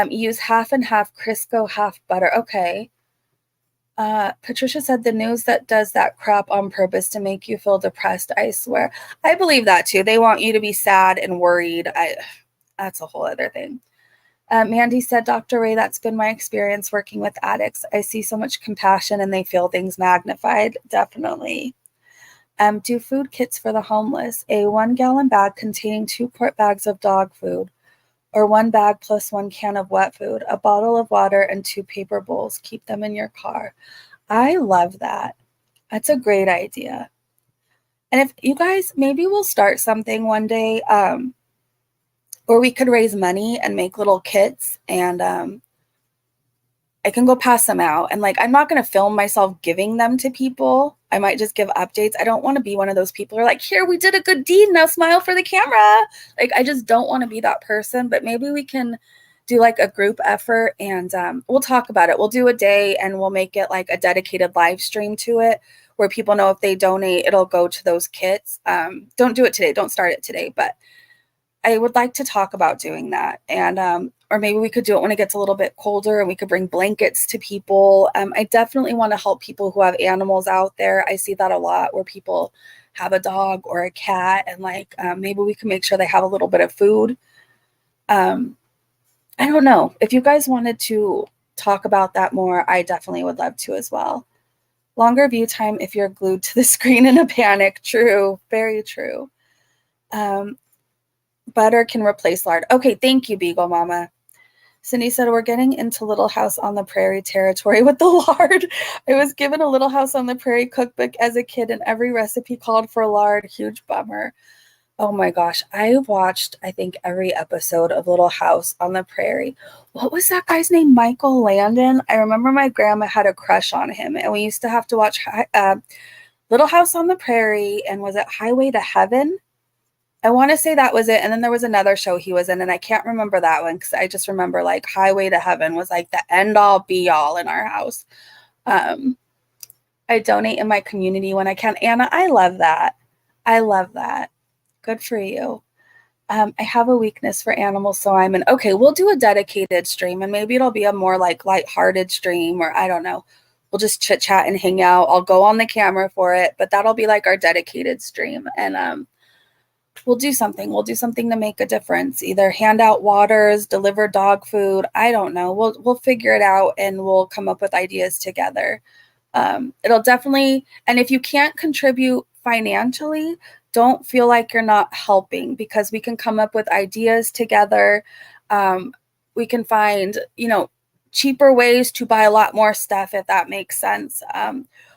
Use half and half Crisco, half butter. Okay. Patricia said the news that does that crap on purpose to make you feel depressed. I swear. I believe that too. They want you to be sad and worried. That's a whole other thing. Mandy said, Dr. Ray, that's been my experience working with addicts. I see so much compassion and they feel things magnified. Definitely. Do food kits for the homeless. A 1-gallon bag containing 2 quart bags of dog food, or 1 bag plus 1 can of wet food, a bottle of water, and 2 paper bowls. Keep them in your car. I love that. That's a great idea. And if you guys, maybe we'll start something one day, or we could raise money and make little kits, and I can go pass them out. And like, I'm not going to film myself giving them to people. I might just give updates. I don't want to be one of those people who are like, here, we did a good deed. Now smile for the camera. Like, I just don't want to be that person. But maybe we can do like a group effort, and we'll talk about it. We'll do a day and we'll make it like a dedicated live stream to it, where people know if they donate, it'll go to those kits. Don't do it today. Don't start it today. But I would like to talk about doing that. And or maybe we could do it when it gets a little bit colder and we could bring blankets to people. I definitely want to help people who have animals out there. I see that a lot, where people have a dog or a cat, and like maybe we can make sure they have a little bit of food. I don't know. If you guys wanted to talk about that more, I definitely would love to as well. Longer view time if you're glued to the screen in a panic. True. Very true. Butter can replace lard. Okay, thank you, Beagle Mama. Cindy said, we're getting into Little House on the Prairie territory with the lard. I was given a Little House on the Prairie cookbook as a kid, and every recipe called for lard. Huge bummer. Oh my gosh. I watched, I think, every episode of Little House on the Prairie. What was that guy's name? Michael Landon? I remember my grandma had a crush on him, and we used to have to watch Little House on the Prairie, and was it Highway to Heaven? I want to say that was it. And then there was another show he was in, and I can't remember that one because I just remember like Highway to Heaven was like the end all be all in our house. I donate in my community when I can. Anna, I love that. I love that. Good for you. I have a weakness for animals, so I'm in. Okay, we'll do a dedicated stream, and maybe it'll be a more like lighthearted stream, or I don't know. We'll just chit chat and hang out. I'll go on the camera for it, but that'll be like our dedicated stream. And we'll do something. We'll do something to make a difference. Either hand out waters, deliver dog food. I don't know. We'll figure it out, and we'll come up with ideas together. It'll definitely, and if you can't contribute financially, don't feel like you're not helping, because we can come up with ideas together. We can find, cheaper ways to buy a lot more stuff, if that makes sense.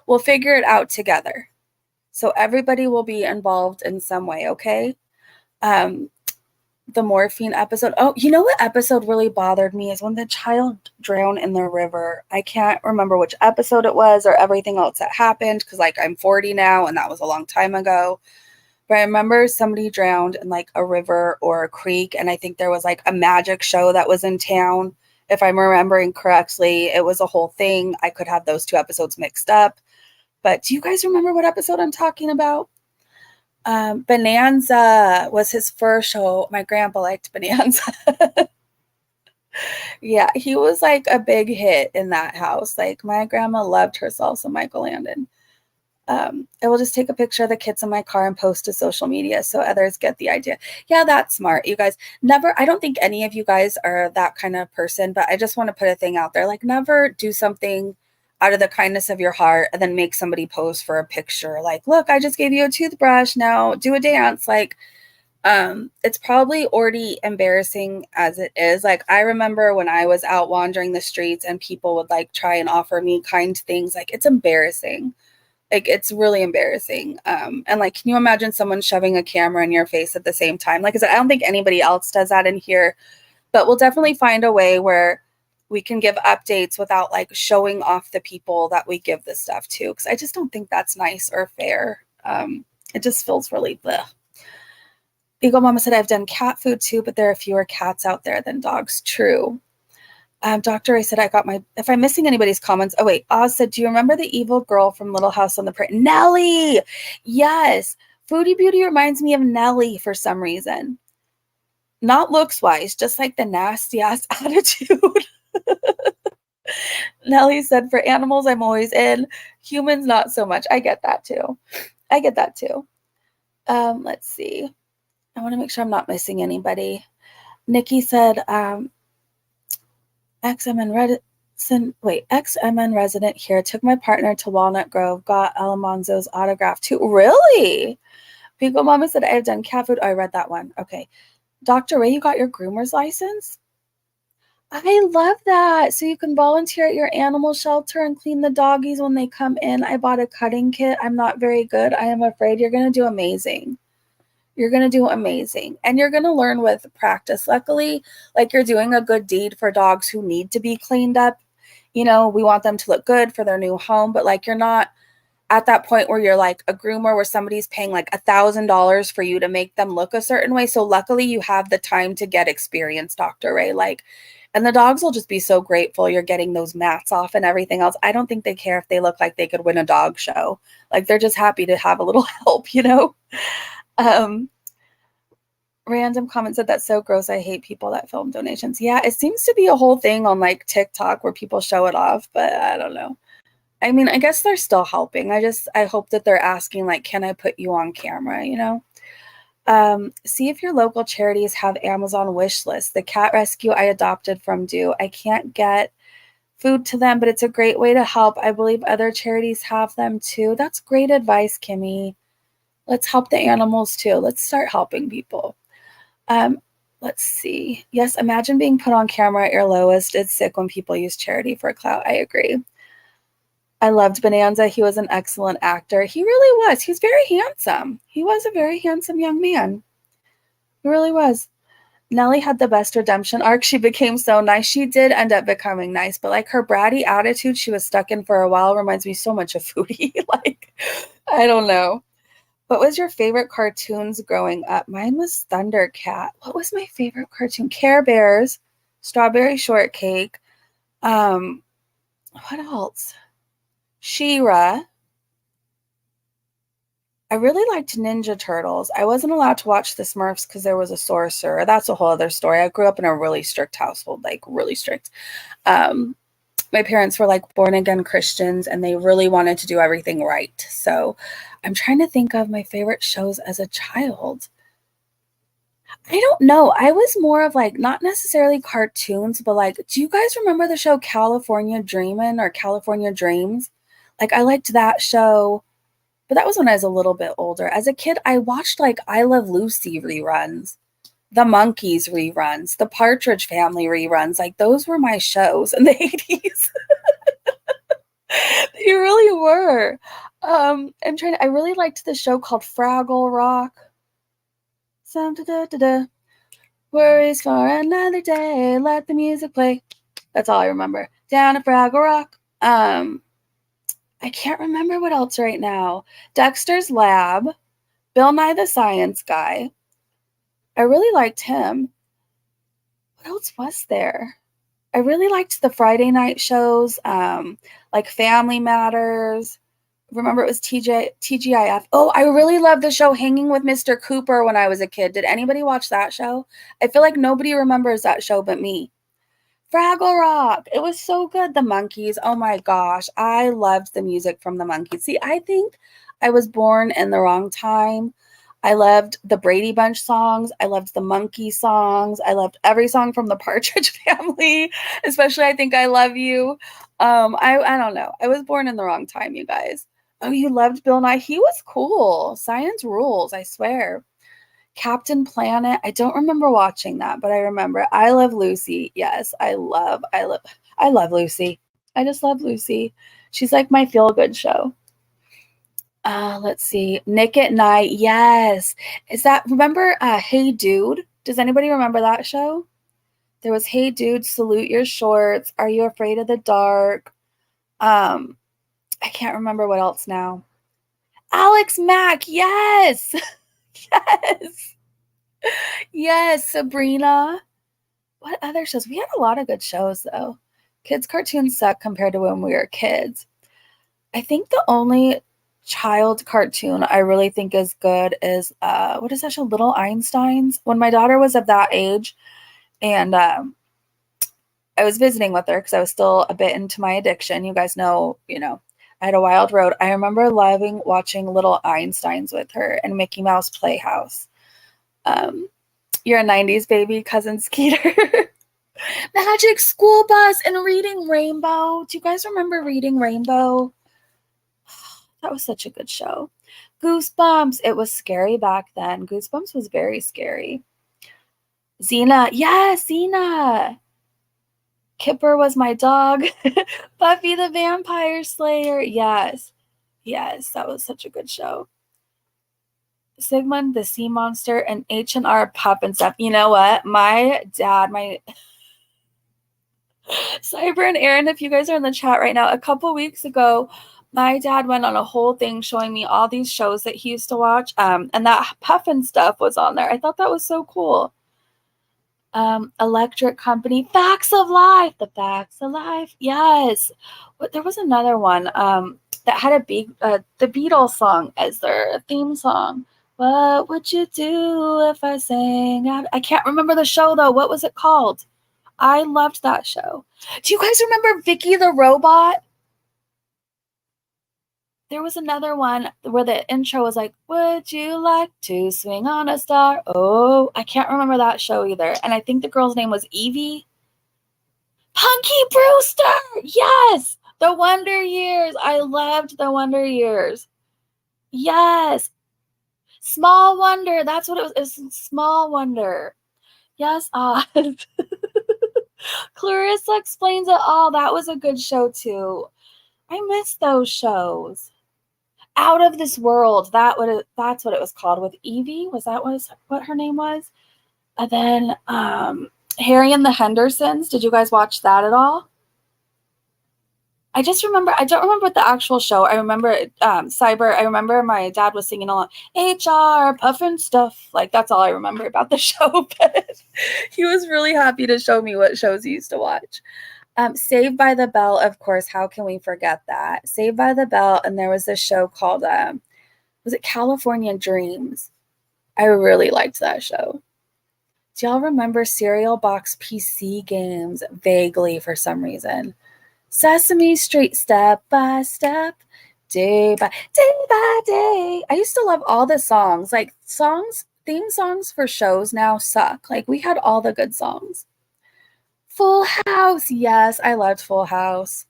We'll figure it out together. So everybody will be involved in some way, okay? The morphine episode. Oh, you know what episode really bothered me is when the child drowned in the river. I can't remember which episode it was or everything else that happened, because like I'm 40 now and that was a long time ago. But I remember somebody drowned in like a river or a creek, and I think there was like a magic show that was in town. If I'm remembering correctly, it was a whole thing. I could have those two episodes mixed up. But do you guys remember what episode I'm talking about? Bonanza was his first show. My grandpa liked Bonanza. Yeah, he was like a big hit in that house. Like my grandma loved herself some Michael Landon. I will just take a picture of the kids in my car and post to social media so others get the idea. Yeah, that's smart. You guys never, I don't think any of you guys are that kind of person, but I just want to put a thing out there. Like never do something out of the kindness of your heart and then make somebody pose for a picture. Like, look, I just gave you a toothbrush. Now do a dance. Like, it's probably already embarrassing as it is. Like, I remember when I was out wandering the streets and people would like try and offer me kind things. Like, it's embarrassing. Like, it's really embarrassing. And like, can you imagine someone shoving a camera in your face at the same time? Like I said, I don't think anybody else does that in here, but we'll definitely find a way where we can give updates without like showing off the people that we give this stuff to. Cause I just don't think that's nice or fair. It just feels really bleh. Eagle Mama said, I've done cat food too, but there are fewer cats out there than dogs. True. Dr. Ray said, I got my, if I'm missing anybody's comments. Oh, wait. Oz said, do you remember the evil girl from Little House on the Prairie? Nellie. Yes. Foodie Beauty reminds me of Nellie for some reason. Not looks wise, just like the nasty ass attitude. Nellie said, for animals, I'm always in. Humans, not so much. I get that too. Let's see. I want to make sure I'm not missing anybody. Nikki said, XMN resident here. Took my partner to Walnut Grove. Got Alamonzo's autograph too. Really? Pico Mama said, I've done cat food. Oh, I read that one. Okay. Dr. Ray, you got your groomer's license? I love that. So you can volunteer at your animal shelter and clean the doggies when they come in. I bought a cutting kit. I'm not very good. I am afraid you're going to do amazing. You're going to do amazing. And you're going to learn with practice. Luckily, like you're doing a good deed for dogs who need to be cleaned up. We want them to look good for their new home, but like you're not at that point where you're like a groomer where somebody's paying like $1,000 for you to make them look a certain way. So luckily you have the time to get experience, Dr. Ray. And the dogs will just be so grateful you're getting those mats off and everything else. I don't think they care if they look like they could win a dog show. Like they're just happy to have a little help, Random comment said, that's so gross. I hate people that film donations. Yeah, it seems to be a whole thing on like TikTok where people show it off, but I don't know. I mean, I guess they're still helping. I hope that they're asking like, can I put you on camera, See if your local charities have Amazon wish lists. The cat rescue I adopted from do. I can't get food to them, but it's a great way to help. I believe other charities have them too. That's great advice, Kimmy. Let's help the animals too. Let's start helping people. Let's see. Yes, imagine being put on camera at your lowest. It's sick when people use charity for clout. I agree. I loved Bonanza. He was an excellent actor. He really was. He's very handsome. He was a very handsome young man. He really was. Nellie had the best redemption arc. She became so nice. She did end up becoming nice, but like her bratty attitude she was stuck in for a while reminds me so much of Foodie. Like, I don't know. What was your favorite cartoons growing up? Mine was Thundercat. What was my favorite cartoon? Care Bears, Strawberry Shortcake. What else? She-Ra. I really liked Ninja Turtles. I wasn't allowed to watch the Smurfs because there was a sorcerer. That's a whole other story. I grew up in a really strict household, like really strict. My parents were like born again Christians and they really wanted to do everything right. So I'm trying to think of my favorite shows as a child. I don't know. I was more of like not necessarily cartoons, but like, do you guys remember the show California Dreamin' or California Dreams? Like, I liked that show, but that was when I was a little bit older. As a kid, I watched like I Love Lucy reruns, the Monkees reruns, the Partridge Family reruns. Like, those were my shows in the 80s. They really were. I really liked the show called Fraggle Rock. Some da da da da. Worries for another day. Let the music play. That's all I remember. Down at Fraggle Rock. I can't remember what else right now. Dexter's Lab. Bill Nye the Science Guy. I really liked him. What else was there? I really liked the Friday night shows, like Family Matters. Remember it was TGIF. Oh, I really loved the show Hanging with Mr. Cooper when I was a kid. Did anybody watch that show? I feel like nobody remembers that show but me. Fraggle Rock. It was so good. The Monkees. Oh my gosh. I loved the music from the Monkees. See, I think I was born in the wrong time. I loved the Brady Bunch songs. I loved the Monkey songs. I loved every song from the Partridge Family, especially I Think I Love You. I don't know. I was born in the wrong time, you guys. Oh, you loved Bill Nye. He was cool. Science rules, I swear. Captain Planet. I don't remember watching that, but I remember I Love Lucy. Yes, I love Lucy. I just love Lucy. She's like my feel-good show. Let's see. Nick at Night. Yes. Is that remember Hey Dude? Does anybody remember that show? There was Hey Dude, Salute Your Shorts, Are You Afraid of the Dark? I can't remember what else now. Alex Mack. Yes. Yes. Yes, Sabrina. What other shows? We had a lot of good shows though. Kids cartoons suck compared to when we were kids. I think the only child cartoon I really think is good is what is that show? Little Einsteins. When my daughter was of that age, and I was visiting with her because I was still a bit into my addiction. You guys know, I had a wild road. I remember loving watching Little Einsteins with her and Mickey Mouse Playhouse. You're a 90s baby, cousin Skeeter. Magic School Bus and Reading Rainbow. Do you guys remember Reading Rainbow? That was such a good show. Goosebumps. It was scary back then. Goosebumps was very scary. Xena. Yes, Xena. Kipper was my dog. Buffy the Vampire Slayer. Yes. Yes, that was such a good show. Sigmund the Sea Monster and H&R Pup and stuff. You know what? My dad, my Cyber and Aaron, if you guys are in the chat right now, a couple weeks ago, my dad went on a whole thing showing me all these shows that he used to watch, and that Puffin stuff was on there. I thought that was so cool. Electric Company, Facts of Life, the Facts of Life, yes. But there was another one that had the Beatles song as their theme song. What would you do if I sang? I can't remember the show though. What was it called? I loved that show. Do you guys remember Vicky the Robot? There was another one where the intro was like, would you like to swing on a star? Oh, I can't remember that show either. And I think the girl's name was Evie. Punky Brewster! Yes! The Wonder Years. I loved the Wonder Years. Yes. Small Wonder. That's what it was. It was Small Wonder. Yes, Oz. Clarissa Explains It All. That was a good show too. I miss those shows. Out of This World. That's what it was called with Evie. Was that what her name was? And then Harry and the Hendersons. Did you guys watch that at all? I don't remember what the actual show. I remember Cyber. I remember my dad was singing along, HR, puffin stuff. Like, that's all I remember about the show. But he was really happy to show me what shows he used to watch. Saved by the Bell, of course. How can we forget that? Saved by the Bell. And there was this show called, was it California Dreams? I really liked that show. Do y'all remember Cereal Box PC games? Vaguely, for some reason. Sesame Street, step by step, day by day. I used to love all the songs. Like, theme songs for shows now suck. Like, we had all the good songs. Full House. Yes, I loved Full House.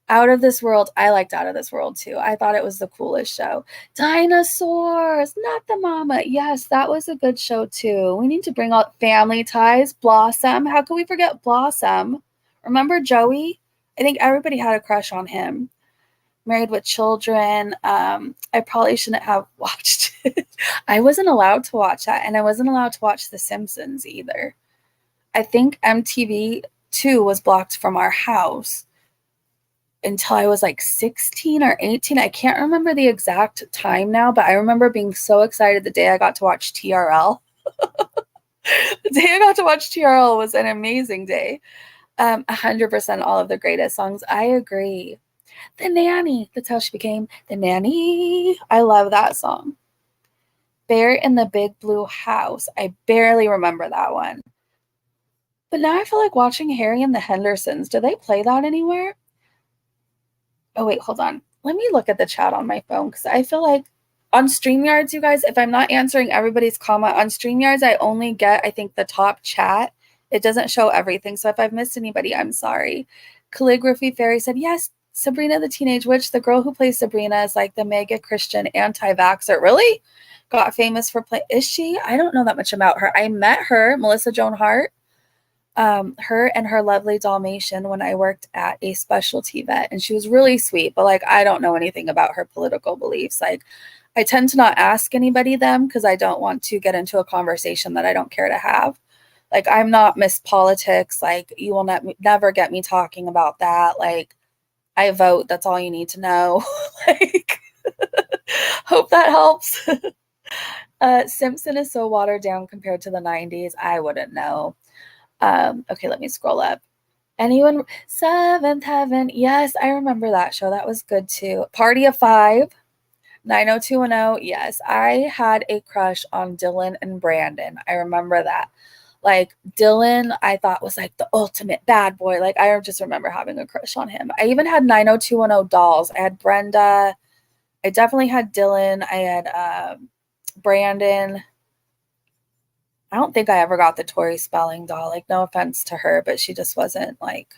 Out of This World. I liked Out of This World too. I thought it was the coolest show. Dinosaurs. Not the Mama. Yes, that was a good show too. We need to bring out Family Ties. Blossom. How could we forget Blossom? Remember Joey? I think everybody had a crush on him. Married with Children. I probably shouldn't have watched it. I wasn't allowed to watch that, and I wasn't allowed to watch The Simpsons either. I think MTV2 was blocked from our house until I was like 16 or 18. I can't remember the exact time now, but I remember being so excited the day I got to watch TRL. The day I got to watch TRL was an amazing day. 100% all of the greatest songs. I agree. The Nanny. That's how she became the nanny. I love that song. Bear in the Big Blue House. I barely remember that one. But now I feel like watching Harry and the Hendersons. Do they play that anywhere? Oh, wait, hold on. Let me look at the chat on my phone because I feel like on StreamYards, you guys, if I'm not answering everybody's comment on StreamYards, I only get, I think, the top chat. It doesn't show everything. So if I've missed anybody, I'm sorry. Calligraphy Fairy said, yes, Sabrina the Teenage Witch. The girl who plays Sabrina is like the mega Christian anti-vaxxer. Really? Got famous for play. Is she? I don't know that much about her. I met her, Melissa Joan Hart. Her and her lovely Dalmatian when I worked at a specialty vet, and she was really sweet, but like, I don't know anything about her political beliefs. Like, I tend to not ask anybody them because I don't want to get into a conversation that I don't care to have. Like, I'm not Miss Politics. Like, you will never get me talking about that. Like, I vote. That's all you need to know. Like, hope that helps. Simpson is so watered down compared to the 90s. I wouldn't know. Okay, let me scroll up. Anyone? Seventh Heaven. Yes, I remember that show. That was good too. Party of Five. 90210. Yes, I had a crush on Dylan and Brandon. I remember that. Like, Dylan, I thought was like the ultimate bad boy. Like, I just remember having a crush on him. I even had 90210 dolls. I had Brenda. I definitely had Dylan. I had Brandon. I don't think I ever got the Tori Spelling doll. Like, no offense to her, but she just wasn't like,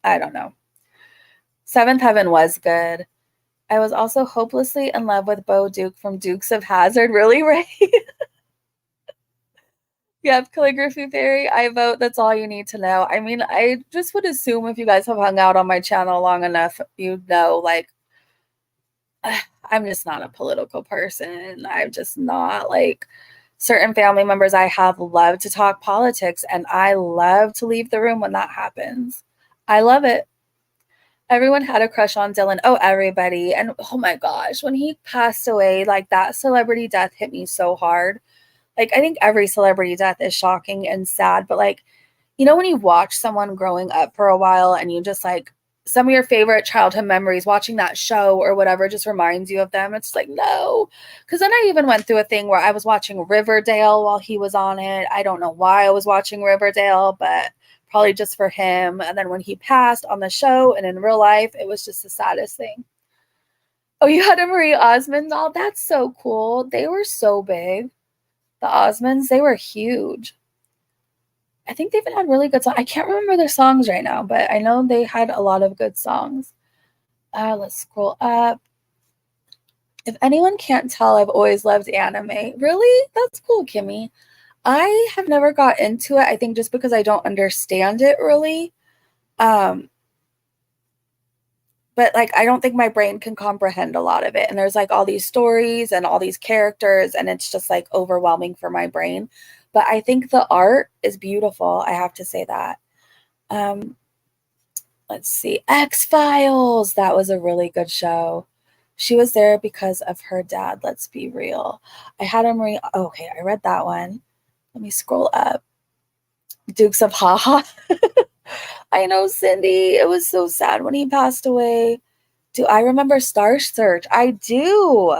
I don't know. Seventh Heaven was good. I was also hopelessly in love with Bo Duke from Dukes of Hazzard. Really, Ray? Yep, Calligraphy Fairy. I vote. That's all you need to know. I mean, I just would assume if you guys have hung out on my channel long enough, you'd know, like, I'm just not a political person. I'm just not. Like, certain family members I have love to talk politics, and I love to leave the room when that happens. I love it. Everyone had a crush on Dylan. Oh, everybody. And oh my gosh, when he passed away, like, that celebrity death hit me so hard. Like, I think every celebrity death is shocking and sad, but like, you know, when you watch someone growing up for a while and you just like, some of your favorite childhood memories, watching that show or whatever just reminds you of them. It's like, no. Because then I even went through a thing where I was watching Riverdale while he was on it. I don't know why I was watching Riverdale, but probably just for him. And then when he passed on the show and in real life, it was just the saddest thing. Oh, you had a Marie Osmond doll? That's so cool. They were so big. The Osmonds, they were huge. I think they've had really good songs. I can't remember their songs right now, but I know they had a lot of good songs. Let's scroll up. If anyone can't tell, I've always loved anime. Really? That's cool, Kimmy. I have never got into it, I think just because I don't understand it really. But like I don't think my brain can comprehend a lot of it. And there's like all these stories and all these characters, and it's just like overwhelming for my brain. But I think the art is beautiful. I have to say that. Um, let's see. X-Files. That was a really good show. She was there because of her dad. Let's be real. I had a Marie. Okay, I read that one. Let me scroll up. Dukes of Haha. I know, Cindy. It was so sad when he passed away. Do I remember Star Search? I do.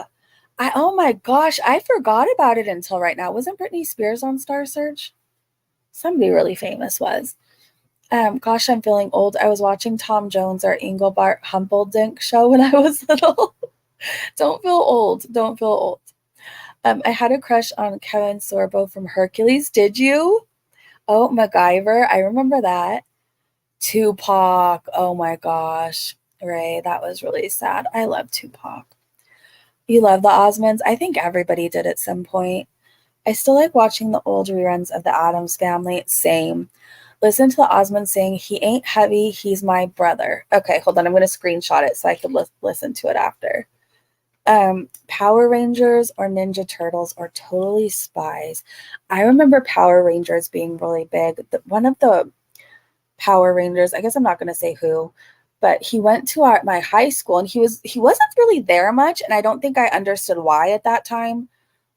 Oh my gosh, I forgot about it until right now. Wasn't Britney Spears on Star Search? Somebody really famous was. Gosh, I'm feeling old. I was watching Tom Jones or Engelbart Humperdinck show when I was little. Don't feel old. Don't feel old. I had a crush on Kevin Sorbo from Hercules. Did you? Oh, MacGyver. I remember that. Tupac. Oh my gosh. Ray, that was really sad. I love Tupac. You love the Osmonds? I think everybody did at some point. I still like watching the old reruns of the Addams Family. Same. Listen to the Osmonds saying, he ain't heavy, he's my brother. Okay, hold on. I'm going to screenshot it so I could listen to it after. Power Rangers or Ninja Turtles or Totally Spies. I remember Power Rangers being really big. One of the Power Rangers, I guess I'm not going to say who, but he went to my high school, and he wasn't really there much, and I don't think I understood why at that time,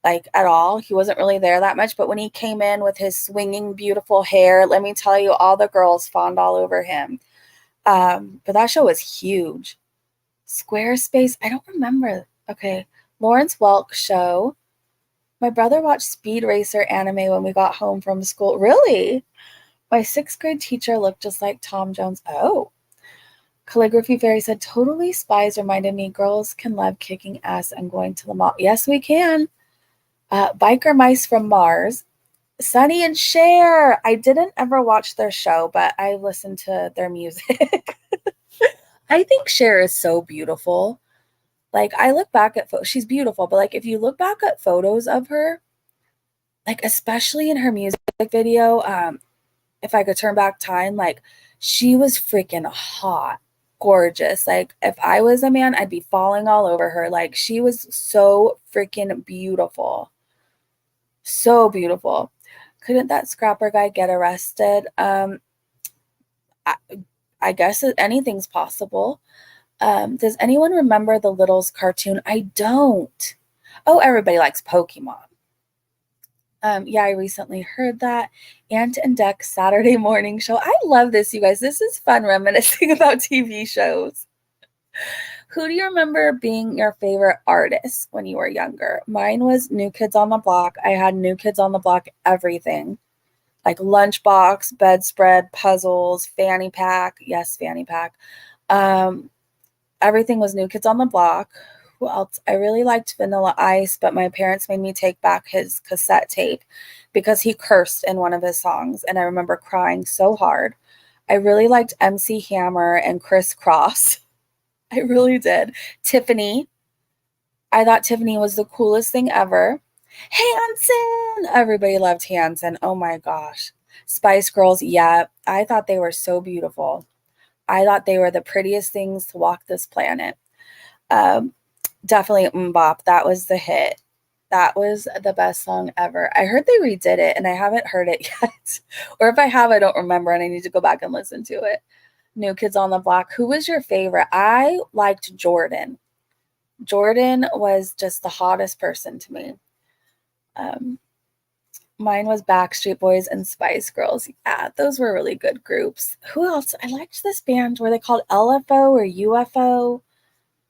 like at all. He wasn't really there that much, but when he came in with his swinging beautiful hair, let me tell you, all the girls fawned all over him. But that show was huge. Squarespace, I don't remember. Okay, Lawrence Welk show. My brother watched Speed Racer anime when we got home from school. Really? My 6th grade teacher looked just like Tom Jones. Oh. Calligraphy Fairy said, Totally Spies reminded me girls can love kicking ass and going to the mall. Yes, we can. Biker Mice from Mars. Sonny and Cher. I didn't ever watch their show, but I listened to their music. I think Cher is so beautiful. Like, I look back at she's beautiful, but like, if you look back at photos of her, like, especially in her music video, if I could turn back time, like, she was freaking hot, gorgeous. Like, if I was a man, I'd be falling all over her. Like, she was so freaking beautiful. So beautiful. Couldn't that scrapper guy get arrested? I, I guess anything's possible. Does anyone remember the Littles cartoon? I don't. Oh, everybody likes Pokemon. Yeah, I recently heard that. Ant and Dec Saturday morning show. I love this, you guys. This is fun reminiscing about TV shows. Who do you remember being your favorite artist when you were younger? Mine was New Kids on the Block. I had New Kids on the Block everything. Like lunchbox, bedspread, puzzles, fanny pack. Yes, fanny pack. Everything was New Kids on the Block. Who else? I really liked Vanilla Ice, but my parents made me take back his cassette tape because he cursed in one of his songs, and I remember crying so hard. I really liked MC Hammer and Criss Cross. I really did. Tiffany. I thought Tiffany was the coolest thing ever. Hanson! Everybody loved Hanson. Oh my gosh. Spice Girls, yeah. I thought they were so beautiful. I thought they were the prettiest things to walk this planet. Definitely Mbop. That was the hit. That was the best song ever. I heard they redid it, and I haven't heard it yet. Or if I have, I don't remember, and I need to go back and listen to it. New Kids on the Block. Who was your favorite? I liked Jordan. Jordan was just the hottest person to me. Mine was Backstreet Boys and Spice Girls. Yeah, those were really good groups. Who else? I liked this band. Were they called LFO or UFO?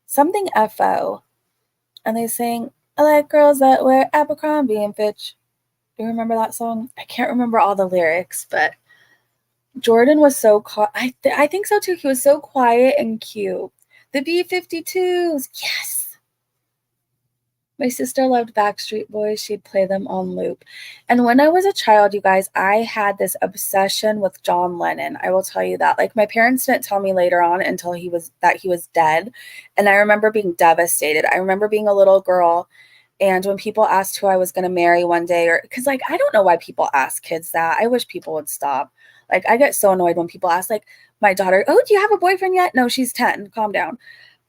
Something FO. And they sang, I like girls that wear Abercrombie and Fitch. Do you remember that song? I can't remember all the lyrics, but Jordan was so I think so too. He was so quiet and cute. The B-52s. Yes. My sister loved Backstreet Boys. She'd play them on loop. And when I was a child, you guys, I had this obsession with John Lennon. I will tell you that. Like, my parents didn't tell me later on until he was dead. And I remember being devastated. I remember being a little girl And when people asked who I was going to marry one day, or because like, I don't know why people ask kids that. I wish people would stop. Like, I get so annoyed when people ask, like, my daughter, oh, do you have a boyfriend yet? No, she's 10. Calm down.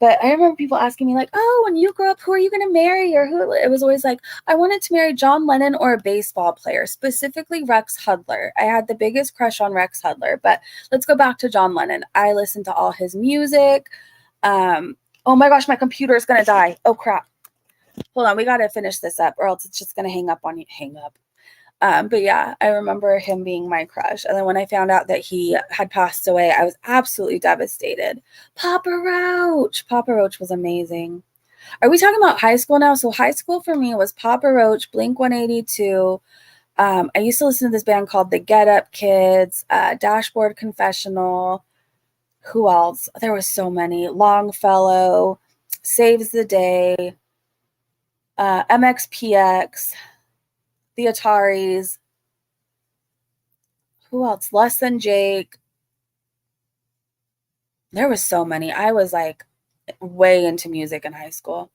But I remember people asking me, like, oh, when you grow up, who are you going to marry? Or who? It was always like, I wanted to marry John Lennon or a baseball player, specifically Rex Hudler. I had the biggest crush on Rex Hudler. But let's go back to John Lennon. I listened to all his music. Oh my gosh, my computer is going to die. Oh, crap. Hold on, we got to finish this up or else it's just going to hang up on you. Hang up. But yeah, I remember him being my crush. And then when I found out that he had passed away, I was absolutely devastated. Papa Roach. Papa Roach was amazing. Are we talking about high school now? So high school for me was Papa Roach, Blink-182. I used to listen to this band called the Get Up Kids, Dashboard Confessional. Who else? There was so many. Longfellow, Saves the Day, MXPX, the Ataris. Who else? Less Than Jake. There was so many. I was like way into music in high school.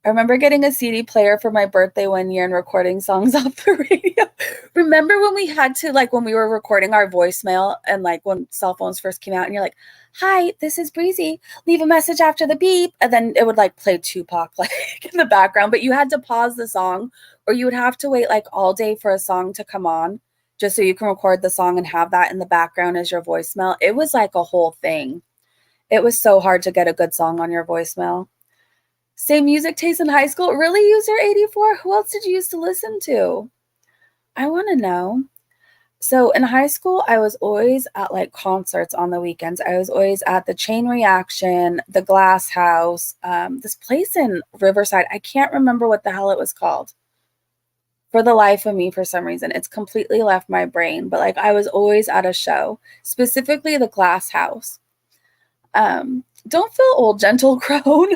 I remember getting a CD player for my birthday one year and recording songs off the radio. Remember when we had to, like, when we were recording our voicemail and like when cell phones first came out and you're like, hi, this is Breezy. Leave a message after the beep. And then it would like play Tupac like in the background, but you had to pause the song or you would have to wait like all day for a song to come on just so you can record the song and have that in the background as your voicemail. It was like a whole thing. It was so hard to get a good song on your voicemail. Same music taste in high school? Really, User 84? Who else did you used to listen to? I want to know. So in high school, I was always at like concerts on the weekends. I was always at the Chain Reaction, the Glass House, this place in Riverside. I can't remember what the hell it was called. For the life of me, for some reason, it's completely left my brain. But like I was always at a show, specifically the Glass House. Don't feel old, gentle crone.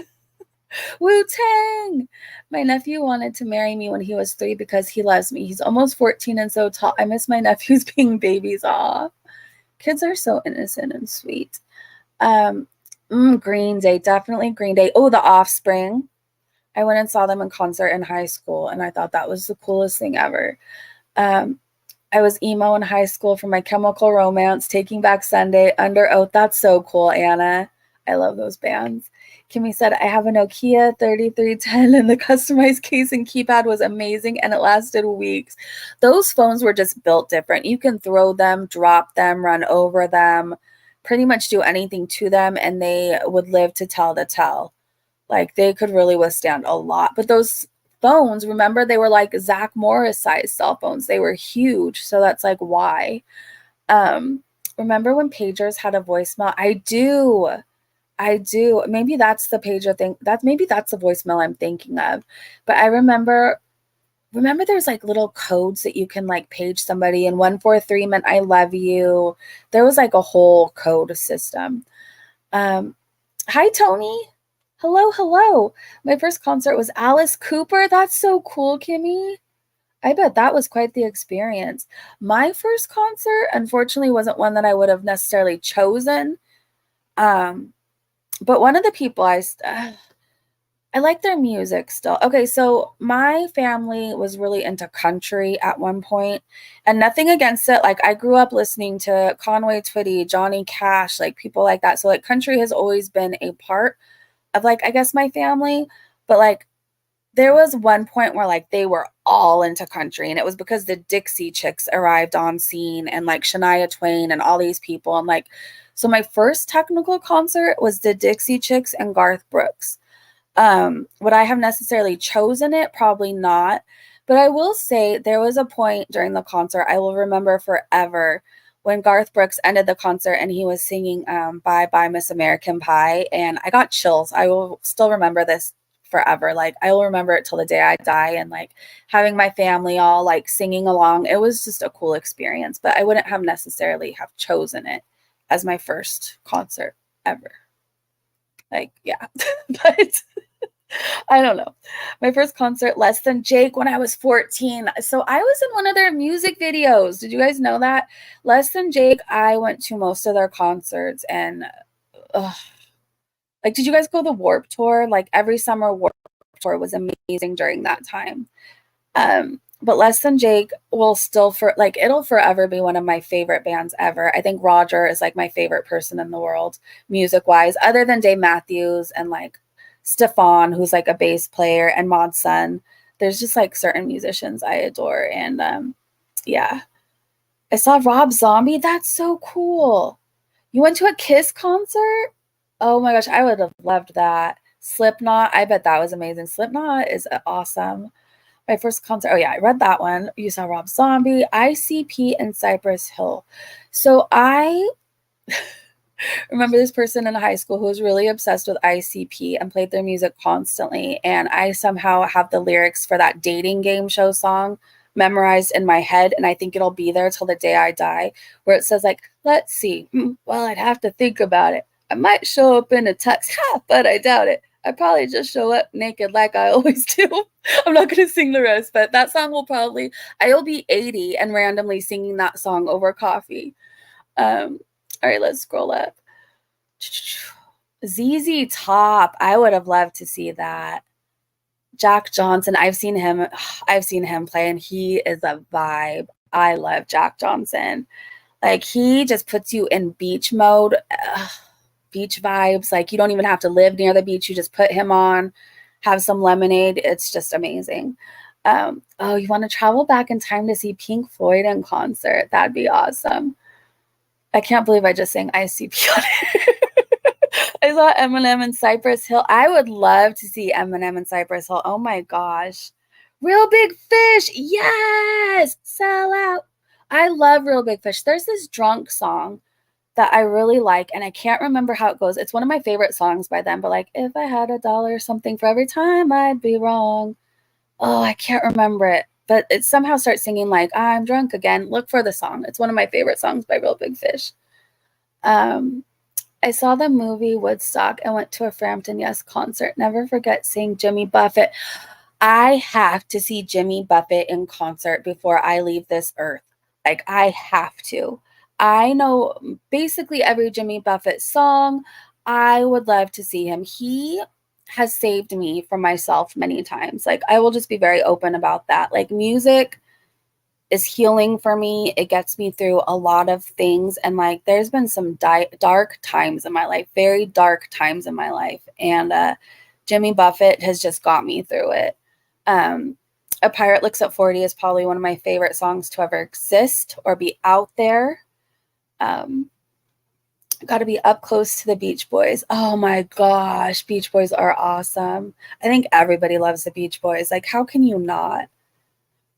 Wu-Tang! My nephew wanted to marry me when he was 3 because he loves me. He's almost 14 and so tall. I miss my nephews being babies. Aw. Kids are so innocent and sweet. Green Day. Definitely Green Day. Oh, The Offspring. I went and saw them in concert in high school, and I thought that was the coolest thing ever. I was emo in high school for My Chemical Romance, Taking Back Sunday, Under Oath. That's so cool, Anna. I love those bands. Kimmy said, I have a Nokia 3310 and the customized case and keypad was amazing and it lasted weeks. Those phones were just built different. You can throw them, drop them, run over them, pretty much do anything to them and they would live to tell the tale. Like they could really withstand a lot. But those phones, remember, they were like Zach Morris size cell phones. They were huge. So that's like why. Remember when pagers had a voicemail? I do. Maybe that's the pager thing. Maybe that's the voicemail I'm thinking of. But I remember there's like little codes that you can like page somebody and 143 meant I love you. There was like a whole code system. Hi, Tony. Hello. My first concert was Alice Cooper. That's so cool, Kimmy. I bet that was quite the experience. My first concert, unfortunately, wasn't one that I would have necessarily chosen. But one of the people I like their music still. Okay, so my family was really into country at one point, and nothing against it. Like I grew up listening to Conway Twitty, Johnny Cash, like people like that. So like country has always been a part of like I guess my family, but like there was one point where like they were all into country and it was because the Dixie Chicks arrived on scene and like Shania Twain and all these people and like so my first technical concert was the Dixie Chicks and Garth Brooks. Would I have necessarily chosen it? Probably not. But I will say there was a point during the concert I will remember forever when Garth Brooks ended the concert and he was singing Bye Bye Miss American Pie and I got chills. I will still remember this forever. Like I will remember it till the day I die and like having my family all like singing along. It was just a cool experience, but I wouldn't have necessarily have chosen it as my first concert ever. Like, yeah, but I don't know. My first concert, Less Than Jake, when I was 14. So I was in one of their music videos. Did you guys know that? Less Than Jake, I went to most of their concerts and like, did you guys go the Warped Tour? Like every summer Warped for was amazing during that time. But Less Than Jake will still it'll forever be one of my favorite bands ever. I think Roger is like my favorite person in the world, music wise, other than Dave Matthews and like Stefan, who's like a bass player, and Mod Sun. There's just like certain musicians I adore. And yeah. I saw Rob Zombie. That's so cool. You went to a Kiss concert? Oh my gosh, I would have loved that. Slipknot, I bet that was amazing. Slipknot is awesome. My first concert. Oh yeah, I read that one. You saw Rob Zombie, ICP, and Cypress Hill. So I remember this person in high school who was really obsessed with ICP and played their music constantly. And I somehow have the lyrics for that dating game show song memorized in my head. And I think it'll be there till the day I die, where it says like, let's see. Well, I'd have to think about it. I might show up in a tux, but I doubt it. I probably just show up naked like I always do. I'm not going to sing the rest, but that song I'll be 80 and randomly singing that song over coffee. All right, let's scroll up. ZZ Top. I would have loved to see that. Jack Johnson. I've seen him play, and he is a vibe. I love Jack Johnson. Like, he just puts you in beach mode. Beach vibes. Like, you don't even have to live near the beach. You just put him on, have some lemonade. It's just amazing. Oh, you want to travel back in time to see Pink Floyd in concert? That'd be awesome. I can't believe I just sang ICP on it. I saw Eminem and Cypress Hill. I would love to see Eminem and Cypress Hill. Oh my gosh. Real Big Fish. Yes. Sell out. I love Real Big Fish. There's this drunk song that I really like, and I can't remember how it goes. It's one of my favorite songs by them, but like, if I had $1 something for every time I'd be wrong. Oh, I can't remember it, but it somehow starts singing like, I'm drunk again. Look for the song. It's one of my favorite songs by Real Big Fish. I saw the movie Woodstock and went to a Frampton Yes concert. Never forget seeing Jimmy Buffett. I have to see Jimmy Buffett in concert before I leave this earth. Like, I have to. I know basically every Jimmy Buffett song. I would love to see him. He has saved me from myself many times. Like, I will just be very open about that. Like, music is healing for me. It gets me through a lot of things. And like, there's been some dark times in my life, very dark times in my life. And Jimmy Buffett has just got me through it. A Pirate Looks at 40 is probably one of my favorite songs to ever exist or be out there. Got to be Up Close to the Beach Boys. Oh my gosh, Beach Boys are awesome. I think everybody loves the Beach Boys. Like, how can you not?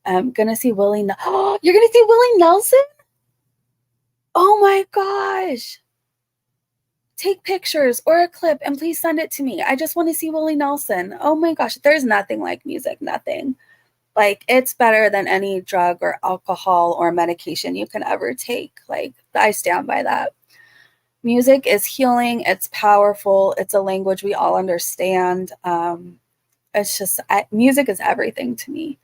I'm gonna see Willie. Oh, you're gonna see Willie Nelson? Oh my gosh. Take pictures or a clip and please send it to me. I just want to see Willie Nelson. Oh my gosh. There's nothing like music. Nothing. Like, it's better than any drug or alcohol or medication you can ever take. Like, I stand by that. Music is healing. It's powerful. It's a language we all understand. It's just, music is everything to me.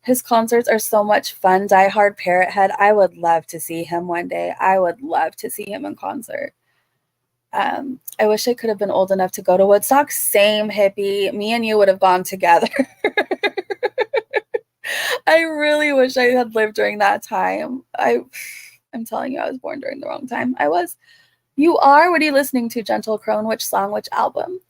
His concerts are so much fun. Die Hard Parrot Head. I would love to see him one day. I would love to see him in concert. I wish I could have been old enough to go to Woodstock. Same, hippie. Me and you would have gone together. I really wish I had lived during that time. I'm telling you, I was born during the wrong time. I was. You are? What are you listening to, Gentle Crone? Which song? Which album?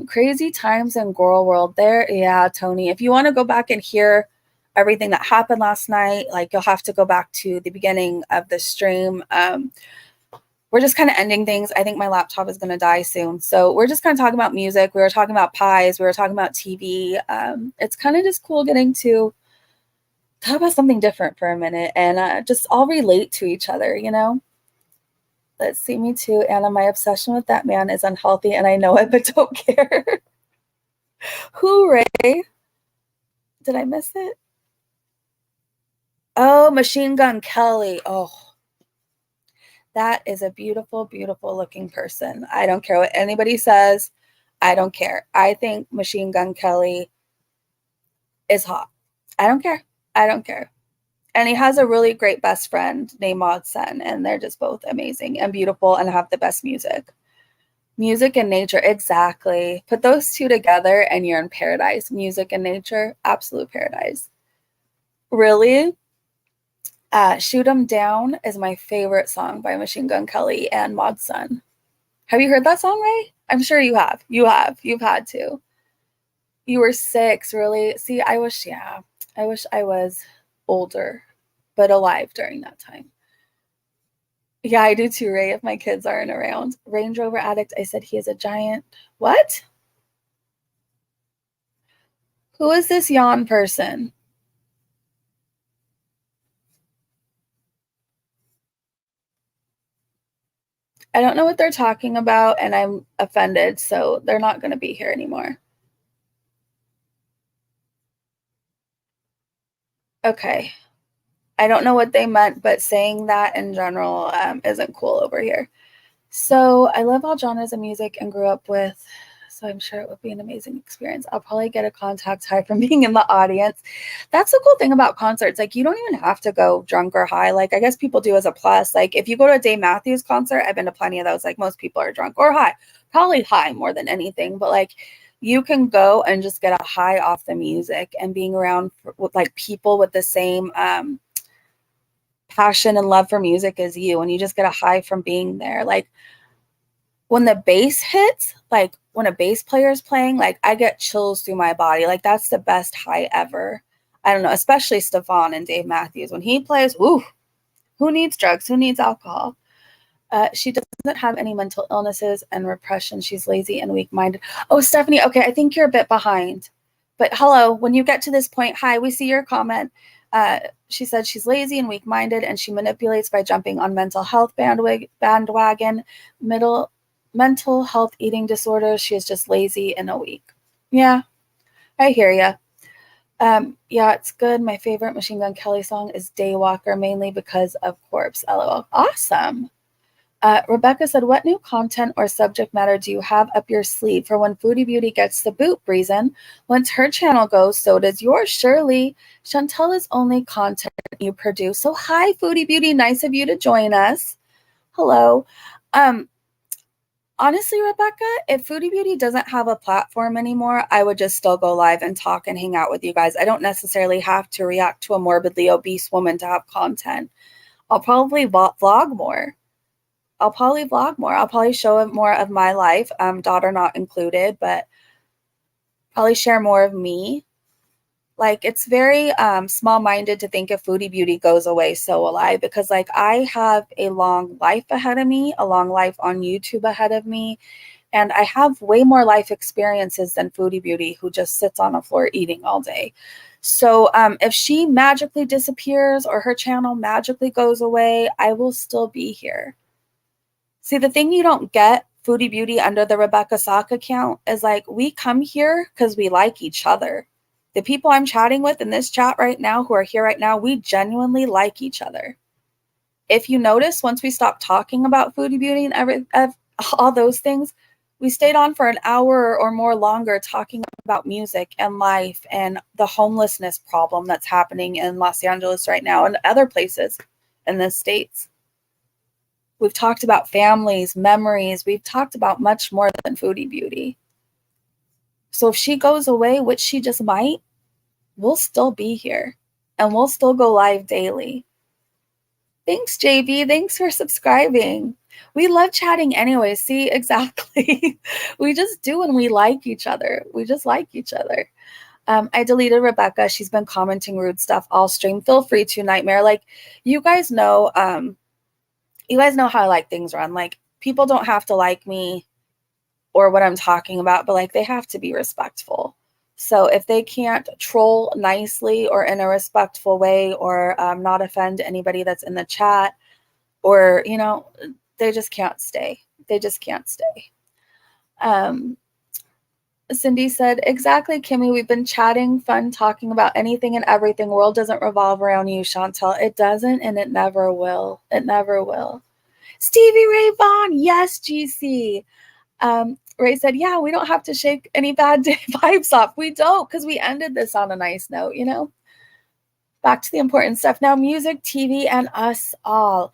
Crazy Times in Girl World. There, yeah, Tony. If you want to go back and hear everything that happened last night, like, you'll have to go back to the beginning of the stream. We're just kind of ending things. I think my laptop is going to die soon. So we're just kind of talking about music. We were talking about pies. We were talking about TV. It's kind of just cool getting to talk about something different for a minute and just all relate to each other, you know? Let's see, me too, Anna. My obsession with that man is unhealthy, and I know it, but don't care. Hooray. Did I miss it? Oh, Machine Gun Kelly. Oh, that is a beautiful, beautiful looking person. I don't care what anybody says. I don't care. I think Machine Gun Kelly is hot. I don't care. I don't care. And he has a really great best friend named Mod Sun, and they're just both amazing and beautiful and have the best music. Music and nature, exactly. Put those two together and you're in paradise. Music and nature, absolute paradise. Really? Shoot 'Em Down is my favorite song by Machine Gun Kelly and Mod Sun. Have you heard that song, Ray? I'm sure you have. You have. You've had to. You were 6, really? See, I wish I was older, but alive during that time. Yeah, I do too, Ray, if my kids aren't around. Range Rover addict, I said he is a giant. What? Who is this yawn person? I don't know what they're talking about, and I'm offended, so they're not going to be here anymore. Okay. I don't know what they meant, but saying that in general isn't cool over here. So I love all genres of music and grew up with, so I'm sure it would be an amazing experience. I'll probably get a contact high from being in the audience. That's the cool thing about concerts. Like, you don't even have to go drunk or high. Like, I guess people do as a plus. Like, if you go to a Dave Matthews concert, I've been to plenty of those. Like, most people are drunk or high, probably high more than anything. But like, you can go and just get a high off the music and being around with like people with the same passion and love for music as you, and you just get a high from being there. Like, when the bass hits, like when a bass player is playing, like I get chills through my body. Like, that's the best high ever. I don't know, especially Stefan and Dave Matthews. When he plays, ooh, who needs drugs? Who needs alcohol? She doesn't have any mental illnesses and repression. She's lazy and weak-minded. Oh, Stephanie, okay, I think you're a bit behind. But hello, when you get to this point, hi, we see your comment. She said she's lazy and weak-minded, and she manipulates by jumping on mental health bandwagon, mental health eating disorders. She is just lazy and a weak. Yeah, I hear ya. Yeah, it's good. My favorite Machine Gun Kelly song is Daywalker, mainly because of Corpse. LOL. Awesome. Rebecca said, what new content or subject matter do you have up your sleeve for when Foodie Beauty gets the boot, Breezen? Once her channel goes, so does yours, Shirley. Chantel is only content you produce. So hi, Foodie Beauty. Nice of you to join us. Hello. Honestly, Rebecca, if Foodie Beauty doesn't have a platform anymore, I would just still go live and talk and hang out with you guys. I don't necessarily have to react to a morbidly obese woman to have content. I'll probably vlog more. I'll probably show more of my life, daughter not included, but probably share more of me. Like, it's very small-minded to think if Foodie Beauty goes away, so will I, because like I have a long life ahead of me, a long life on YouTube ahead of me, and I have way more life experiences than Foodie Beauty, who just sits on a floor eating all day. So if she magically disappears or her channel magically goes away, I will still be here. See, the thing you don't get, Foodie Beauty under the Rebecca Sock account, is like, we come here because we like each other. The people I'm chatting with in this chat right now, who are here right now, we genuinely like each other. If you notice, once we stopped talking about Foodie Beauty and all those things, we stayed on for an hour or more longer talking about music and life and the homelessness problem that's happening in Los Angeles right now and other places in the States. We've talked about families, memories. We've talked about much more than Foodie Beauty. So if she goes away, which she just might, we'll still be here and we'll still go live daily. Thanks, JB. Thanks for subscribing. We love chatting anyway. See, exactly. We just do when we like each other. We just like each other. I deleted Rebecca. She's been commenting rude stuff all stream. Feel free to, Nightmare. Like, you guys know how I like things run. Like, people don't have to like me or what I'm talking about, but like, they have to be respectful. So if they can't troll nicely or in a respectful way or not offend anybody that's in the chat, or, you know, they just can't stay. They just can't stay. Cindy said, exactly, Kimmy. We've been chatting, fun, talking about anything and everything. World doesn't revolve around you, Chantel. It doesn't, and it never will. It never will. Stevie Ray Vaughan. Yes, GC. Ray said, yeah, we don't have to shake any bad day vibes off. We don't, because we ended this on a nice note, you know? Back to the important stuff. Now, music, TV, and us all.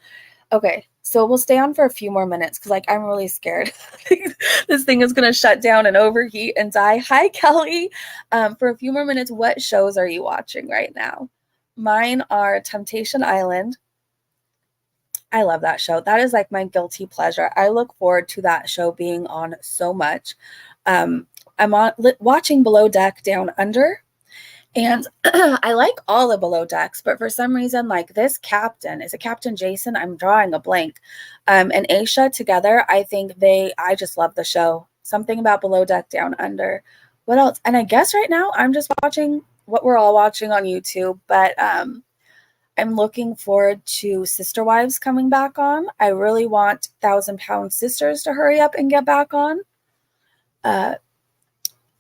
Okay, so we'll stay on for a few more minutes because, like, I'm really scared. This thing is going to shut down and overheat and die. Hi, Kelly. For a few more minutes, what shows are you watching right now? Mine are Temptation Island. I love that show. That is like my guilty pleasure. I look forward to that show being on so much. I'm watching Below Deck Down Under. And I like all the Below Decks, but for some reason, like this captain, is it Captain Jason? I'm drawing a blank. And Aisha together, I just love the show. Something about Below Deck Down Under. What else? And I guess right now I'm just watching what we're all watching on YouTube, but I'm looking forward to Sister Wives coming back on. I really want 1,000-Pound Sisters to hurry up and get back on.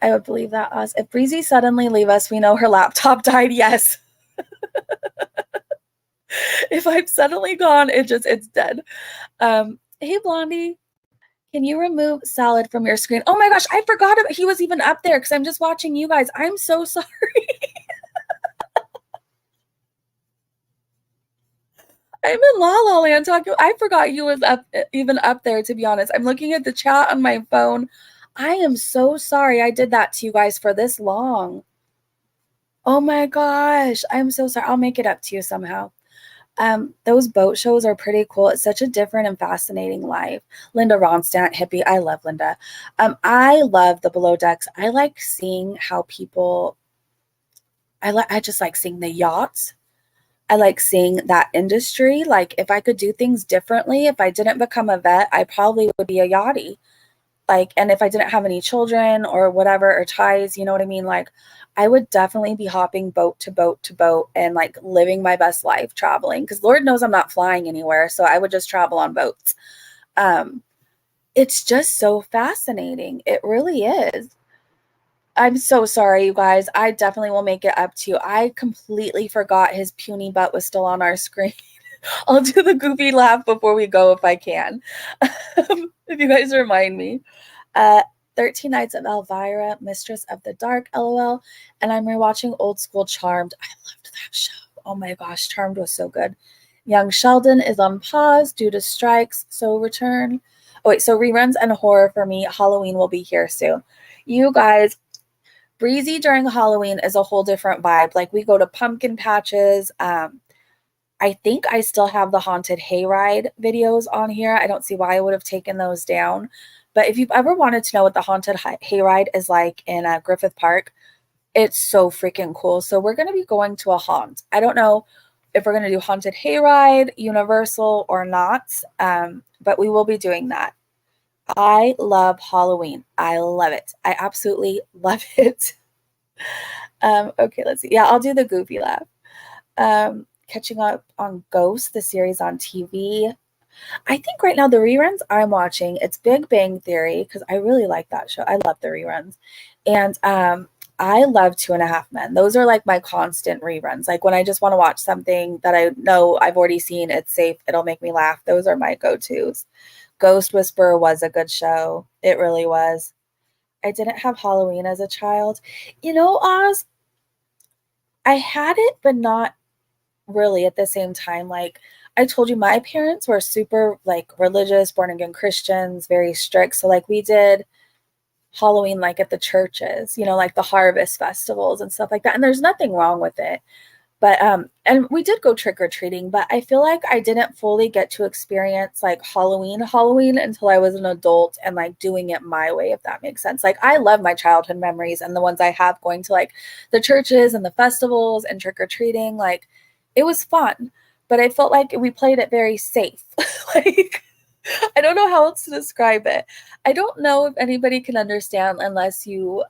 I would believe that, Oz. If Breezy suddenly leave us, we know her laptop died. Yes. If I'm suddenly gone, it's dead. Hey, Blondie, can you remove salad from your screen? Oh my gosh, I forgot he was even up there because I'm just watching you guys. I'm so sorry. I'm in La La Land talking. I forgot you was even up there, to be honest. I'm looking at the chat on my phone. I am so sorry I did that to you guys for this long. Oh my gosh. I'm so sorry. I'll make it up to you somehow. Those boat shows are pretty cool. It's such a different and fascinating life. Linda Ronstadt, hippie. I love Linda. I love the Below Decks. I like seeing how people, I just like seeing the yachts. I like seeing that industry. Like if I could do things differently, if I didn't become a vet, I probably would be a yachty. Like, and if I didn't have any children or whatever, or ties, you know what I mean? Like, I would definitely be hopping boat to boat to boat and like living my best life traveling, because Lord knows I'm not flying anywhere. So I would just travel on boats. It's just so fascinating. It really is. I'm so sorry, you guys. I definitely will make it up to you. I completely forgot his puny butt was still on our screen. I'll do the goofy laugh before we go if I can. If you guys remind me. 13 Nights of Elvira, Mistress of the Dark, LOL. And I'm rewatching Old School Charmed. I loved that show. Oh my gosh, Charmed was so good. Young Sheldon is on pause due to strikes, so return. Oh wait, so reruns and horror for me. Halloween will be here soon. You guys, Breezy during Halloween is a whole different vibe. Like we go to pumpkin patches. I think I still have the haunted hayride videos on here. I don't see why I would have taken those down. But if you've ever wanted to know what the haunted hayride is like in Griffith Park, it's so freaking cool. So we're going to be going to a haunt. I don't know if we're going to do haunted hayride, Universal, or not, but we will be doing that. I love Halloween. I love it. I absolutely love it. Okay, let's see. Yeah, I'll do the goofy laugh. Catching up on Ghost, the series on TV. I think right now the reruns I'm watching, it's Big Bang Theory, because I really like that show. I love the reruns. And I love 2.5 Men. Those are like my constant reruns. Like when I just want to watch something that I know I've already seen, it's safe, it'll make me laugh. Those are my go-tos. Ghost Whisperer was a good show. It really was. I didn't have Halloween as a child. You know, Oz, I had it, but not really at the same time. Like I told you, my parents were super like religious, born again Christians, very strict. So like we did Halloween like at the churches, you know, like the harvest festivals and stuff like that. And there's nothing wrong with it. But and we did go trick-or-treating, but I feel like I didn't fully get to experience like Halloween until I was an adult and like doing it my way, if that makes sense. Like I love my childhood memories and the ones I have going to like the churches and the festivals and trick-or-treating. Like it was fun, but I felt like we played it very safe. Like I don't know how else to describe it. I don't know if anybody can understand unless you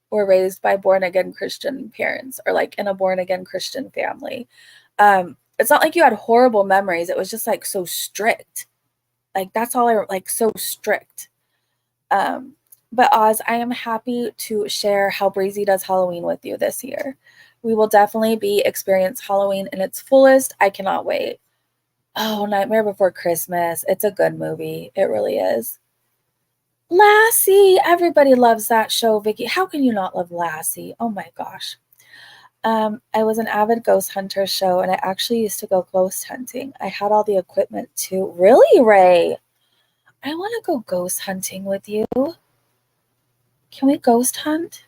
were raised by born again Christian parents or like in a born again Christian family. It's not like you had horrible memories. It was just like so strict. Like that's all I like, so strict. But Oz, I am happy to share how Breezy does Halloween with you this year. We will definitely be experience Halloween in its fullest. I cannot wait. Oh, Nightmare Before Christmas. It's a good movie. It really is. Lassie, everybody loves that show, Vicky. How can you not love Lassie? Oh my gosh. I was an avid ghost hunter show, and I actually used to go ghost hunting. I had all the equipment too. Really, Ray? I want to go ghost hunting with you. Can we ghost hunt?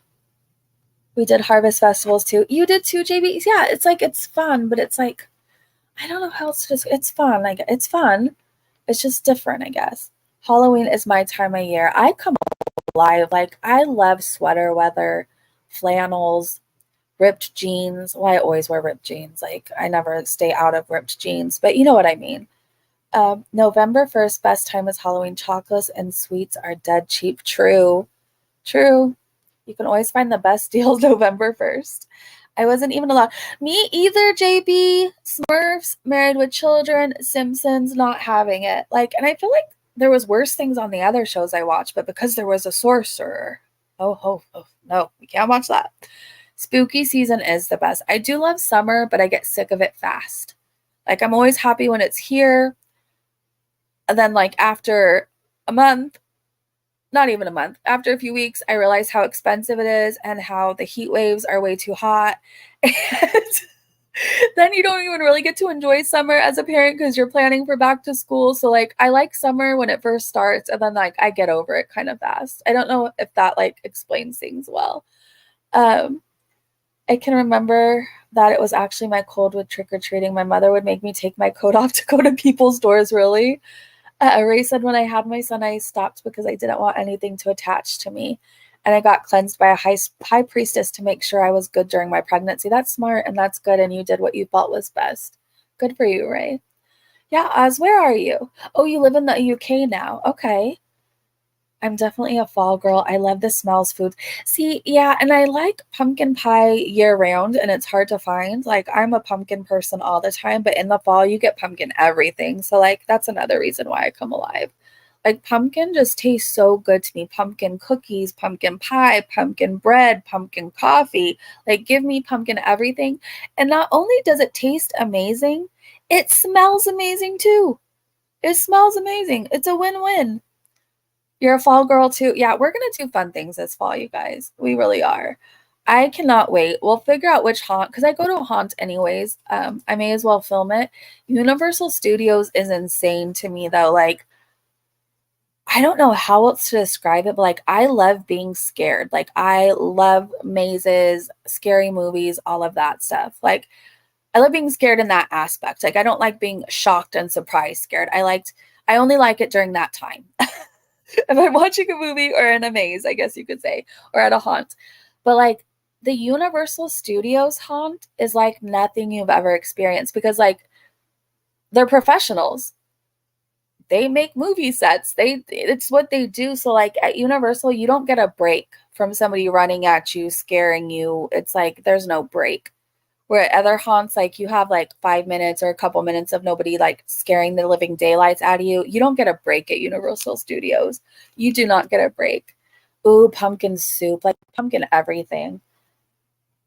We did harvest festivals too. You did too, JB? Yeah, it's like, it's fun, but it's like, I don't know how else to describe. It's fun. Like, it's fun. It's just different, I guess. Halloween is my time of year. I come alive. Like, I love sweater weather, flannels, ripped jeans. Well, I always wear ripped jeans. Like, I never stay out of ripped jeans, but you know what I mean. November 1st, best time is Halloween. Chocolates and sweets are dead cheap. True. True. You can always find the best deals November 1st. I wasn't even allowed. Me either, JB. Smurfs, Married with Children, Simpsons, not having it. Like, and I feel like there was worse things on the other shows I watched, but because there was a sorcerer. Oh, no, we can't watch that. Spooky season is the best. I do love summer, but I get sick of it fast. Like, I'm always happy when it's here. And then, like, after a month, not even a month, after a few weeks, I realized how expensive it is and how the heat waves are way too hot. And then you don't even really get to enjoy summer as a parent because you're planning for back to school. So, like, I like summer when it first starts, and then, like, I get over it kind of fast. I don't know if that, like, explains things well. I can remember that it was actually my cold with trick-or-treating. My mother would make me take my coat off to go to people's doors, really. Ray said when I had my son, I stopped because I didn't want anything to attach to me. And I got cleansed by a high priestess to make sure I was good during my pregnancy. That's smart and that's good. And you did what you felt was best. Good for you, Ray. Yeah, Oz, where are you? Oh, you live in the UK now. Okay. I'm definitely a fall girl. I love the smells food. See, yeah, and I like pumpkin pie year round, and it's hard to find. Like, I'm a pumpkin person all the time, but in the fall, you get pumpkin everything. So, like, that's another reason why I come alive. Like, pumpkin just tastes so good to me. Pumpkin cookies, pumpkin pie, pumpkin bread, pumpkin coffee. Like, give me pumpkin everything. And not only does it taste amazing, it smells amazing too. It smells amazing. It's a win-win. You're a fall girl too. Yeah, we're going to do fun things this fall, you guys. We really are. I cannot wait. We'll figure out which haunt, because I go to a haunt anyways. I may as well film it. Universal Studios is insane to me, though. Like, I don't know how else to describe it, but like, I love being scared. Like, I love mazes, scary movies, all of that stuff. Like, I love being scared in that aspect. Like, I don't like being shocked and surprised scared. I only like it during that time. If I'm watching a movie or in a maze, I guess you could say, or at a haunt. But like, the Universal Studios haunt is like nothing you've ever experienced because, like, they're professionals. They make movie sets. It's what they do. So like, at Universal, you don't get a break from somebody running at you, scaring you. It's like there's no break. Where at other haunts, like, you have like 5 minutes or a couple minutes of nobody like scaring the living daylights out of you. You don't get a break at Universal Studios. You do not get a break. Ooh, pumpkin soup, like pumpkin everything.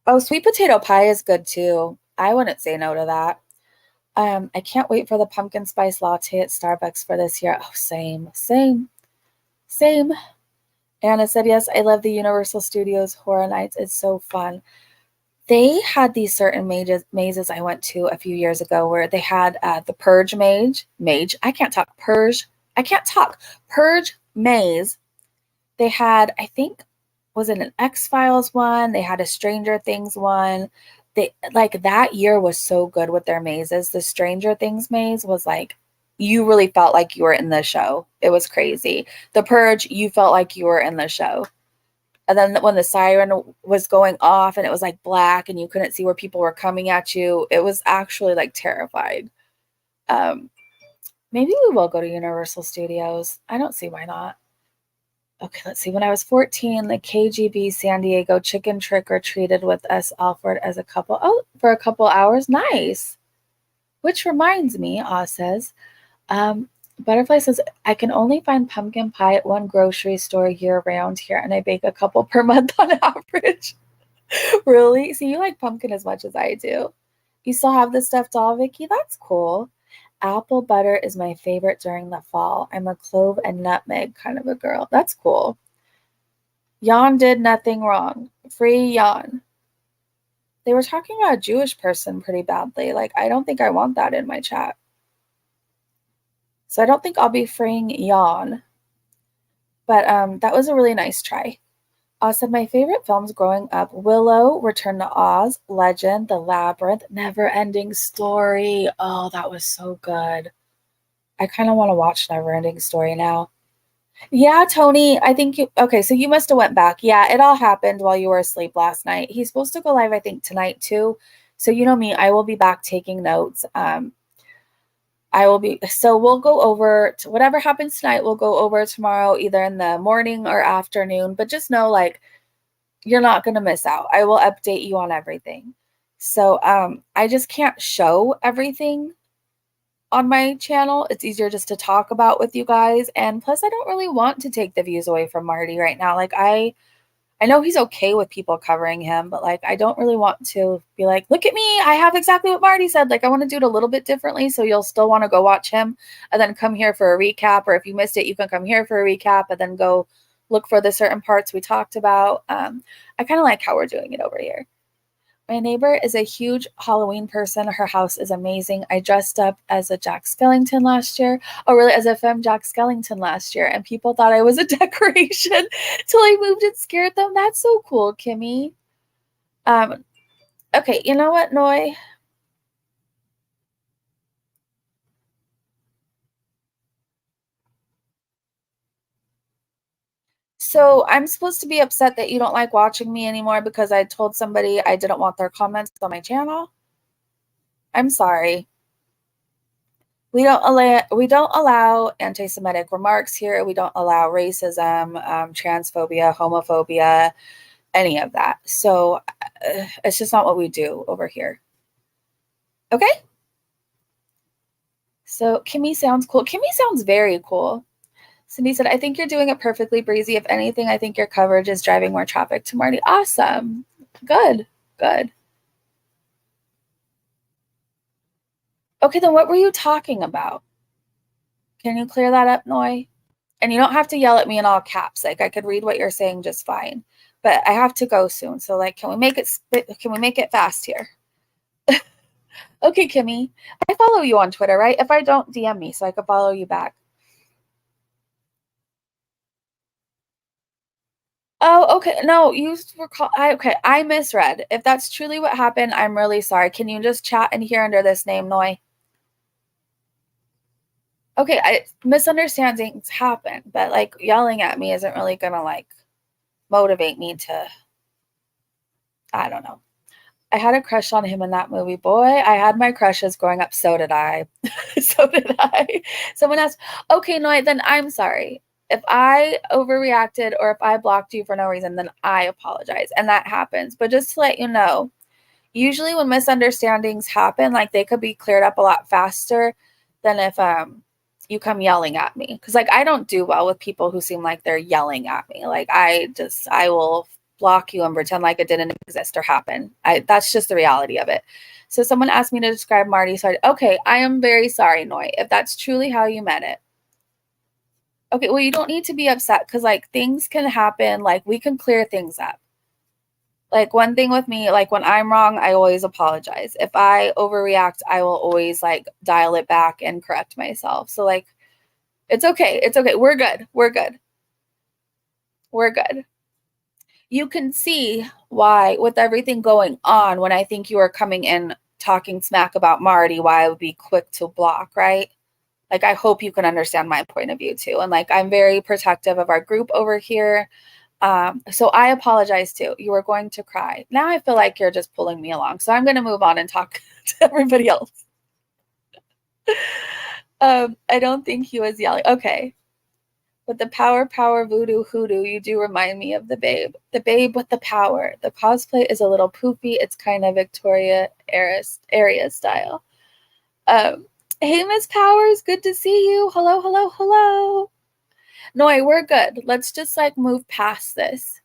Oh, sweet potato pie is good too. I wouldn't say no to that. I can't wait for the pumpkin spice latte at Starbucks for this year. Oh, same. Anna said, yes, I love the Universal Studios Horror Nights. It's so fun. They had these certain mazes I went to a few years ago where they had the Purge mage. I can't talk. Purge maze. They had, I think, was it an X-Files one? They had a Stranger Things one. They, like, that year was so good with their mazes. The Stranger Things maze was like, you really felt like you were in the show. It was crazy. The Purge, you felt like you were in the show. And then when the siren was going off and it was like black and you couldn't see where people were coming at you, it was actually like terrifying. Maybe we will go to Universal Studios. I don't see why not. Okay, let's see. When I was 14, the KGB San Diego chicken trick or treated with us Alfred as a couple. Oh, for a couple hours. Nice. Which reminds me, Oz says, Butterfly says, I can only find pumpkin pie at one grocery store year round here, and I bake a couple per month on average. Really? See, you like pumpkin as much as I do. You still have the stuffed doll, Vicky? That's cool. Apple butter is my favorite during the fall. I'm a clove and nutmeg kind of a girl. That's cool. Jan did nothing wrong. Free Jan. They were talking about a Jewish person pretty badly. Like, I don't think I want that in my chat. So I don't think I'll be freeing Yawn. But that was a really nice try. Said my favorite films growing up: Willow, Return to Oz, Legend, The Labyrinth, Never Ending Story. Oh, that was so good. I kind of want to watch Never Ending Story now. Yeah, Tony, I think you okay, so you must have went back. Yeah, it all happened while you were asleep last night. He's supposed to go live, I think, tonight too. So you know me, I will be back taking notes. I will be, so we'll go over to whatever happens tonight, we'll go over tomorrow, either in the morning or afternoon. But just know, like, you're not going to miss out. I will update you on everything. So I just can't show everything on my channel. It's easier just to talk about with you guys. And plus, I don't really want to take the views away from Marty right now. Like, I know he's okay with people covering him, but like, I don't really want to be like, look at me, I have exactly what Marty said. Like, I want to do it a little bit differently, so you'll still want to go watch him and then come here for a recap. Or if you missed it, you can come here for a recap and then go look for the certain parts we talked about. I kind of like how we're doing it over here. My neighbor is a huge Halloween person. Her house is amazing. I dressed up as a Jack Skellington last year. Oh, really? As a femme Jack Skellington last year. And people thought I was a decoration till I moved and scared them. That's so cool, Kimmy. Okay, you know what, Noi? So I'm supposed to be upset that you don't like watching me anymore because I told somebody I didn't want their comments on my channel? I'm sorry. We don't allow anti-Semitic remarks here. We don't allow racism, transphobia, homophobia, any of that. So it's just not what we do over here. Okay? So Kimmy sounds cool. Kimmy sounds very cool. Cindy said, I think you're doing it perfectly, Breezy. If anything, I think your coverage is driving more traffic to Marty. Awesome. Good. Good. Okay, then what were you talking about? Can you clear that up, Noi? And you don't have to yell at me in all caps. Like, I could read what you're saying just fine. But I have to go soon. So like, can we make it fast here? Okay, Kimmy. I follow you on Twitter, right? If I don't, DM me so I can follow you back. Oh, okay. No, you recall. Okay, I misread. If that's truly what happened, I'm really sorry. Can you just chat in here under this name, Noi? Okay, misunderstandings happen, but like yelling at me isn't really gonna like motivate me to. I don't know. I had a crush on him in that movie. Boy, I had my crushes growing up. So did I. So did I. Someone asked, okay, no, then I'm sorry. If I overreacted or if I blocked you for no reason, then I apologize. And that happens. But just to let you know, usually when misunderstandings happen, like they could be cleared up a lot faster than if you come yelling at me. Because like I don't do well with people who seem like they're yelling at me. Like I will block you and pretend like it didn't exist or happen. That's just the reality of it. So someone asked me to describe Marty. So okay, I am very sorry, Noi, if that's truly how you meant it. Okay, well, you don't need to be upset because like things can happen. Like we can clear things up. Like one thing with me, like when I'm wrong, I always apologize. If I overreact, I will always like dial it back and correct myself. So like it's okay. It's okay. We're good. We're good. We're good. You can see why, with everything going on, when I think you are coming in talking smack about Marty, why I would be quick to block, right? Like, I hope you can understand my point of view too. And like, I'm very protective of our group over here. So I apologize too. You were going to cry. Now I feel like you're just pulling me along. So I'm going to move on and talk to everybody else. I don't think he was yelling. Okay. With the power, voodoo, hoodoo, you do remind me of the babe. The babe with the power. The cosplay is a little poopy. It's kind of Victoria area style. Hey, Miss Powers, good to see you. Hello, hello, hello. No, we're good. Let's just like move past this.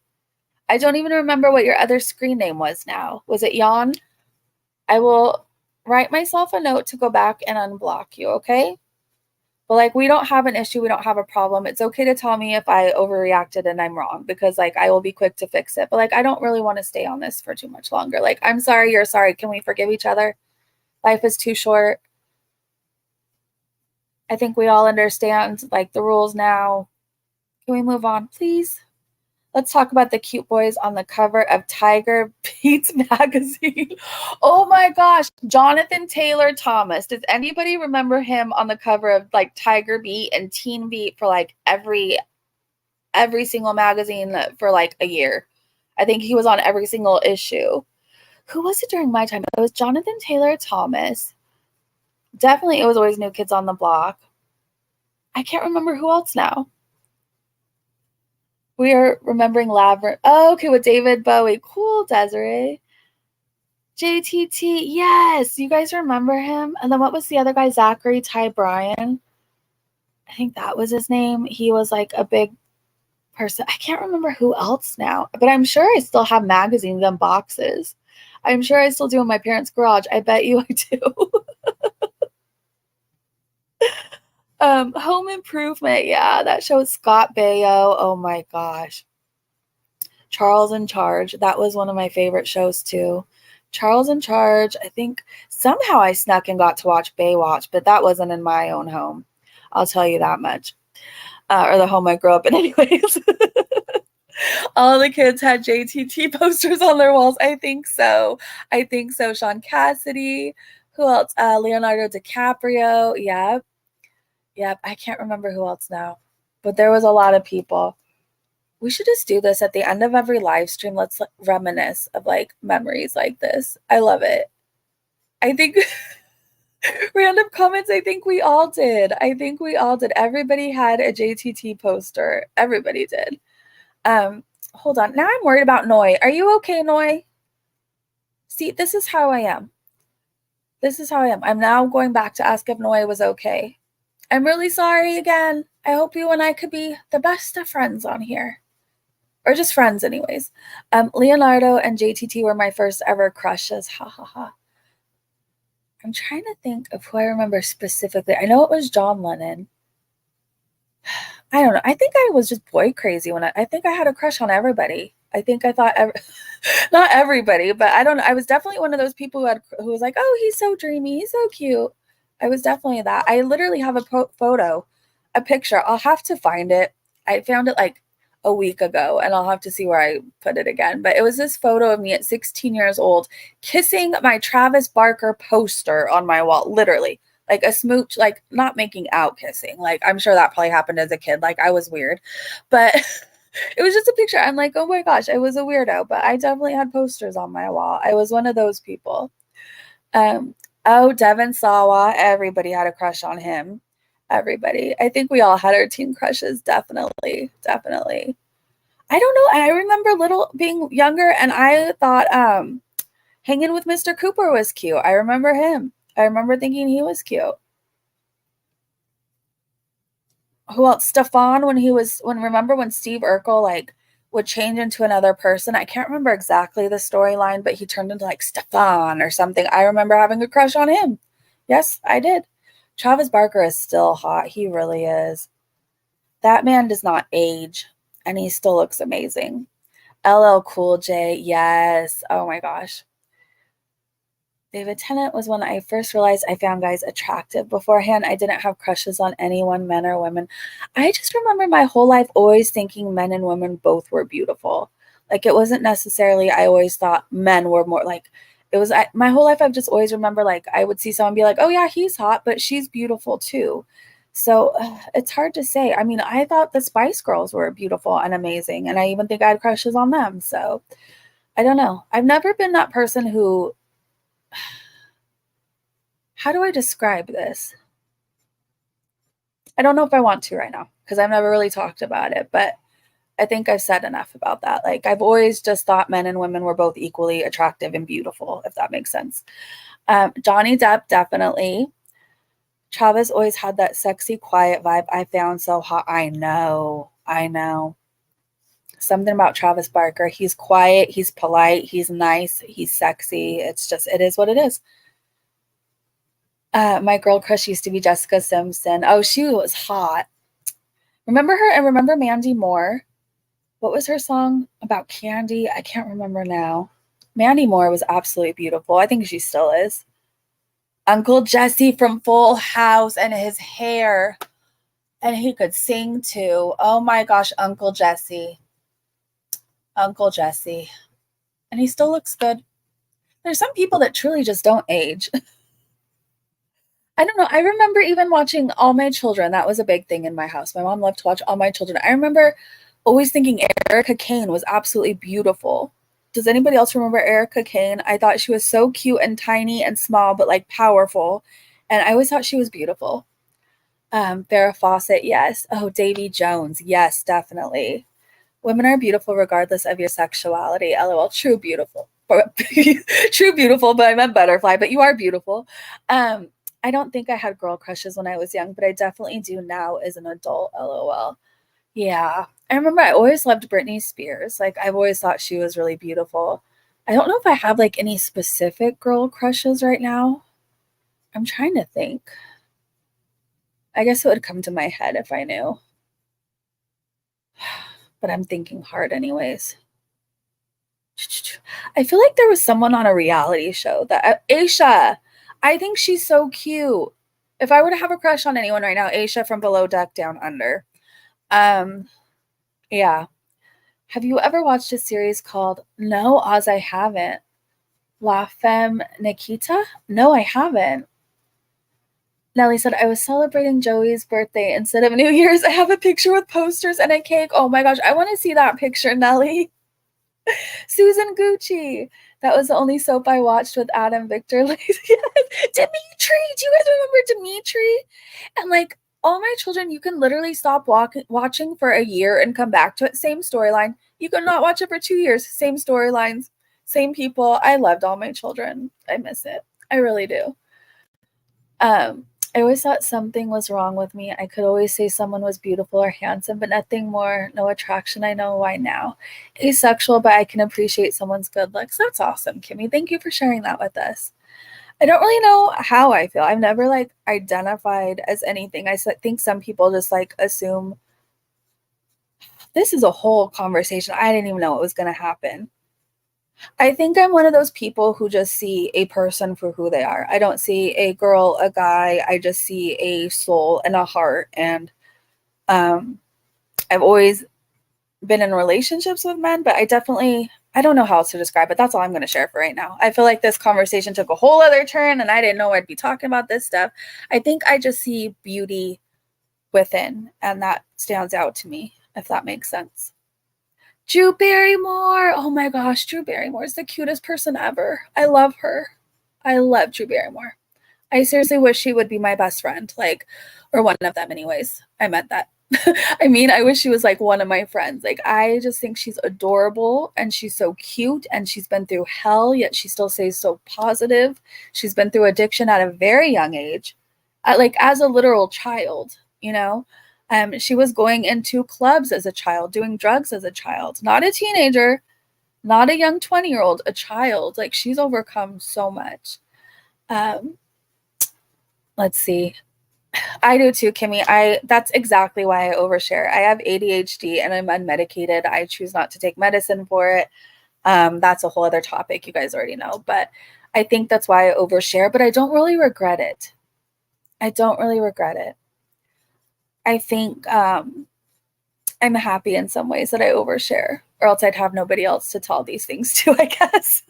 I don't even remember what your other screen name was now. Was it Yawn? I will write myself a note to go back and unblock you, okay? But like we don't have an issue, we don't have a problem. It's okay to tell me if I overreacted and I'm wrong because like I will be quick to fix it. But like I don't really want to stay on this for too much longer. Like I'm sorry, you're sorry. Can we forgive each other? Life is too short. I think we all understand like the rules now. Can we move on, please? Let's talk about the cute boys on the cover of Tiger Beats magazine. Oh my gosh, Jonathan Taylor Thomas. Does anybody remember him on the cover of like Tiger Beat and Teen Beat for like every single magazine for like a year? I think he was on every single issue. Who was it during my time? It was Jonathan Taylor Thomas. Definitely, it was always New Kids on the Block. I can't remember who else now. We are remembering Labyrinth. Oh, okay, with David Bowie. Cool, Desiree. JTT, yes. You guys remember him? And then what was the other guy? Zachary Ty Bryan. I think that was his name. He was like a big person. I can't remember who else now, but I'm sure I still have magazines and boxes. I'm sure I still do in my parents' garage. I bet you I do. Home Improvement. Yeah, that show with Scott Baio. Oh my gosh. Charles in Charge. That was one of my favorite shows too. Charles in Charge. I think somehow I snuck and got to watch Baywatch, but that wasn't in my own home. I'll tell you that much. Or the home I grew up in anyways. All the kids had JTT posters on their walls. I think so. Sean Cassidy. Who else? Leonardo DiCaprio. Yep. I can't remember who else now. But there was a lot of people. We should just do this at the end of every live stream. Let's reminisce of like memories like this. I love it. I think random comments. I think we all did. Everybody had a JTT poster. Everybody did. Hold on. Now I'm worried about Noi. Are you okay, Noi? See, this is how I am. I'm now going back to ask if Noi was okay. I'm really sorry again. I hope you and I could be the best of friends on here. Or just friends anyways. Leonardo and JTT were my first ever crushes. Ha ha ha. I'm trying to think of who I remember specifically. I know it was John Lennon. I don't know. I think I was just boy crazy when I think I had a crush on everybody. I think I thought not everybody, but I don't know. I was definitely one of those people who was like, oh, he's so dreamy. He's so cute. I was definitely that. I literally have a picture. I'll have to find it. I found it like a week ago and I'll have to see where I put it again. But it was this photo of me at 16 years old kissing my Travis Barker poster on my wall, literally. Like a smooch, like not making out kissing. Like I'm sure that probably happened as a kid. Like I was weird. But it was just a picture. I'm like, oh my gosh, I was a weirdo. But I definitely had posters on my wall. I was one of those people. Oh, Devin Sawa. Everybody had a crush on him. Everybody. I think we all had our teen crushes. Definitely. I don't know. I remember being younger and I thought hanging with Mr. Cooper was cute. I remember him. I remember thinking he was cute. Who else? Stefan, remember when Steve Urkel like would change into another person? I can't remember exactly the storyline, but he turned into like Stefan or something. I remember having a crush on him. Yes, I did. Travis Barker is still hot. He really is. That man does not age, and he still looks amazing. LL Cool J, yes. Oh my gosh. David Tennant was when I first realized I found guys attractive. Beforehand, I didn't have crushes on anyone, men or women. I just remember my whole life always thinking men and women both were beautiful. Like it wasn't necessarily, I always thought men were more like, it was my whole life. I've just always remember like I would see someone be like, oh yeah, he's hot, but she's beautiful too. So it's hard to say. I mean, I thought the Spice Girls were beautiful and amazing. And I even think I had crushes on them. So I don't know. I've never been that person who, how do I describe this? I don't know if I want to right now because I've never really talked about it, but I think I've said enough about that. Like I've always just thought men and women were both equally attractive and beautiful, if that makes sense. Johnny Depp, definitely. Travis always had that sexy, quiet vibe I found so hot. I know. Something about Travis Barker. He's quiet, he's polite, he's nice, he's sexy. It is what it is. My girl crush used to be Jessica Simpson. Oh, she was hot. Remember her? I remember Mandy Moore. What was her song about candy? I can't remember now. Mandy Moore was absolutely beautiful. I think she still is. Uncle Jesse from Full House and his hair. And he could sing too. Oh my gosh, Uncle Jesse. Uncle Jesse. And he still looks good. There's some people that truly just don't age. I don't know. I remember even watching All My Children. That was a big thing in my house. My mom loved to watch All My Children. I remember always thinking Erica Kane was absolutely beautiful. Does anybody else remember Erica Kane? I thought she was so cute and tiny and small, but like powerful. And I always thought she was beautiful. Farrah Fawcett, yes. Oh, Davy Jones, yes, definitely. Women are beautiful regardless of your sexuality. LOL, true beautiful. True beautiful, but I meant butterfly, but you are beautiful. I don't think I had girl crushes when I was young, but I definitely do now as an adult. LOL. Yeah. I remember I always loved Britney Spears. Like, I've always thought she was really beautiful. I don't know if I have like any specific girl crushes right now. I'm trying to think. I guess it would come to my head if I knew. But I'm thinking hard anyways. I feel like there was someone on a reality show that Aisha. I think she's so cute. If I were to have a crush on anyone right now, Aisha from Below Deck Down Under. Yeah. Have you ever watched a series called No, Oz, I haven't. La Femme Nikita? No, I haven't. Nellie said, I was celebrating Joey's birthday instead of New Year's. I have a picture with posters and a cake. Oh my gosh, I want to see that picture, Nellie. Susan Gucci. That was the only soap I watched with Adam Victor. Yes. Dimitri. Do you guys remember Dimitri? And like All My Children, you can literally stop watching for a year and come back to it. Same storyline. You can not watch it for 2 years. Same storylines, same people. I loved All My Children. I miss it. I really do. I always thought something was wrong with me. I could always say someone was beautiful or handsome, but nothing more, no attraction. I know why now. Asexual, but I can appreciate someone's good looks. That's awesome, Kimmy. Thank you for sharing that with us. I don't really know how I feel. I've never like identified as anything. I think some people just like assume this is a whole conversation. I didn't even know what was going to happen. I think I'm one of those people who just see a person for who they are. I don't see a girl, a guy. I just see a soul and a heart. And I've always been in relationships with men, but I don't know how else to describe it. That's all I'm going to share for right now. I feel like this conversation took a whole other turn and I didn't know I'd be talking about this stuff. I think I just see beauty within, and that stands out to me, if that makes sense. Drew Barrymore. Oh my gosh, Drew Barrymore is the cutest person ever. I love her. I love Drew Barrymore. I seriously wish she would be my best friend, like, or one of them anyways. I meant that. I mean, I wish she was like one of my friends. Like, I just think she's adorable and she's so cute and she's been through hell, yet she still stays so positive. She's been through addiction at a very young age, like as a literal child, you know? She was going into clubs as a child, doing drugs as a child, not a teenager, not a young 20-year-old, a child. Like, she's overcome so much. Let's see. I do too, Kimmy. That's exactly why I overshare. I have ADHD and I'm unmedicated. I choose not to take medicine for it. That's a whole other topic you guys already know, but I think that's why I overshare, but I don't really regret it. I don't really regret it. I think I'm happy in some ways that I overshare, or else I'd have nobody else to tell these things to, I guess.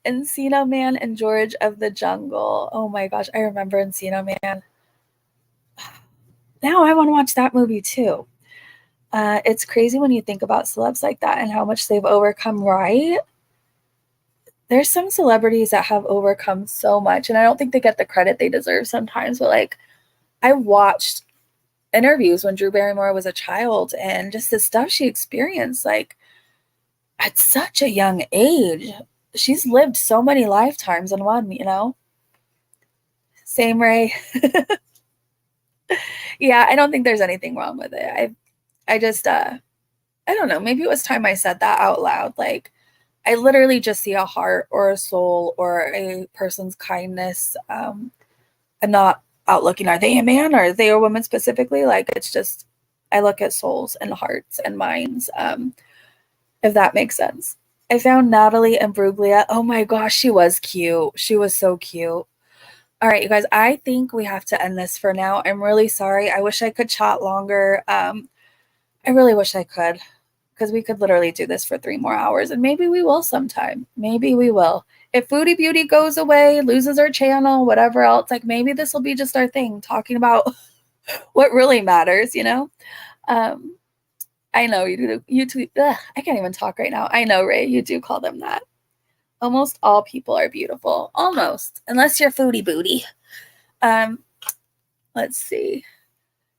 Encino Man and George of the Jungle. Oh my gosh, I remember Encino Man. Now I want to watch that movie too. It's crazy when you think about celebs like that and how much they've overcome, right? There's some celebrities that have overcome so much, and I don't think they get the credit they deserve sometimes, but like, I watched interviews when Drew Barrymore was a child and just the stuff she experienced, like, at such a young age. She's lived so many lifetimes in one, you know? Same, Ray. Yeah, I don't think there's anything wrong with it. I just, I don't know, maybe it was time I said that out loud. Like, I literally just see a heart or a soul or a person's kindness. I'm not out looking, are they a man or are they a woman specifically? Like, it's just, I look at souls and hearts and minds, if that makes sense. I found Natalie and Bruglia. Oh my gosh, she was cute. She was so cute. All right, you guys, I think we have to end this for now. I'm really sorry. I wish I could chat longer. I really wish I could, because we could literally do this for 3 more hours, and maybe we will sometime. Maybe we will. If Foodie Beauty goes away, loses our channel, whatever else, like maybe this will be just our thing, talking about what really matters, you know? I know you two, I can't even talk right now. I know, Ray, you do call them that. Almost all people are beautiful. Almost. Unless you're Foodie Booty. Let's see.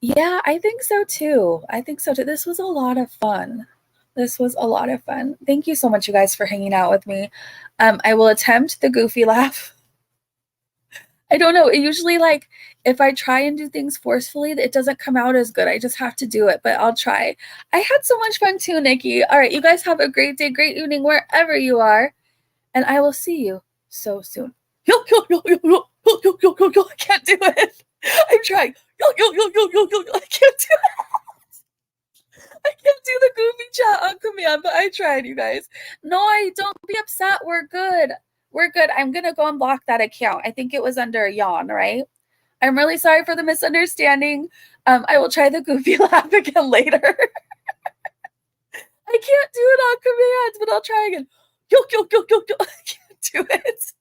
Yeah, I think so too. I think so too. This was a lot of fun. This was a lot of fun. Thank you so much, you guys, for hanging out with me. I will attempt the goofy laugh. I don't know. It usually, like, if I try and do things forcefully, it doesn't come out as good. I just have to do it, but I'll try. I had so much fun too, Nikki. All right, you guys have a great day, great evening, wherever you are. And I will see you so soon. I can't do it. I'm trying. I can't do it. I can't do the goofy chat on command, but I tried, you guys. No, don't be upset. We're good. We're good. I'm going to go and block that account. I think it was under Yawn, right? I'm really sorry for the misunderstanding. I will try the goofy laugh again later. I can't do it on command, but I'll try again. I can't do it.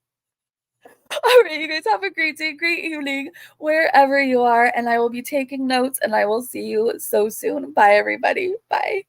All right, you guys have a great day, great evening, wherever you are. And I will be taking notes, and I will see you so soon. Bye, everybody. Bye.